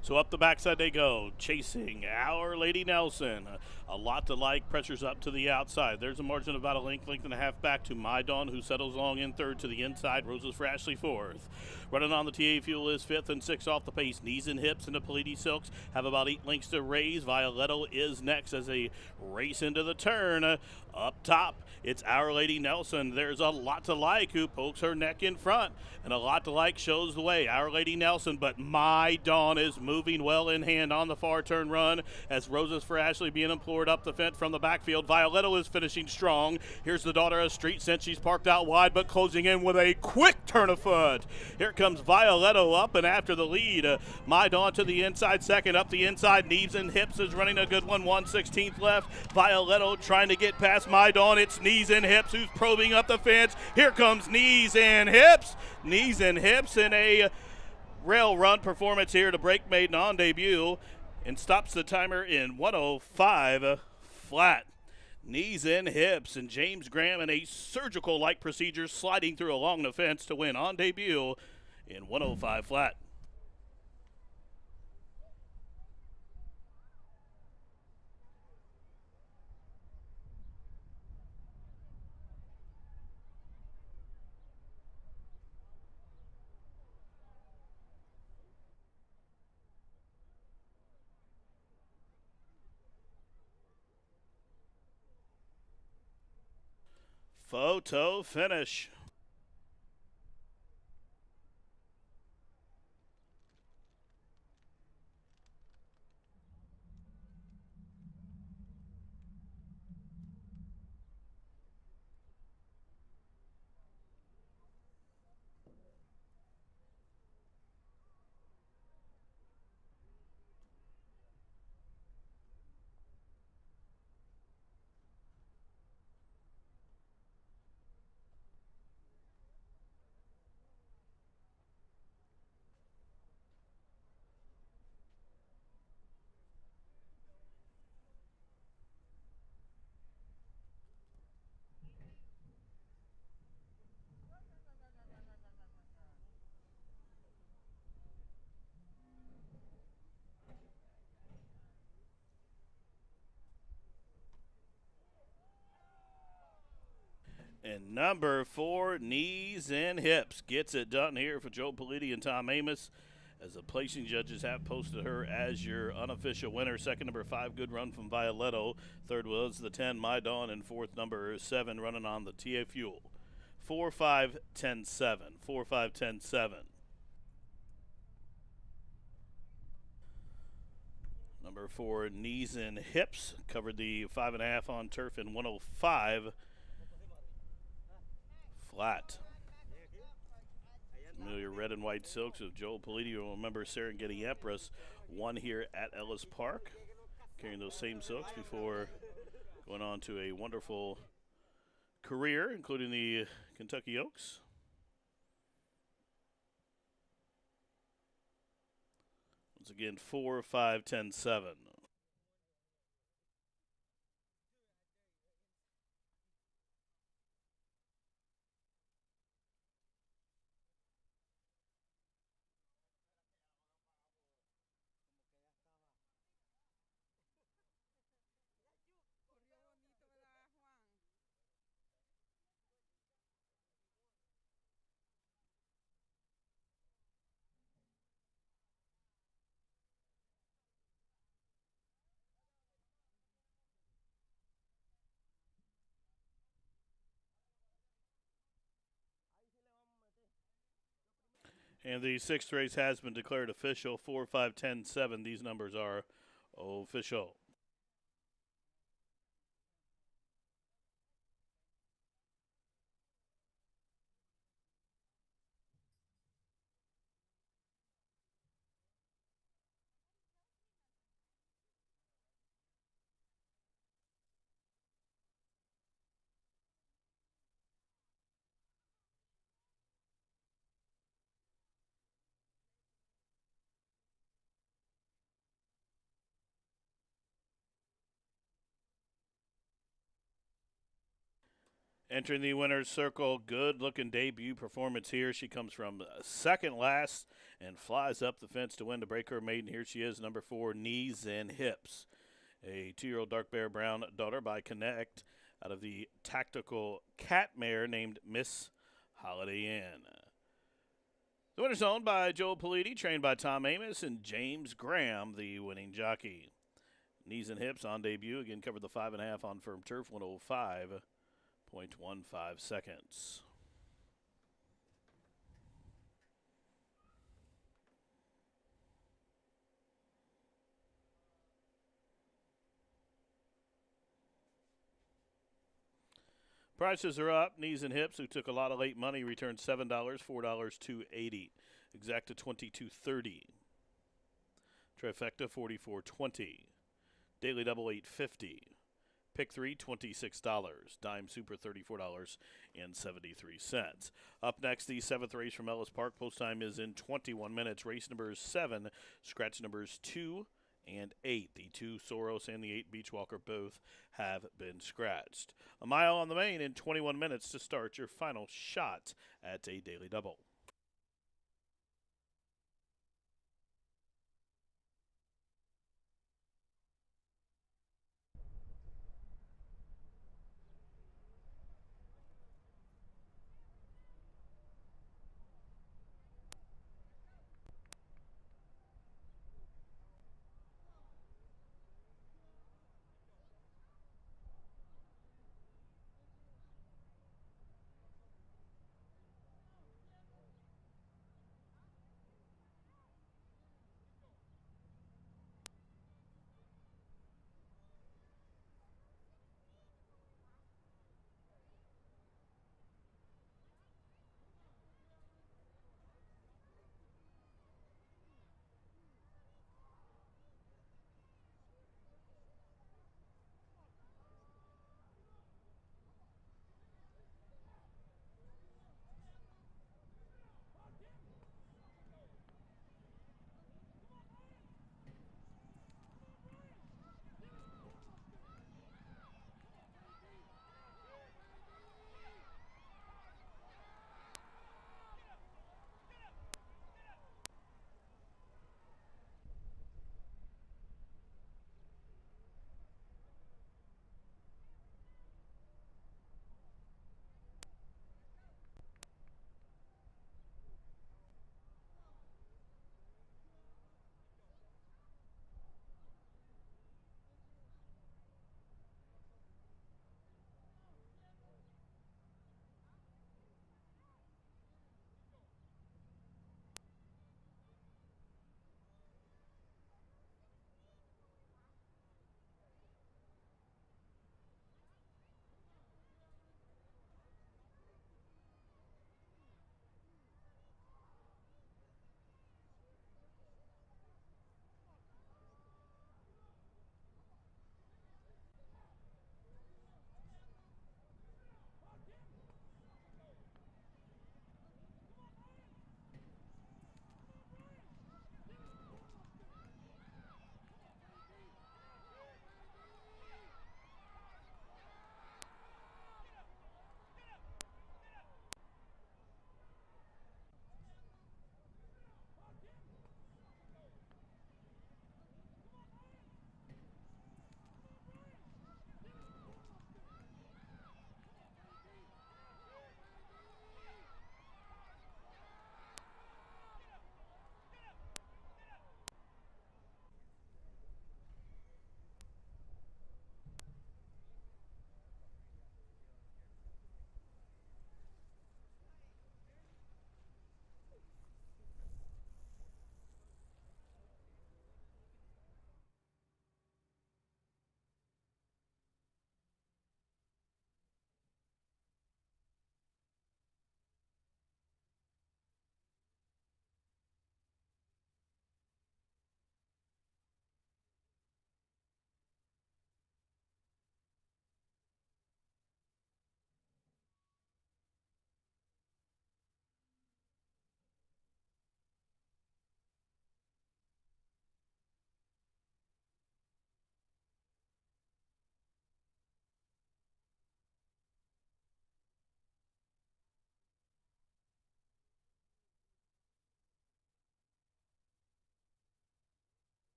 So up the backside they go, chasing Our Lady Nelson. A lot to like, pressures up to the outside. There's a margin of about a length and a half back to My Dawn, who settles along in third to the inside. Roses for Ashley fourth. Running on the TA Fuel is fifth and sixth off the pace. Knees and Hips and the Pallidi Silks have about 8 lengths to raise. Violetto is next as they race into the turn. Up top, it's Our Lady Nelson. There's a lot to like, who pokes her neck in front, and a lot to like shows the way. Our Lady Nelson, but My Dawn is moving well in hand on the far turn run as Roses for Ashley being implored up the fence from the backfield. Violetto is finishing strong. Here's the Daughter of Street Sense. She's parked out wide, but closing in with a quick turn of foot. Here comes Violetto up and after the lead. My Dawn to the inside second. Up the inside, Knees and Hips is running a good one. 1/16 left. Violetto trying to get past My Dawn. It's Knees and Hips who's probing up the fence. Here comes Knees and Hips. Knees and Hips in a rail run performance here to break maiden on debut and stops the timer in 105 flat. Knees and Hips and James Graham in a surgical-like procedure sliding through along the fence to win on debut in 105 flat. Photo finish. And number 4, Knees and Hips, gets it done here for Joe Pallidi and Tom Amos, as the placing judges have posted her as your unofficial winner. Second, number 5, Good Run from Violetto. Third was the 10, My Dawn, and fourth, number 7, running on the TA Fuel. 4-5-10-7. 4-5-10-7. Number 4, knees and hips. Covered the 5.5 on turf in 105 flat. Familiar red and white silks of Joel Politi. You'll remember Serengeti Empress won here at Ellis Park, carrying those same silks before going on to a wonderful career, including the Kentucky Oaks. Once again, 4-5-10-7. And the 6th race has been declared official. 4-5-10-7. These numbers are official. Entering the winner's circle, good-looking debut performance here. She comes from second last and flies up the fence to win to break her maiden. Here she is, number 4, knees and hips. A 2-year-old dark bear brown daughter by Connect out of the tactical cat mare named Miss Holiday Inn. The winner's owned by Joel Politi, trained by Tom Amos, and James Graham, the winning jockey. Knees and hips on debut. Again, covered the 5.5 on firm turf, 105.15 seconds. Prices are up. Knees and hips, who took a lot of late money, returned $7, $4, $2.80. Exacta $22.30. Trifecta $44.20. Daily double $8.50. Pick 3, $26. Dime Super, $34.73. Up next, the 7th race from Ellis Park. Post time is in 21 minutes. Race numbers 7, scratch numbers 2 and 8. The 2 Soros and the 8 Beachwalker both have been scratched. A mile on the main in 21 minutes to start your final shot at a daily double.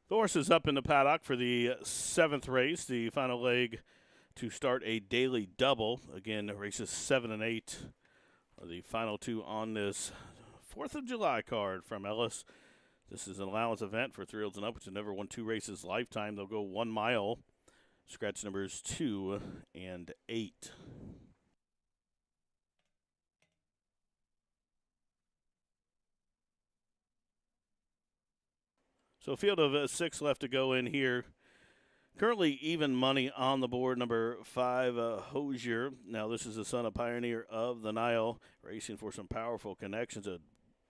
The horse is up in the paddock for the 7th race, the final leg to start a daily double. Again, races 7 and 8 are the final two on this 4th of July card from Ellis. This is an allowance event for 3-year-olds and up, which have never won 2 races lifetime. They'll go 1 mile, scratch numbers 2 and 8. So a field of 6 left to go in here. Currently even money on the board, number 5, Hosier. Now this is the son of Pioneer of the Nile, racing for some powerful connections, a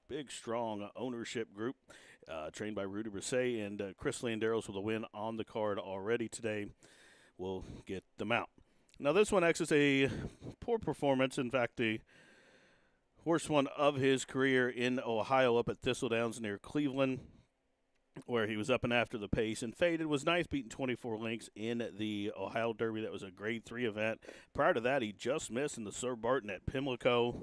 big, strong ownership group, trained by Rudy Brisset, and Chris Landeros with a win on the card already today will get them out. Now this one exits a poor performance. In fact, the worst one of his career in Ohio up at Thistledowns near Cleveland, where he was up and after the pace and faded. Was nice, beating 24 lengths in the Ohio Derby. That was a grade 3 event. Prior to that, he just missed in the Sir Barton at Pimlico,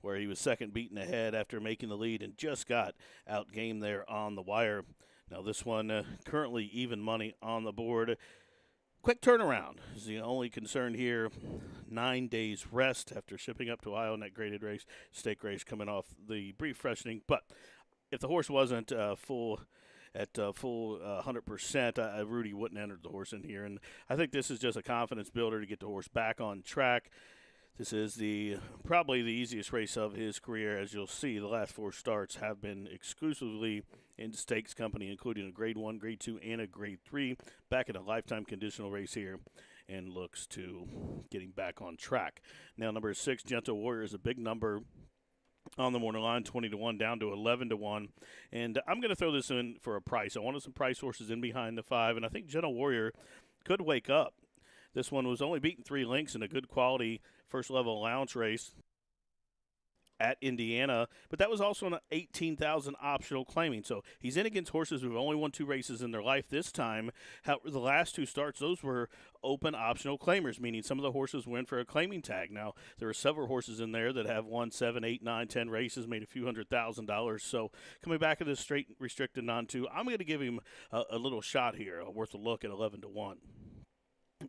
where he was second beaten ahead after making the lead and just got outgamed there on the wire. Now this one currently even money on the board. Quick turnaround is the only concern here. 9 days rest after shipping up to Ohio in that graded race, stake race coming off the brief freshening. But if the horse wasn't full 100%, Rudy wouldn't enter the horse in here. And I think this is just a confidence builder to get the horse back on track. This is probably the easiest race of his career. As you'll see, the last 4 starts have been exclusively in stakes company, including a grade 1, grade 2, and a grade 3. Back in a lifetime conditional race here, and looks to getting back on track. Now, number 6, Gentle Warrior, is a big number on the morning line, 20-1 down to 11-1. And I'm going to throw this in for a price. I wanted some price horses in behind the 5, and I think Gentle Warrior could wake up. This one was only beaten 3 lengths in a good quality first-level allowance race at Indiana, but that was also an 18,000 optional claiming. So he's in against horses who've only won 2 races in their life this time. However, the last 2 starts, those were open optional claimers, meaning some of the horses went for a claiming tag. Now, there are several horses in there that have won 7, 8, 9, 10 races, made a few $100,000. So coming back to this straight restricted non-2, I'm going to give him a little shot here, worth a look at 11-1.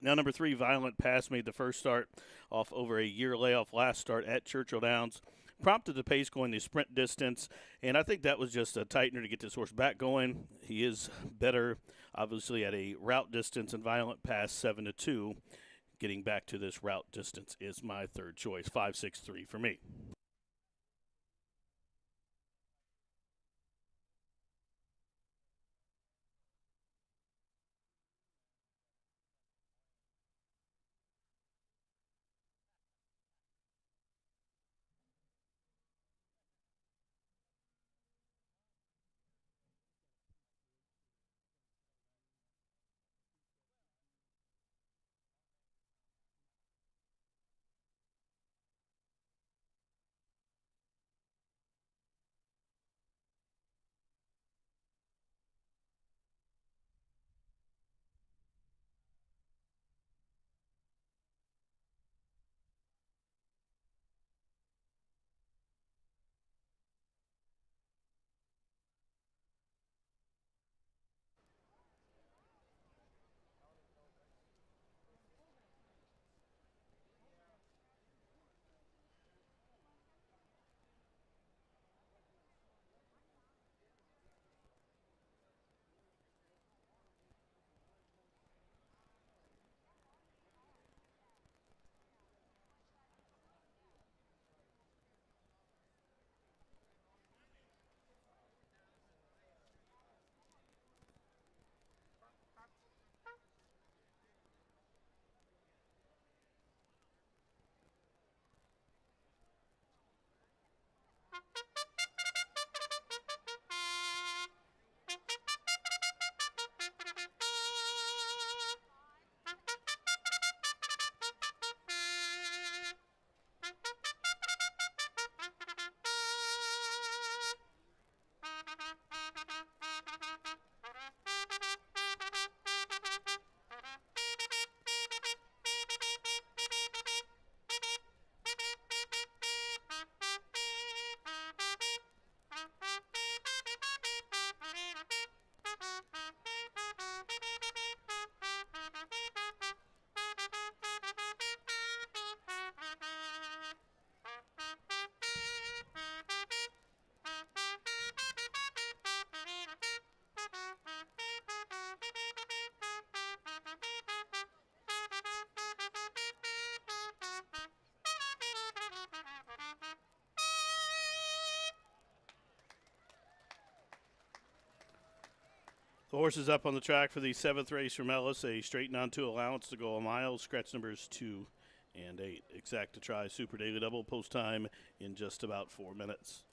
Now, number 3, Violent Pass, made the first start off over a year layoff last start at Churchill Downs. Prompted the pace going the sprint distance, and I think that was just a tightener to get this horse back going. He is better, obviously, at a route distance, and Violent Pass 7-2. Getting back to this route distance is my third choice, 5-6-3 for me. The horses up on the track for the 7th race from Ellis, a straighten on 2 allowance to go a mile, scratch numbers 2 and 8. Exact to try Super Daily Double, post time in just about 4 minutes.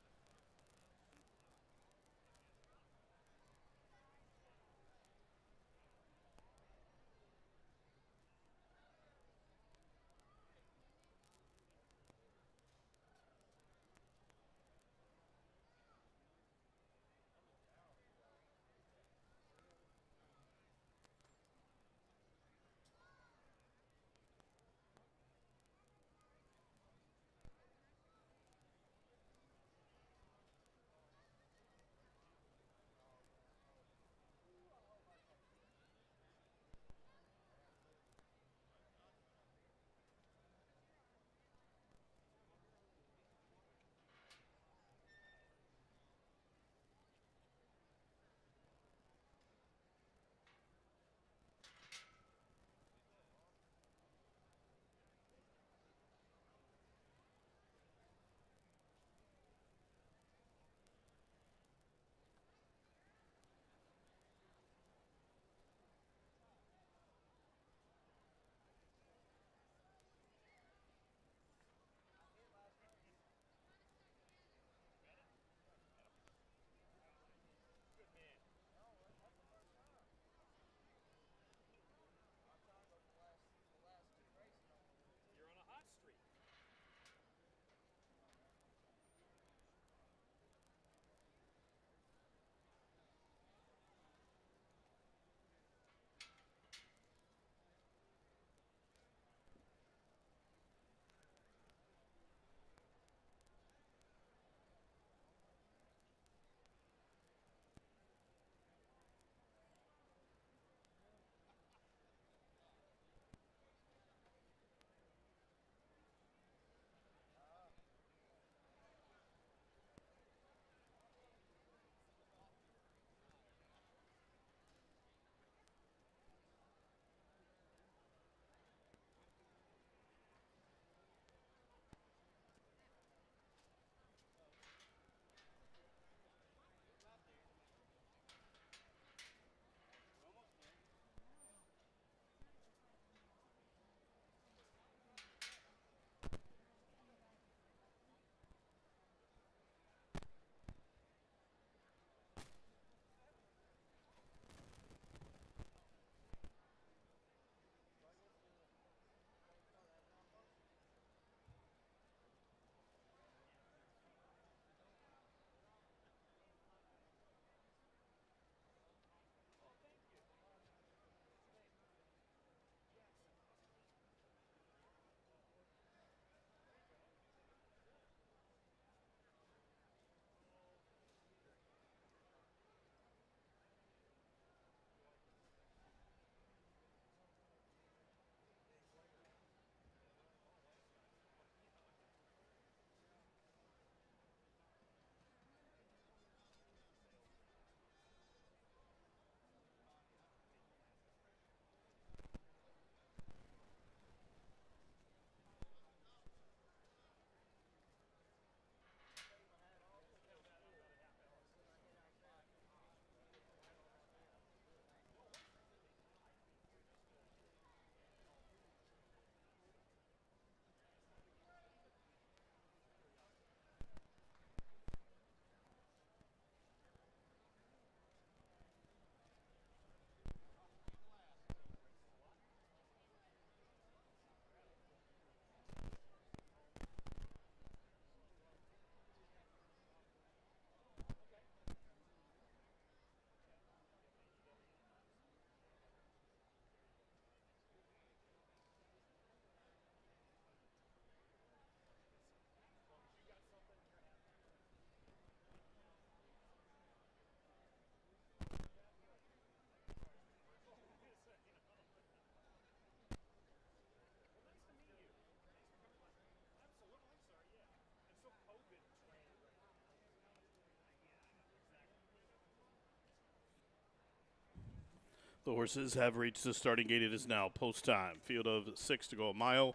The horses have reached the starting gate. It is now post time. Field of 6 to go a mile.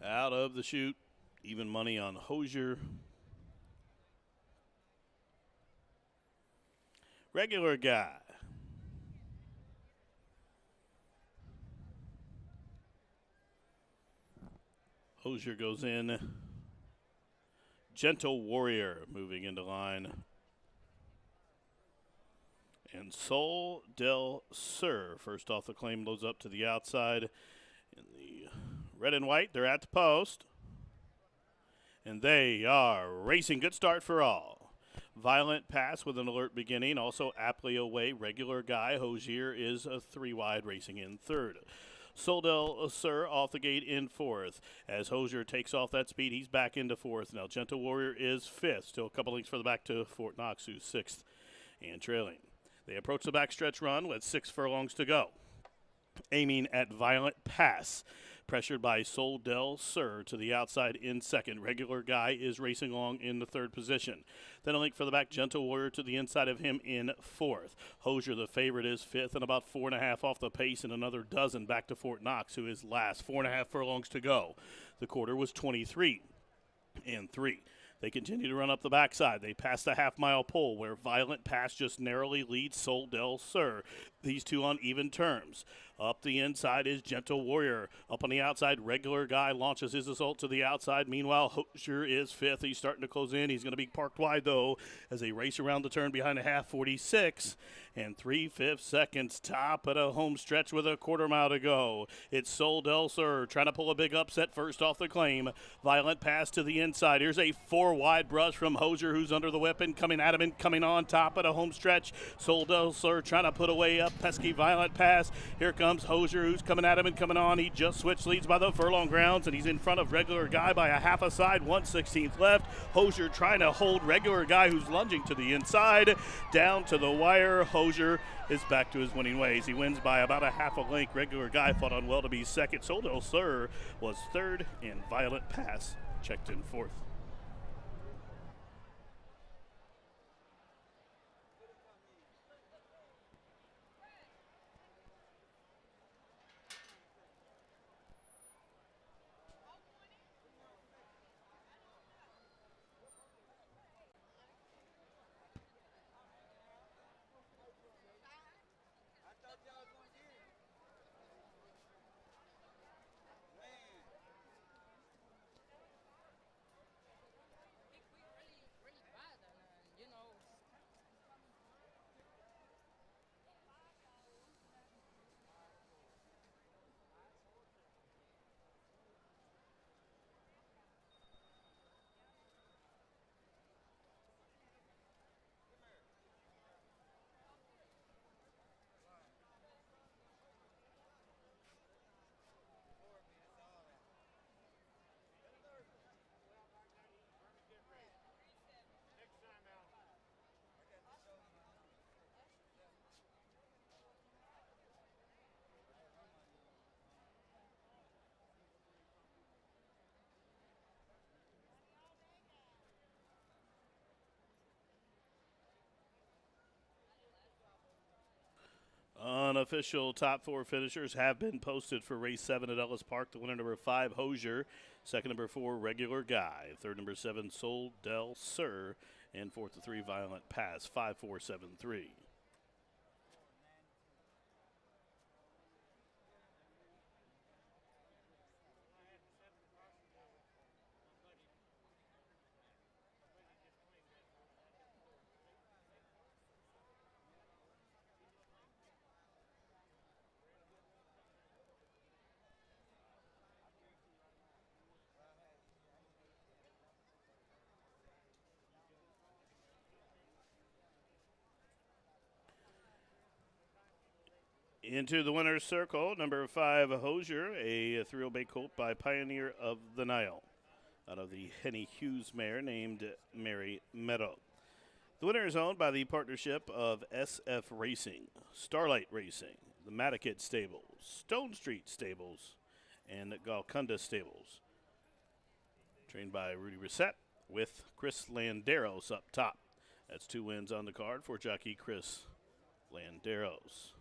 Out of the chute. Even money on Hosier. Regular guy. Hosier goes in. Gentle Warrior moving into line. And Sol del Sur, first off the claim, loads up to the outside. In the red and white, they're at the post. And they are racing. Good start for all. Violent Pass with an alert beginning. Also aptly away. Regular Guy. Hosier is a 3 wide, racing in third. Sol del Sur off the gate in fourth. As Hosier takes off that speed, he's back into fourth. Now Gentle Warrior is fifth. Still a couple lengths further back to Fort Knox, who's sixth and trailing. They approach the backstretch run with 6 furlongs to go. Aiming at Violent Pass. Pressured by Sol del Sur to the outside in second. Regular Guy is racing along in the third position. Then a link for the back, Gentle Warrior to the inside of him in fourth. Hosier, the favorite, is fifth and about 4.5 off the pace, and another dozen back to Fort Knox, who is last. 4.5 furlongs to go. The quarter was 23 and 3. They continue to run up the backside. They pass the half-mile pole where Violent Pass just narrowly leads Sol del Sur. These two on even terms. Up the inside is Gentle Warrior. Up on the outside, Regular Guy launches his assault to the outside. Meanwhile, Hosier is fifth. He's starting to close in. He's going to be parked wide, though, as they race around the turn behind a half, 46 and 3/5 seconds. Top of the home stretch with a quarter mile to go. It's Sol del Sur trying to pull a big upset first off the claim. Violent Pass to the inside. Here's a 4-wide brush from Hosier, who's under the weapon, coming at him and coming on top of the home stretch. Sol del Sur trying to put away up pesky Violent Pass. Here comes Hosier, who's coming at him and coming on. He just switched leads by the furlong grounds, and he's in front of Regular Guy by a half a side, 1/16 left. Hosier trying to hold Regular Guy, who's lunging to the inside, down to the wire. Hosier is back to his winning ways. He wins by about a half a length. Regular Guy fought on well to be second. Sol del Sur was third, and Violent Pass checked in fourth. I thought y'all was going to get it. Man. We really bad, and you know. Unofficial top 4 finishers have been posted for race 7 at Ellis Park. The winner, number 5, Hosier. Second, number 4, Regular Guy. Third, number 7, Sol del Sur. And fourth to 3, Violent Pass. 5-4-7-3. Into the winner's circle, number 5, Hosier, a 3-year-old bay colt by Pioneer of the Nile, out of the Henny Hughes mare named Mary Meadow. The winner is owned by the partnership of SF Racing, Starlight Racing, the Matakit Stables, Stone Street Stables, and Golconda Stables. Trained by Rudy Reset with Chris Landeros up top. That's 2 wins on the card for jockey Chris Landeros.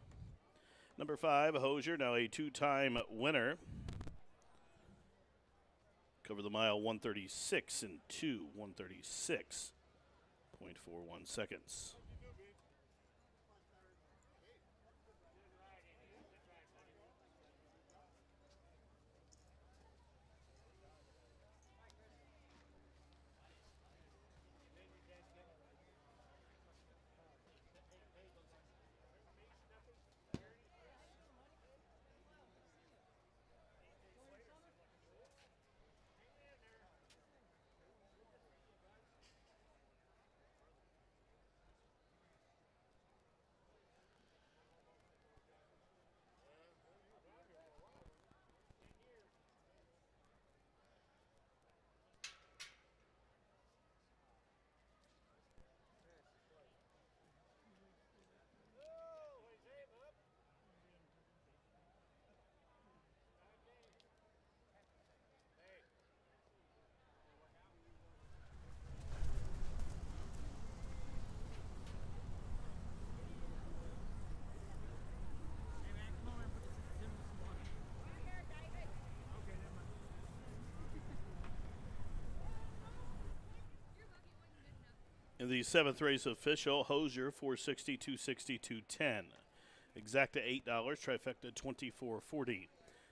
Number 5, Hosier, now a 2-time winner. Covered the mile 136 and 2, 136.41 seconds. In the 7th race official, Hosier 460, 260, 210. Exacta $8, trifecta $24.40.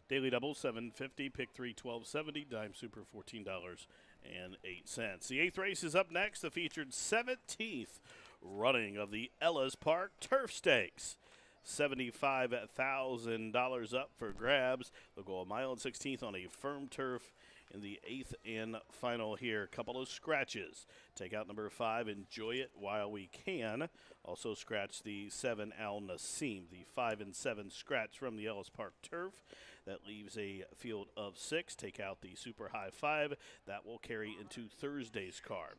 Daily double $7.50, pick 3 $12.70, dime super $14.08. The 8th race is up next, the featured 17th running of the Ellis Park Turf Stakes. $75,000 up for grabs. They'll go 1.16 miles on a firm turf in the 8th and final here. Couple of scratches. Take out number 5, Enjoy It While We Can. Also scratch the 7, Al Nassim. The 5 and 7 scratch from the Ellis Park turf. That leaves a field of 6. Take out the Super High 5. That will carry into Thursday's card.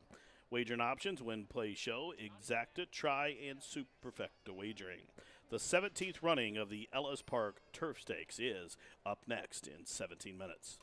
Wagering options, win, play, show, exacta, try, and superfecta wagering. The 17th running of the Ellis Park Turf Stakes is up next in 17 minutes.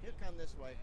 He'll come this way.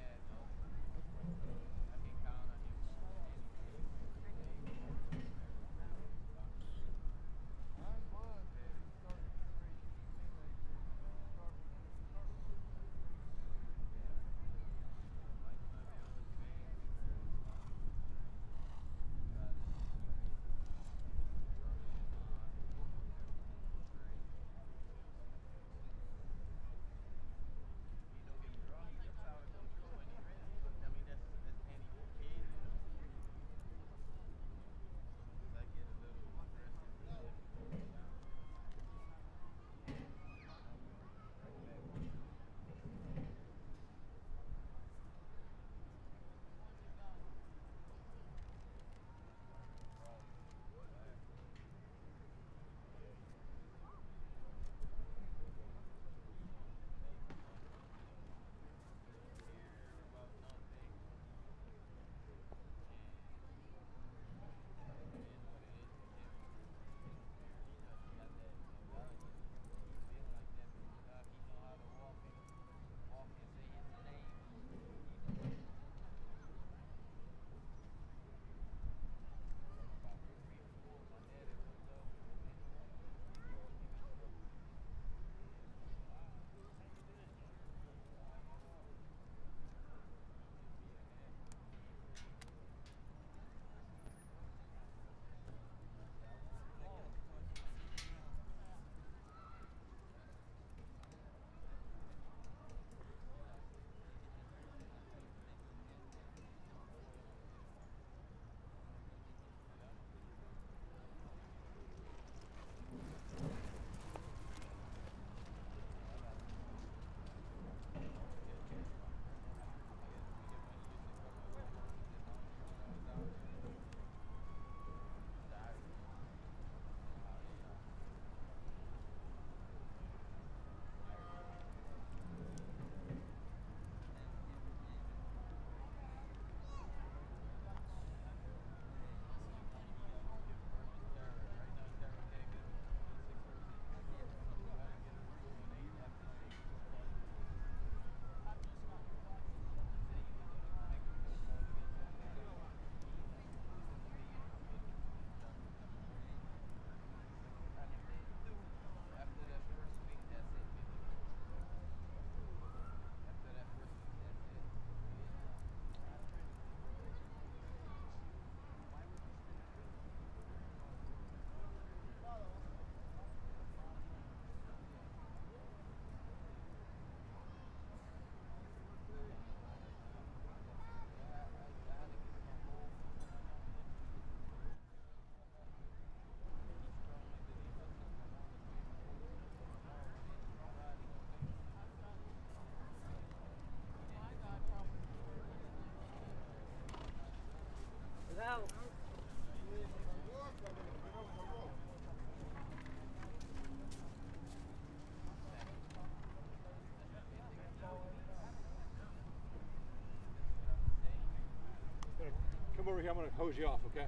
Come over here, I'm going to hose you off, okay?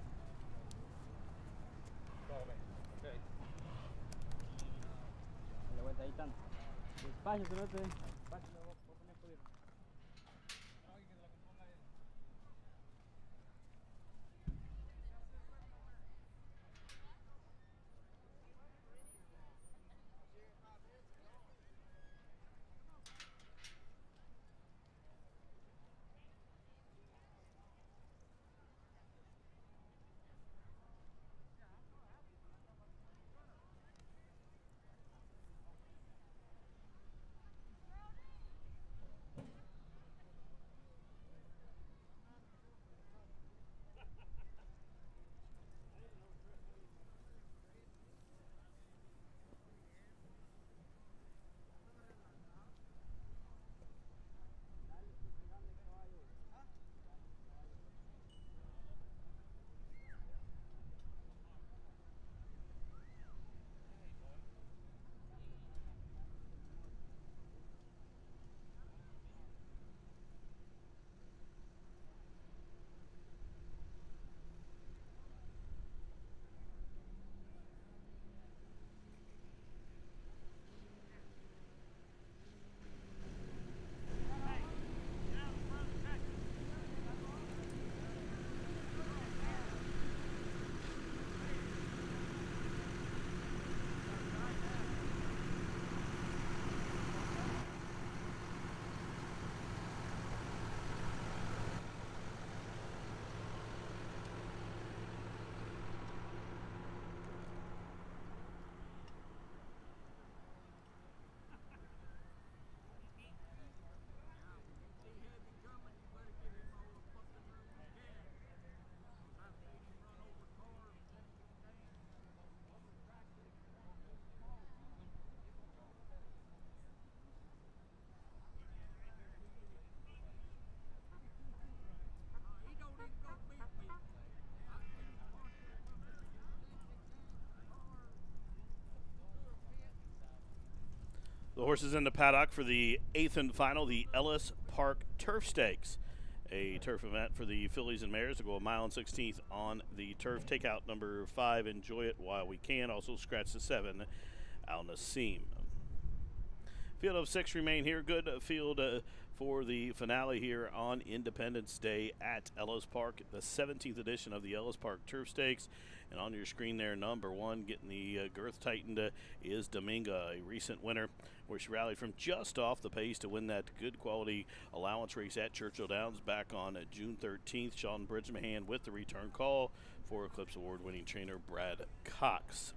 Dale vuelta, ahí están. Despacio, cerote. Despacio, me voy a poner jodido. The horses in the paddock for the 8th and final, the Ellis Park Turf Stakes, a turf event for the fillies and mares to go a mile and 16th on the turf. Take out number 5, enjoy it while we can. Also scratch the 7, Al Nassim. Field of 6 remain here. Good field for the finale here on Independence Day at Ellis Park, the 17th edition of the Ellis Park Turf Stakes. And on your screen there, number 1, getting the girth tightened, is Dominga, a recent winner, where she rallied from just off the pace to win that good quality allowance race at Churchill Downs back on June 13th. Sean Bridgman with the return call for Eclipse Award-winning trainer Brad Cox.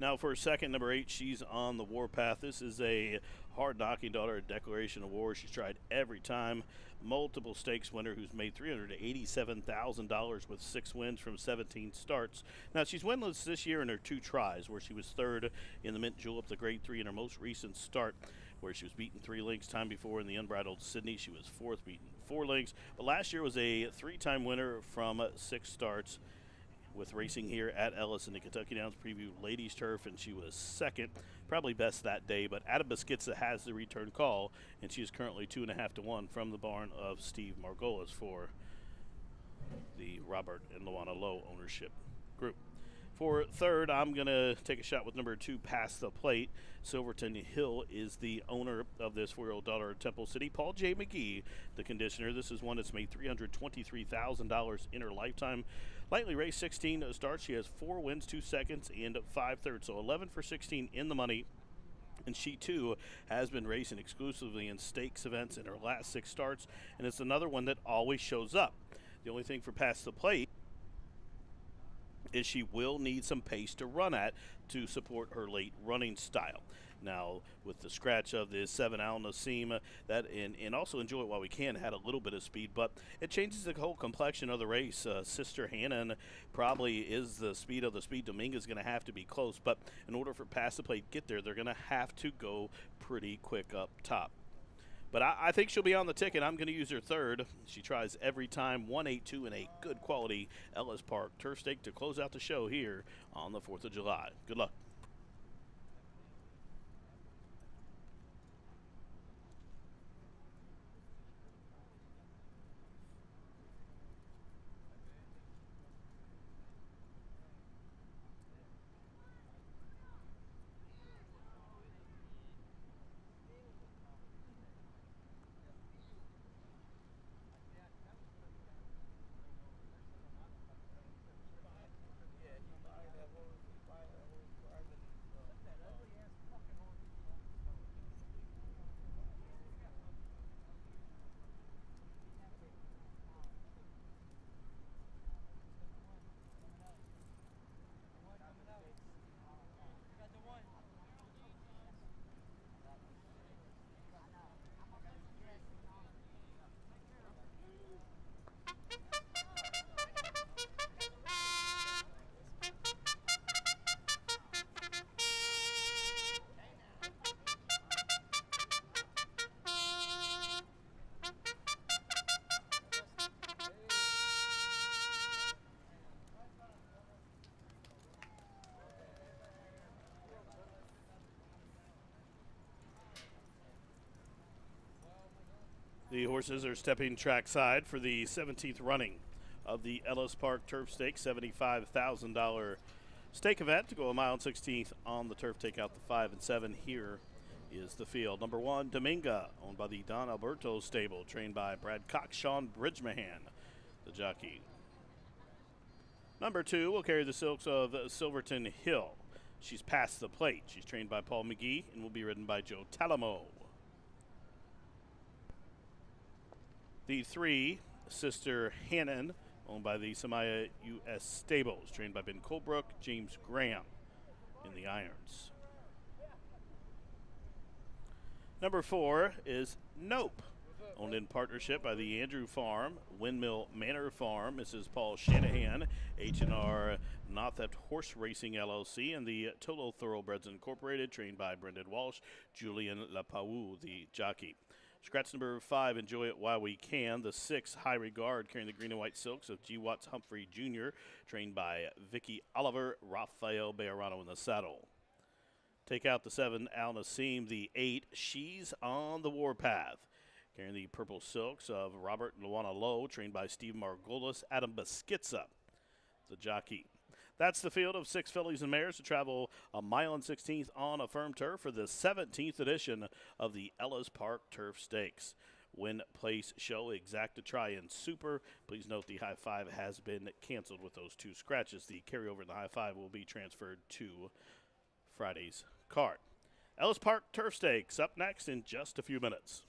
Now for second, number 8, she's on the warpath. This is a hard-knocking daughter of Declaration of War. She's tried every time. Multiple stakes winner who's made $387,000 with 6 wins from 17 starts. Now she's winless this year in her 2 tries, where she was 3rd in the Mint Julep, the Grade 3 in her most recent start, where she was beaten 3 lengths time before in the Unbridled Sydney. She was 4th, beaten 4 lengths. But last year was a 3-time winner from 6 starts, with racing here at Ellis in the Kentucky Downs Preview Ladies Turf, and she was 2nd, probably best that day. But Ada Beschitza has the return call, and she is currently 2.5 to 1 from the barn of Steve Margolis for the Robert and Luana Lowe ownership group. For third, I'm going to take a shot with number 2, Past the Plate. Silverton Hill is the owner of this 4-year-old daughter of Temple City. Paul J. McGee, the conditioner. This is one that's made $323,000 in her lifetime. Lightly raced, 16 starts. She has 4 wins, 2 seconds, and 5 thirds. So 11 for 16 in the money. And she, too, has been racing exclusively in stakes events in her last 6 starts. And it's another one that always shows up. The only thing for Past the Plate is she will need some pace to run at to support her late running style. Now, with the scratch of the 7 Al Nassim, that and also Enjoy It While We Can had a little bit of speed, but it changes the whole complexion of the race. Sister Hannon probably is the speed of the speed. Dominguez is going to have to be close, but in order for Past the Plate to get there, they're going to have to go pretty quick up top. But I think she'll be on the ticket. I'm going to use her third. She tries every time. 182 in a good quality Ellis Park turf stake to close out the show here on the 4th of July. Good luck. The horses are stepping trackside for the 17th running of the Ellis Park Turf Stake, $75,000 stake event to go a mile and 16th on the turf. Take out the 5 and 7. Here is the field. Number 1, Dominga, owned by the Don Alberto stable, trained by Brad Cox, Sean Bridgemahan, the jockey. Number 2 will carry the silks of Silverton Hill. She's past the plate. She's trained by Paul McGee and will be ridden by Joe Talamo. The 3, Sister Hannon, owned by the Samaya U.S. Stables, trained by Ben Colebrook, James Graham in the irons. Number 4 is Nope, owned in partnership by the Andrew Farm, Windmill Manor Farm, Mrs. Paul Shanahan, H&R Not That Horse Racing LLC, and the Total Thoroughbreds Incorporated, trained by Brendan Walsh, Julian Lapau, the jockey. Scratch number 5, Enjoy It While We Can. The 6, High Regard, carrying the green and white silks of G. Watts Humphrey Jr., trained by Vicky Oliver, Rafael Bejarano in the saddle. Take out the 7, Al Nassim. The 8, She's on the Warpath, carrying the purple silks of Robert Luana Lowe, trained by Steve Margolis, Adam Beschitza, the jockey. That's the field of 6 fillies and mares to travel a mile and 16th on a firm turf for the 17th edition of the Ellis Park Turf Stakes. Win, place, show, exacta, try, and super. Please note the high 5 has been canceled with those 2 scratches. The carryover in the high 5 will be transferred to Friday's card. Ellis Park Turf Stakes up next in just a few minutes.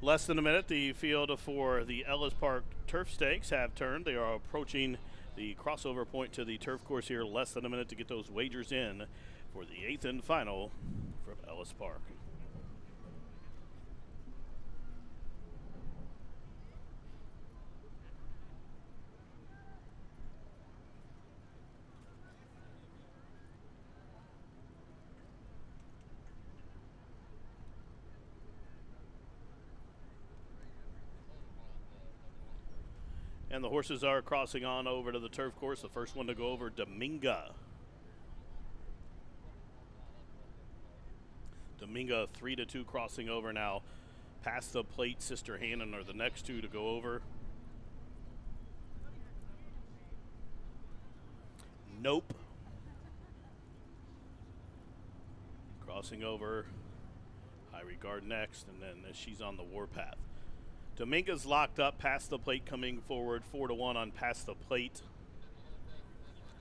Less than a minute, the field for the Ellis Park Turf Stakes have turned. They are approaching the crossover point to the turf course here. Less than a minute to get those wagers in for the 8th and final from Ellis Park. And the horses are crossing on over to the turf course. The first one to go over, Dominga. Dominga 3-2 crossing over now. Past the plate, Sister Hannon are the next two to go over. Nope. Crossing over. High Regard next, and then she's on the warpath. Dominga's locked up past the plate, coming forward 4-1 on past the plate.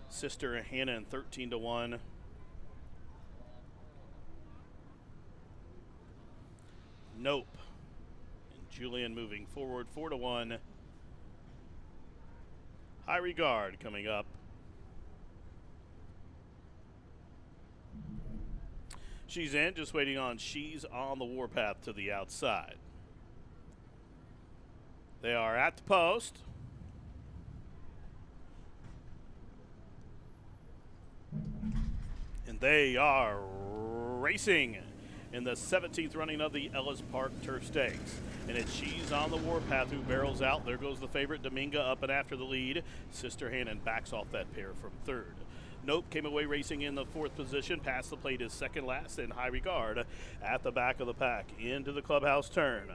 Sister Hannon 13-1. Nope. And Julian moving forward 4-1. High Regard coming up. She's in, just waiting on She's on the warpath to the outside. They are at the post. And they are racing in the 17th running of the Ellis Park Turf Stakes. And it's She's on the warpath who barrels out. There goes the favorite, Dominga, up and after the lead. Sister Hannon backs off that pair from third. Nope came away racing in the 4th position. Past the plate is second last, and High Regard at the back of the pack into the clubhouse turn.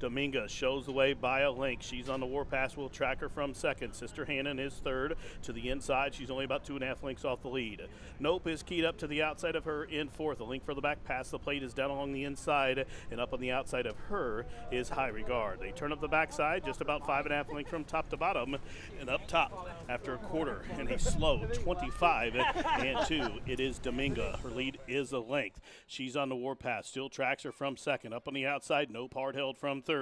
Dominga shows the way by a length. She's on the warpath. Will track her from second. Sister Hannon is third to the inside. She's only about 2.5 lengths off the lead. Nope is keyed up to the outside of her in 4th. A length for the back past the plate is down along the inside, and up on the outside of her is High Regard. They turn up the backside just about 5.5 lengths from top to bottom, and up top after a quarter and a slow 25-2. It is Dominga. Her lead is a length. She's on the warpath. Still tracks her from second. Up on the outside, Nope hard held from third.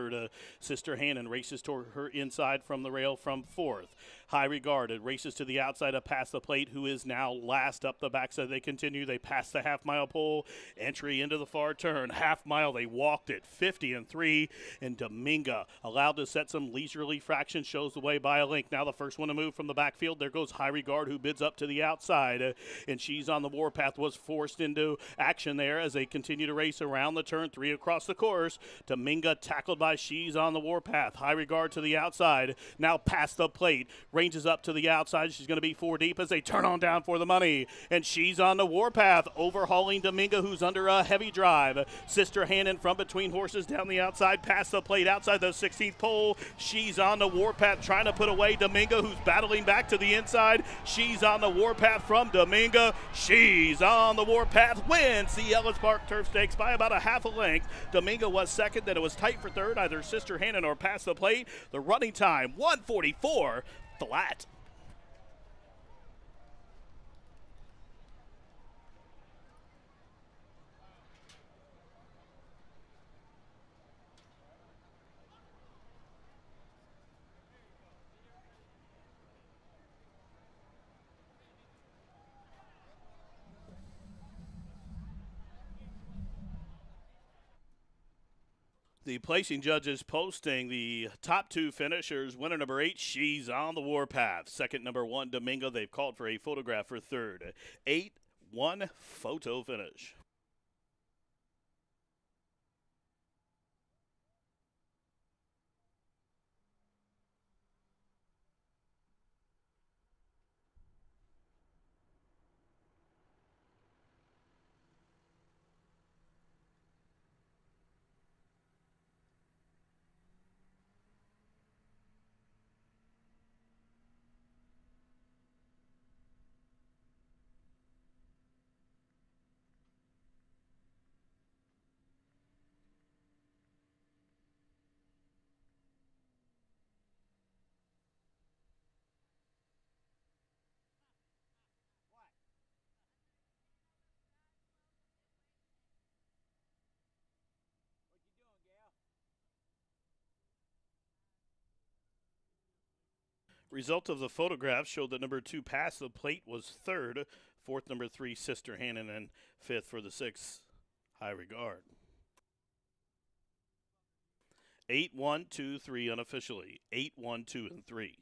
Sister Hannon races toward her inside from the rail from 4th. High Regard races to the outside of past the plate, who is now last up the backside. They continue. They pass the half-mile pole. Entry into the far turn. Half mile, they walked it 50-3. And Dominga allowed to set some leisurely fraction. Shows the way by a length. Now the first one to move from the backfield. There goes High Regard, who bids up to the outside. And She's on the warpath was forced into action there as they continue to race around the turn. 3 across the course. Dominga tackled by She's on the warpath. High Regard to the outside. Now past the plate. Ranges up to the outside. She's going to be 4 deep as they turn on down for the money. And She's on the warpath, overhauling Dominga, who's under a heavy drive. Sister Hannon from between horses down the outside, past the plate, outside the 16th pole. She's on the warpath, trying to put away Dominga, who's battling back to the inside. She's on the warpath from Dominga. She's on the warpath, wins the Ellis Park Turf Stakes by about a half a length. Dominga was second, then it was tight for third, either Sister Hannon or past the plate. The running time, 1:44 flat. The placing judges posting the top 2 finishers. Winner number 8, She's on the warpath. Second, number 1, Dominga. They've called for a photograph for third. 8-1 photo finish. Result of the photograph showed that number 2 past the plate was third, fourth number 3 Sister Hannon, and fifth for the 6 High Regard. 8, 1, 2, 3 unofficially. 8, 1, 2, and 3.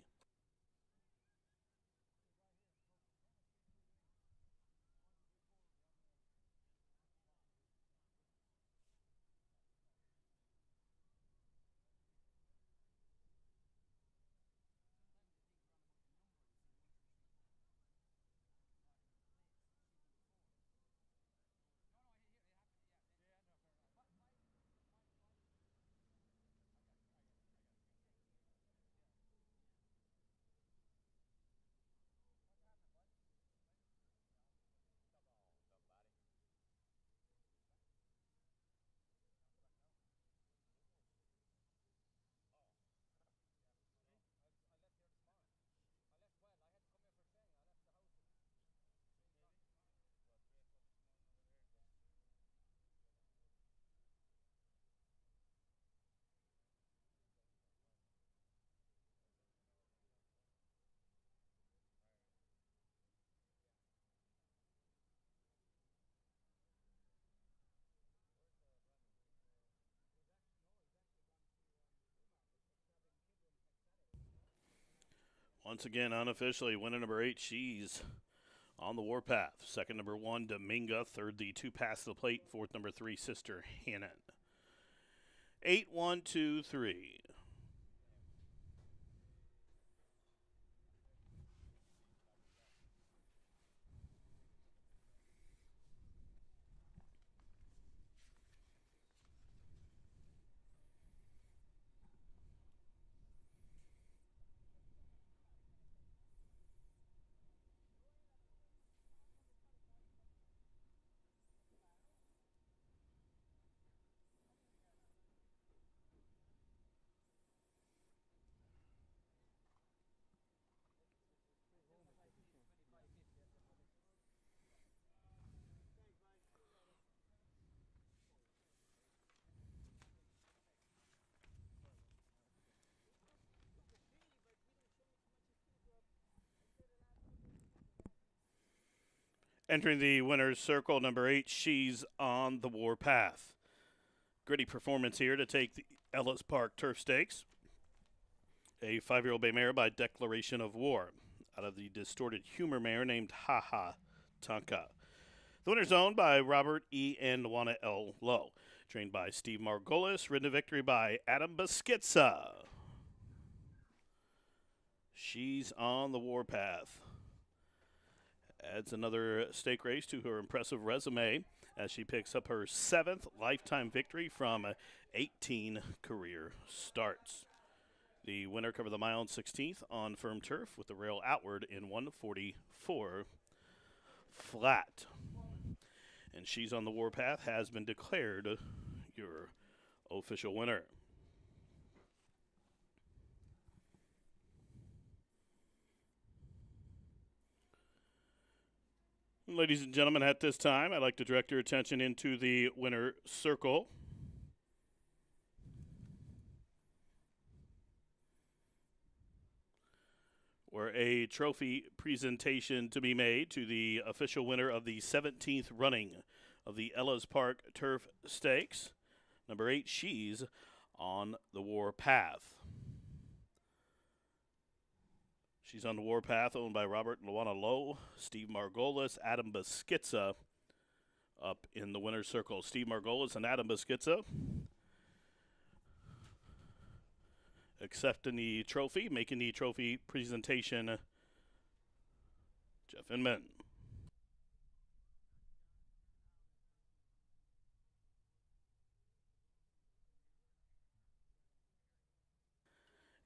Once again, unofficially, winner number 8, She's on the warpath. Second, number 1, Dominga. Third, the 2 past the plate. Fourth, number 3, Sister Hannon. 8, 1, 2, 3. Entering the winner's circle, number 8, She's on the warpath. Gritty performance here to take the Ellis Park Turf Stakes. A 5-year-old bay mare by declaration of war out of the distorted humor mare named Ha Ha Tonka. The winner's owned by Robert E. and Luana L. Lowe. Trained by Steve Margolis. Ridden to victory by Adam Beschizza. She's on the warpath. Adds another stake race to her impressive resume as she picks up her 7th lifetime victory from 18 career starts. The winner covered the mile and 16th on firm turf with the rail outward in 144 flat. And She's on the warpath has been declared your official winner. Ladies and gentlemen, at this time, I'd like to direct your attention into the winner circle. Where a trophy presentation to be made to the official winner of the 17th running of the Ellis Park Turf Stakes. Number 8, She's on the warpath. She's on the warpath, owned by Robert and Luana Lowe, Steve Margolis, Adam Beschizza up in the winner's circle. Steve Margolis and Adam Beschizza accepting the trophy, making the trophy presentation, Jeff Inman.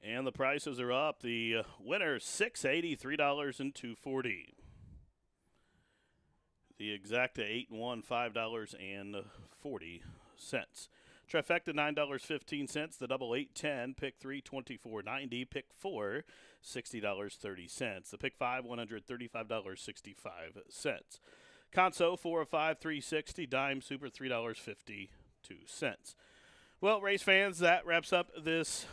And the prices are up. The winner, $6.80, $3 and $2.40. The exacta 8 and 1, $5.40. Trifecta $9.15. The double 8.10. Pick 3 $24.90. Pick 4 $60.30. The pick 5 $135.65. Conso 4 of 5 $3.60. Dime Super $3.52. Well, race fans, that wraps up this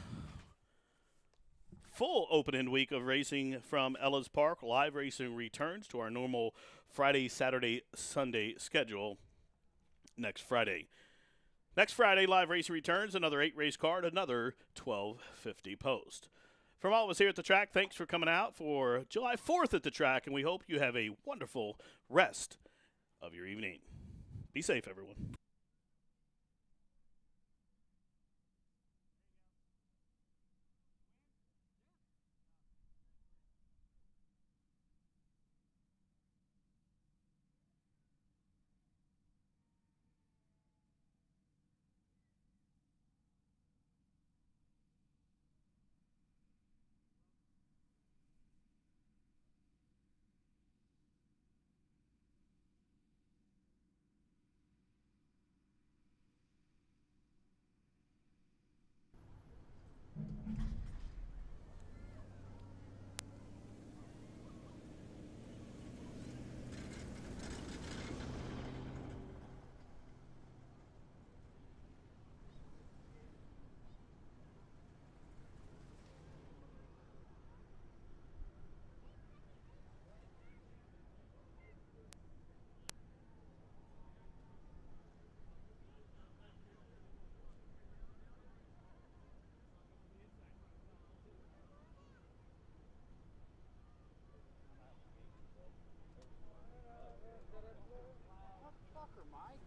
full opening week of racing from Ellis Park. Live racing returns to our normal Friday, Saturday, Sunday schedule next Friday. Next Friday, live racing returns, another 8-race card, another 12:50 post. From all of us here at the track, thanks for coming out for July 4th at the track, and we hope you have a wonderful rest of your evening. Be safe, everyone. Fucker, Mike.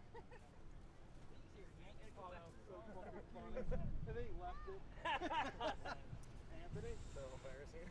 So fucking funny. And then he left it. Anthony. So embarrassing.